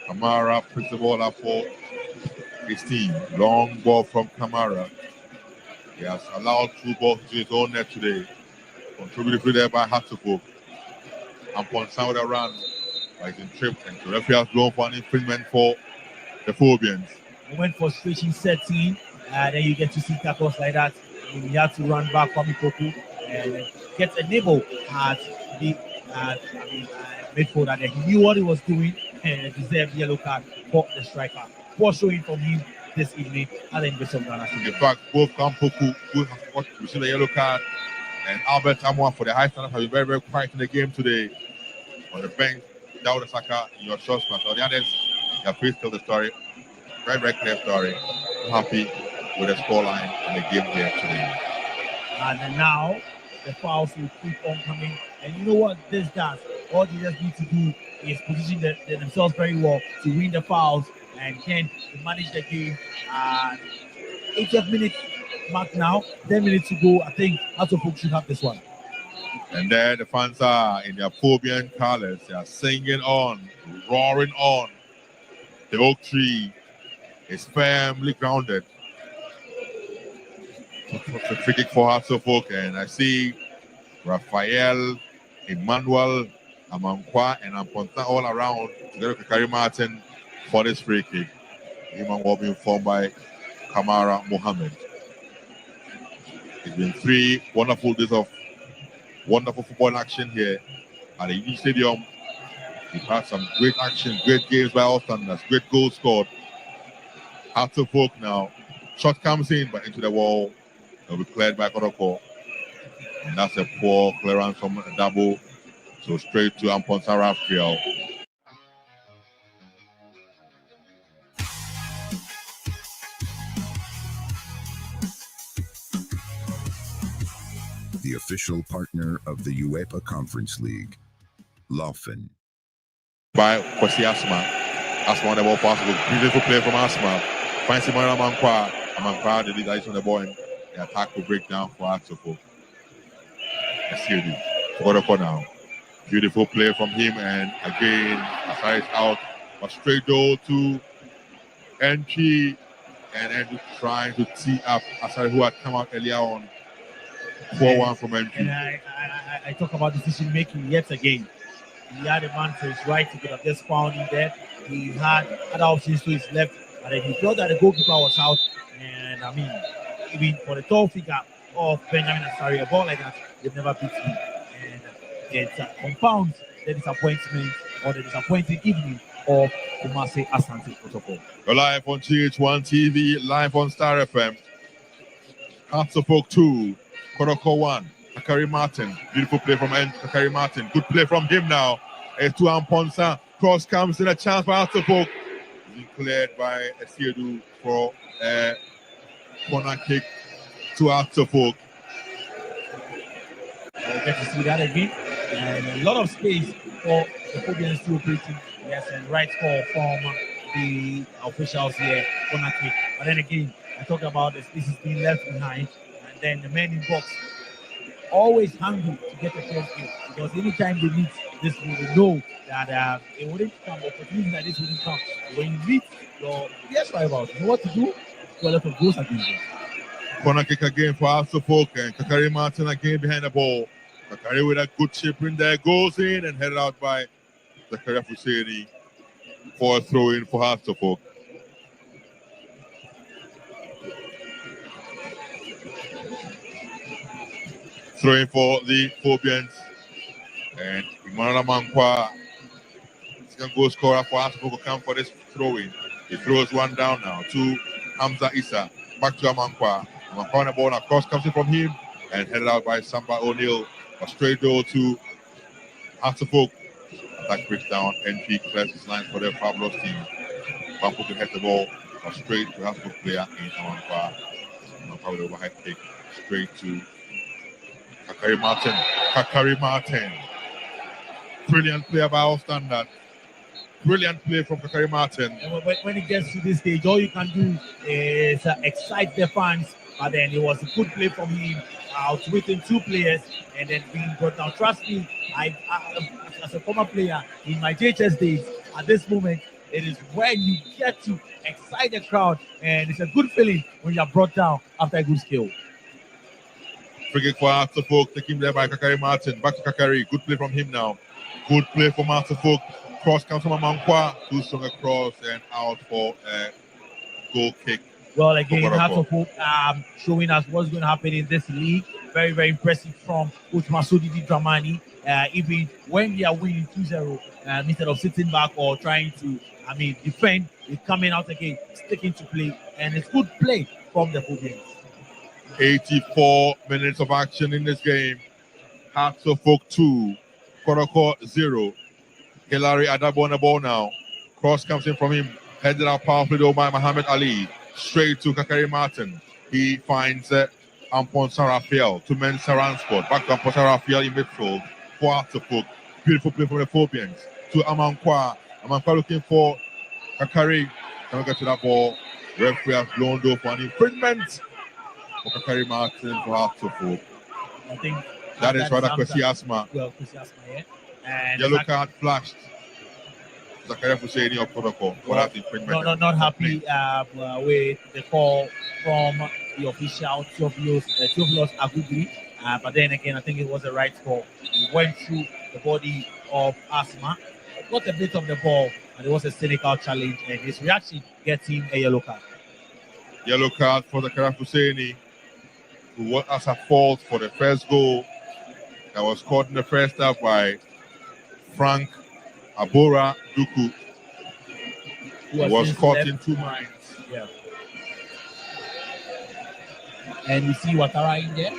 Kamara puts the ball up for his team. Long ball from Kamara. He has allowed 2 balls to his own net today. Contributed there by Hatsoko. And Ponsan with a run. But he's in trip. And the referee has blown for an infringement for the Phobians. When frustration sets in, then you get to see tackles like that. You have to run back from Ikoku and get a nibble at the midfield. And he knew what he was doing and deserved yellow card for the striker. Poor showing from him this evening at the University of Ghana. In fact, both Kampuku who have received a yellow card and Albert Amwa for the high standard have been very, very quiet in the game today. On the bench, Dawda Saka in your shots match. On the others, they have faced the story. Very, very clear story. I'm happy with the scoreline and the game here today. And now the fouls will keep on coming. And you know what this does? All they just need to do is position themselves very well to win the fouls and then to manage the game. 80th minute mark now, 10 minutes to go. I think Hatsoko should have this one. And there the fans are in their Phobian colors. They are singing on, roaring on. The oak tree is firmly grounded. The free kick for Hatsoko, and I see Raphael, Emmanuel, Amankwa, and Amponta all around together with Karim Martin for this free kick. Human will be informed by Kamara Mohammed. It's been 3 wonderful days of wonderful football action here at the Union Stadium. We've had some great action, great games by all standards, great goals scored. Hatsoko now. Shot comes in, but into the wall. It'll be cleared by Kotoko. And that's a poor clearance from Dabo. So straight to Amponsa Raphael. The official partner of the UEFA Conference League, Laufen. By Kwasi Asma. Asma on the ball possible. Beautiful play from Asma. Finds him on Amankwa. Amankwa, the lead ice on the ball. And the attack will break down for Hatsoko. Kotoko now. Beautiful play from him. And again, Asai is out. But straight goal to NP. And then trying to tee up Asai, who had come out earlier on. 4-1 from NP. And I talk about decision making yet again. He had a man to his right, he could have just found him there. He had other options to his left, but then he felt that the goalkeeper was out. And I mean, even for the tall figure of Benjamin Asari, a ball like that, they've never beat him. And it compounds the disappointment or the disappointing evening of Kumasi Asante Kotoko. We're live on GH1 TV, live on Star FM. Hearts of Oak 2, Kotoko 1, Kakari Martin. Beautiful play from Kakari Martin. Good play from him now. It's to Amponsa. Cross comes in, a chance for Hearts of Oak. Cleared by Esiedu for a corner kick to Hearts of Oak. We'll get to see that again. And a lot of space for the Phobians to operating. Yes, and right call from the officials here, corner kick. But then again, I talk about the spaces being left behind, and then the men in box always hungry to get the first goal, because anytime they meet this way, they know that it wouldn't come, opportunities like this wouldn't come. When you meet your rivals, you know what to do? So a lot of goals against them. Corner kick again for Hearts of Oak, and Kakari Martin again behind the ball. Kakari with a good chip in there, goes in and headed out by Zakaria Fuseni for a throw in for Hearts of Oak. Throwing for the Phobians, and Emmanuel Amankwa, second goal scorer for Hearts of Oak, will come for this throw-in. He throws one down now to Hamza Issa, back to Amankwa. Amankwa on the ball, now cross comes in from him and headed out by Samba O'Neill. A straight door to Hearts of Oak. Attack breaks down, NP clears his line for their fabulous team. Bampo can head the ball, a straight to Hearts of Oak player in Amankwa. Amankwa with the overhead kick straight to Kakari Martin. Kakari Martin. Brilliant play by our standard. Brilliant play from Kakari Martin. When it gets to this stage, all you can do is excite the fans. But then it was a good play from him, outwitting two players and then being brought down. Trust me, I as a former player in my JHS days, at this moment, it is when you get to excite the crowd, and it's a good feeling when you are brought down after a good skill. Free kick for Hearts of Oak, taken there by Kakari Martin. Back to Kakari. Good play from him now. Good play from Hearts of Oak. Cross comes from Amankwa. Too strong across and out for a goal kick. Well, again, Hearts of Oak showing us what's going to happen in this league. Very, very impressive from Coach Masudi Dramani. Even when they are winning 2-0, instead of sitting back or trying to, defend, they're coming out again, sticking to play. And it's good play from the Phobians. 84 minutes of action in this game. Hearts of Oak 2, Kotoko 0. Hilary Adabo on the ball now. Cross comes in from him, headed out powerfully though by Muhammad Ali. Straight to Kakari Martin. He finds Ampon Sarafiel to men Saransport. Back to Ampon Sarafiel in midfield for Hearts of Oak. Beautiful play from the Phobians to Amankwa. Amankwa looking for Kakari. Can we get to that ball? Referee has blown though for an infringement for Kakari Martin for Hearts of Oak. I think that is rather Kwesi Asma. Well, Kwesi Asma, yeah. And yellow card flashed. Zakaria Fuseni of Kotoko for that infringement. Not happy with the call from the official Theophilus Agugri. But then again, I think it was a right call. He went through the body of Asma, got a bit of the ball, and it was a cynical challenge. And his reaction gets him a yellow card. Yellow card for Zakaria Fuseni, who was as a fault for the first goal that was caught in the first half by Frank Abora Duku, who was caught in two minds. Yeah. And you see Ouattara in there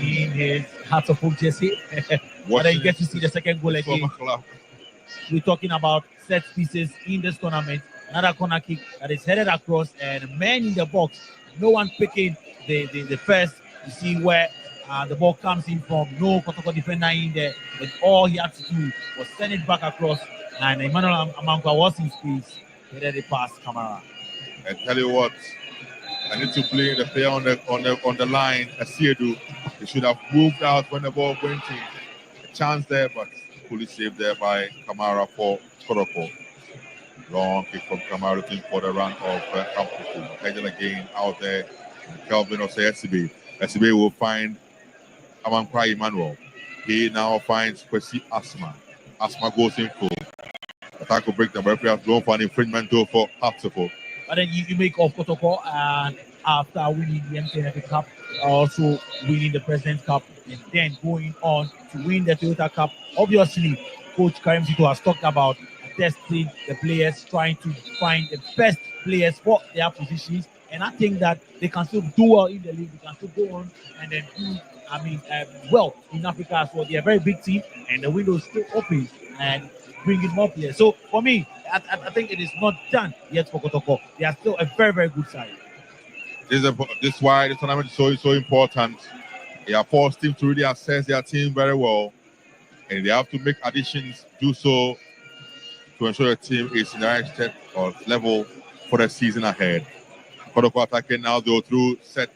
in his Hearts of Oak jersey. But then you get to see the second goal again. We're talking about set pieces in this tournament. Another corner kick that is headed across, and men in the box. No one picking the first. You see where the ball comes in from. No Kotoko defender in there. But all he had to do was send it back across. And Emmanuel Amankwa was in space. Headed it past Kamara. I tell you what, I need to blame the player on the line, Asiedu. He should have moved out when the ball went in. A chance there, but fully saved there by Kamara for Kotoko. Long kick from Kamara looking for the run of Kampuku. Heading again out there. Kelvin of SCB. SCB will find Amankwa Emmanuel. He now finds Kwesi Asma. Asma goes in full. Attack will break the referee has blown for an infringement goal for Hearts of Oak. But then you make off Kotoko, and after winning the MTNF Cup, also winning the President's Cup, and then going on to win the Toyota Cup. Obviously, Coach Karim Zito has talked about testing the players, trying to find the best players for their positions. And I think that they can still do well in the league. They can still go on and then do, well in Africa as well. They're a very big team, and the window is still open and bringing more players. So for me, I think it is not done yet for Kotoko. They are still a very, very good side. This is why the tournament is so important. They are forced teams to really assess their team very well, and they have to make additions, do so to ensure the team is in the right step or level for the season ahead. Kotoko attacking now though through set.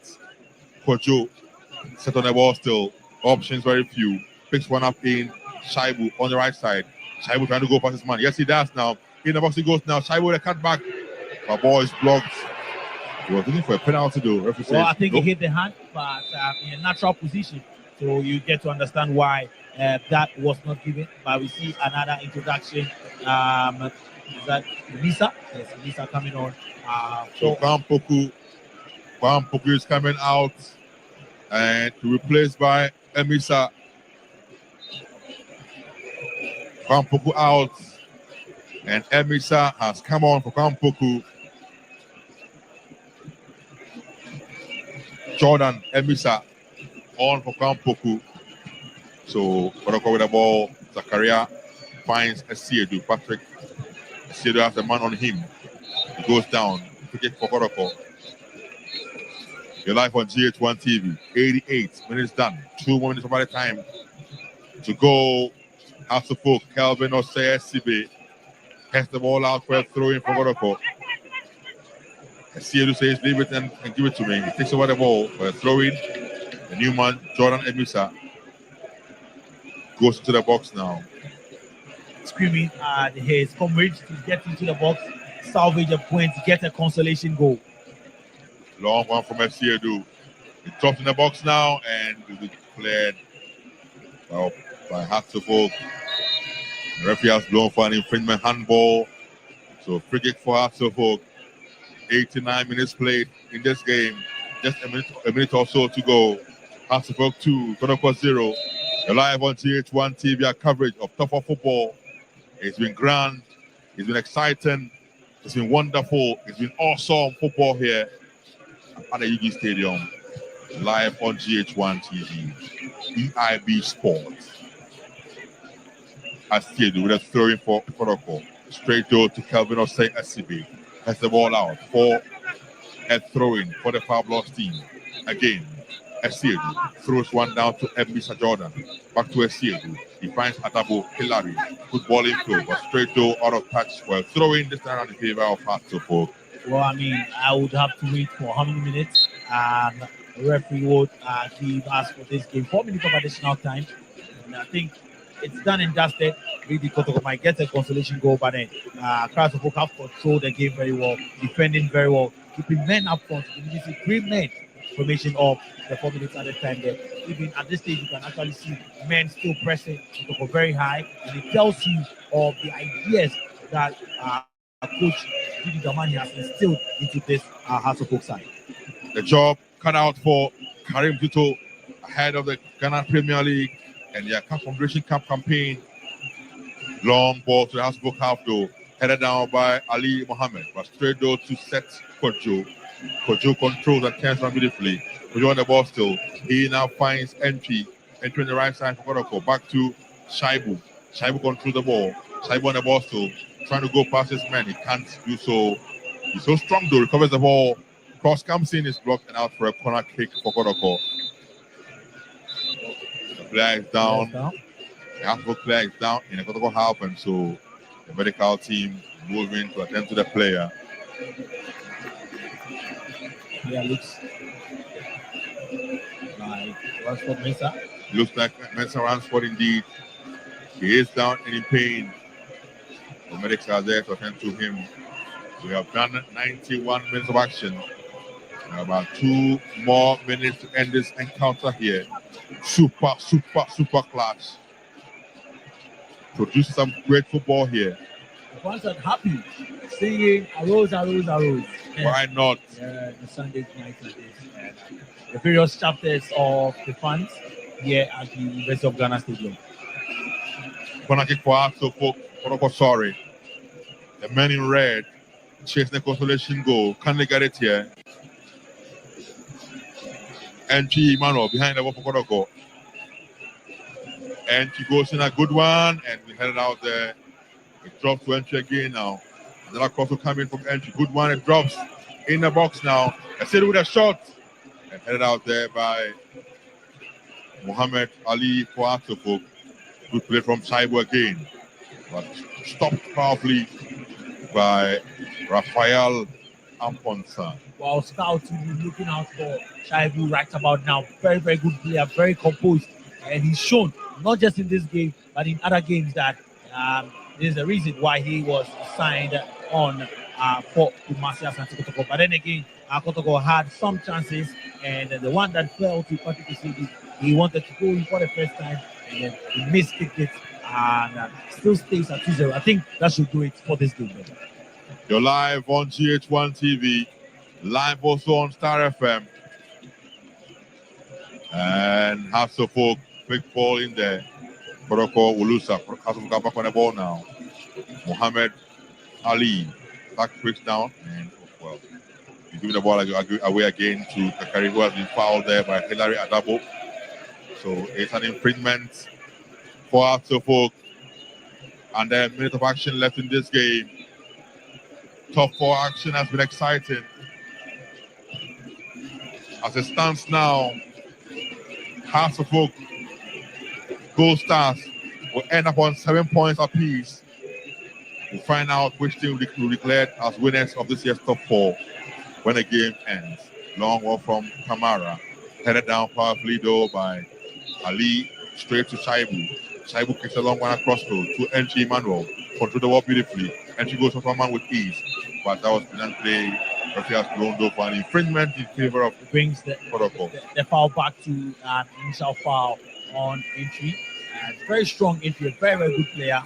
Kojo set on the ball still. Options very few. Picks one up in Shaibu on the right side. Shaibu trying to go past his man. Yes, he does now. In the box he goes now. Shaibu with a cut back. The ball is blocked. He was looking for a penalty though. Well, I think he hit the hand, but in a natural position. So you get to understand why that was not given. But we see another introduction. Is that Lisa? Yes, Lisa coming on. So Kwampoku is coming out and replaced by Emisa. Kwampoku out, and Emisa has come on for Kwampoku. Jordan Emisa on for Kwampoku. So Kotoko with the ball. Zakaria finds Asiedu. Patrick Asiedu has a man on him. He goes down. Cricket for Kotoko. You're live on GH1 TV. 88 minutes done. 2 more minutes of the time to go. Asafo Kelvin Osei Sibe has the ball out for a throw in for Kotoko. Asiedu says leave it and give it to me. He takes over the ball for a throw in. The new man, Jordan Emisa, goes to the box now. Screaming at his comrades to get into the box, salvage a point, get a consolation goal. Long one from Asiedu. He drops in the box now and will be cleared by Hatsufo. The referee has blown for an infringement handball. So free kick for Hatsufo. 89 minutes played in this game. Just a minute or so to go. Hatsufo 2, Kotoko 0. You're live on GH1 TV. Our coverage of top of football. It's been grand. It's been exciting. It's been wonderful. It's been awesome football here at the UG Stadium. Live on GH1 TV. EIB Sports. Asiedu with a throw-in for Kotoko. Straight door to Kelvin Osei Asibe. Has the ball out for a throw-in for the Fabulous team. Again, Asiedu throws one down to Emisa Jordan. Back to Asiedu. He finds Atabo Hilary. Good ball in flow, but straight door out of touch. Well, throw-in this time in favor of Hatsufo. Well, I mean, I would have to wait for how many minutes? The referee would give us for this game 4 minutes of additional time. And I think it's done and dusted. Really, Kotoko might get a consolation goal, but then Krasnodar have controlled the game very well, defending very well, keeping men up front. You see 3 men formation of the 4 minutes at a time there. Even at this stage, you can actually see men still pressing Kotoko very high, and it tells you of the ideas that Coach Didi Damani has instilled into this House of Folk side. The job cut out for Karim Zito ahead of the Ghana Premier League and their Confederation Cup campaign. Long ball to the House of Folk half though, headed down by Ali Mohammed, but straight door to set Kojo. Kojo controls and turns around beautifully. Kojo on the ball still. He now finds entry on the right side for Kotoko. Back to Shaibu. Shaibu controls the ball. Shaibu on the ball still, trying to go past his man. He can't do so. He's so strong though, recovers the ball. Cross comes in, is blocked and out for a corner kick for Kotoko. The player is down. The half player is down in the Kotoko half, and so the medical team moving to attend to the player. Yeah, looks like Ransford Mensah. Looks like Mensah Ransford indeed. He is down and in pain. The medics are there to attend to him. We have done 91 minutes of action. About 2 more minutes to end this encounter here. Super class. Produce some great football here. The fans are happy, singing arose. Why not? The Sunday night and the various chapters of the fans here at the University of Ghana Stadium. Corner kick for Kotoko. Kotoko, sorry. The men in red chasing the consolation goal. Can they get it here? Entry Emmanuel behind the ball for Kotoko. Entry goes in a good one, and we headed out there. It drops to Entry again now. Another cross will come in from Entry. Good one. It drops in the box now. Asante with a shot. And headed out there by Muhammad Ali for Kotoko. Good play from Shaibu again. But stopped powerfully by Rafael Amponsa. While scouts will be looking out for Shaibu right about now. Very, very good player, very composed. And he's shown, not just in this game, but in other games, that there's a reason why he was signed on for Kumasi Asante Kotoko. But then again, Kotoko had some chances, and the one that fell to Patrick Isidi, he wanted to go in for the first time, and then he missed it, and still stays at 2-0. I think that should do it for this game. You're live on GH1 TV, live also on Star FM. And Hasselfolk, quick ball in there. Kotoko Wulusa, Hasselfolk back on the ball now. Muhammad Ali, back quick down, and well, he's giving the ball away again to Kakari, who has been fouled there by Hilary Adabo. So it's an infringement for Hasselfolk. And then a minute of action left in this game. Top 4 action has been exciting. As it stands now, Hasselfolk Gold Stars will end up on 7 points apiece. We'll find out which team will be declared as winners of this year's top 4 when the game ends. Long ball from Kamara, headed down powerfully though by Ali, straight to Shaibu. Shaibu kicks a long one across road to Entry Emmanuel. Control the ball beautifully. Entry goes from man with ease, but that was brilliant play. Referee has blown though for an infringement in favor of brings the foul back to initial foul on Entry. Very strong Entry, a very, very good player.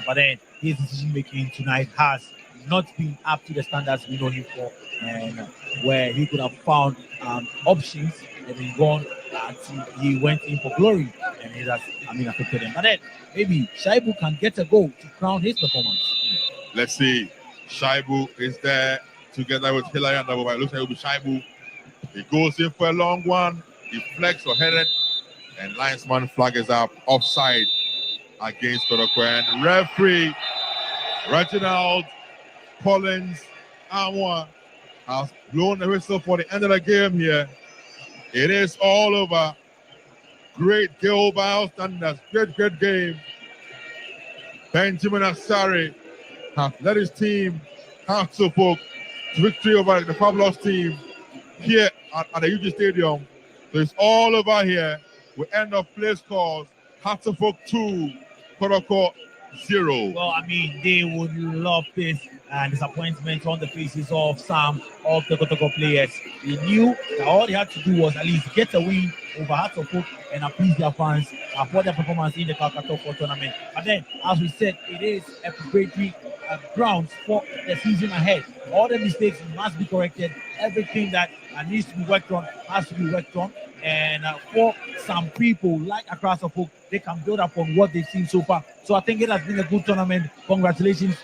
But then his decision making tonight has not been up to the standards we know him for, and where he could have found options and then gone he went in for glory, and he has affected him. But then maybe Shaibu can get a goal to crown his performance. Let's see. Shaibu is there together with Hilary and It looks like it will be Shaibu. He goes in for a long one. He flex or headed, and linesman flag is up offside against Kotoko. And referee Reginald Collins Amwa has blown the whistle for the end of the game here. It is all over. Great goal by our standards. Great game. Benjamin Asare has led his team, Hasselfolk, to victory over the fabulous team here at the UG Stadium. So it's all over here. We end of play scores. Hasselfolk 2, Kotoko 0. Well, they would love this disappointment on the faces of some of the Kotoko players. They knew that all they had to do was at least get a win over Hasselfolk and appease their fans for their performance in the Kotoko tournament. But then, as we said, it is a preparatory grounds for the season ahead. All the mistakes must be corrected. Everything that needs to be worked on has to be worked on. And for some people like Accra Folk, they can build up on what they've seen so far. So I think it has been a good tournament. Congratulations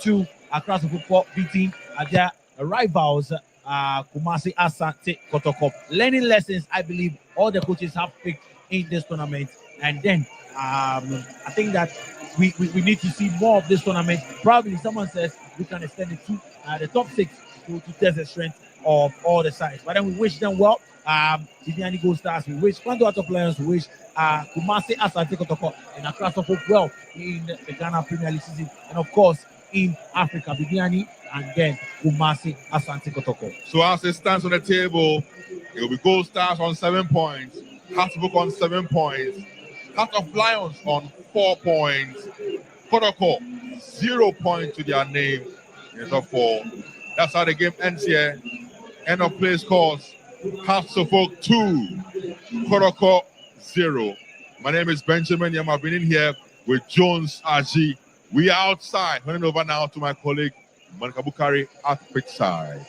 to Accra Folk for beating their rivals, Kumasi Asante Kotoko. Learning lessons, I believe, all the coaches have picked in this tournament. And then I think that we need to see more of this tournament. Probably someone says we can extend it to the top 6 to test the strength of all the sides. But then we wish them well. Viviani Gold Stars, we wish Kwanto Players, we wish Kumasi Asante Kotoko and Accra Folk well in the Ghana Premier League season, and of course in Africa, Viviani and then Kumasi Asante Kotoko. So as it stands on the table, it will be Gold Stars on 7 points, Hasselfolk on 7 points, Heart of Lions on 4 points, Kotoko 0 points to their name in the top 4. That's how the game ends here. End of play scores. Hasselfolk 2, Kotoko 0. My name is Benjamin Yam. I've been in here with Jones Aji. We are outside. Running over now to my colleague Monica Bukari at pitch side.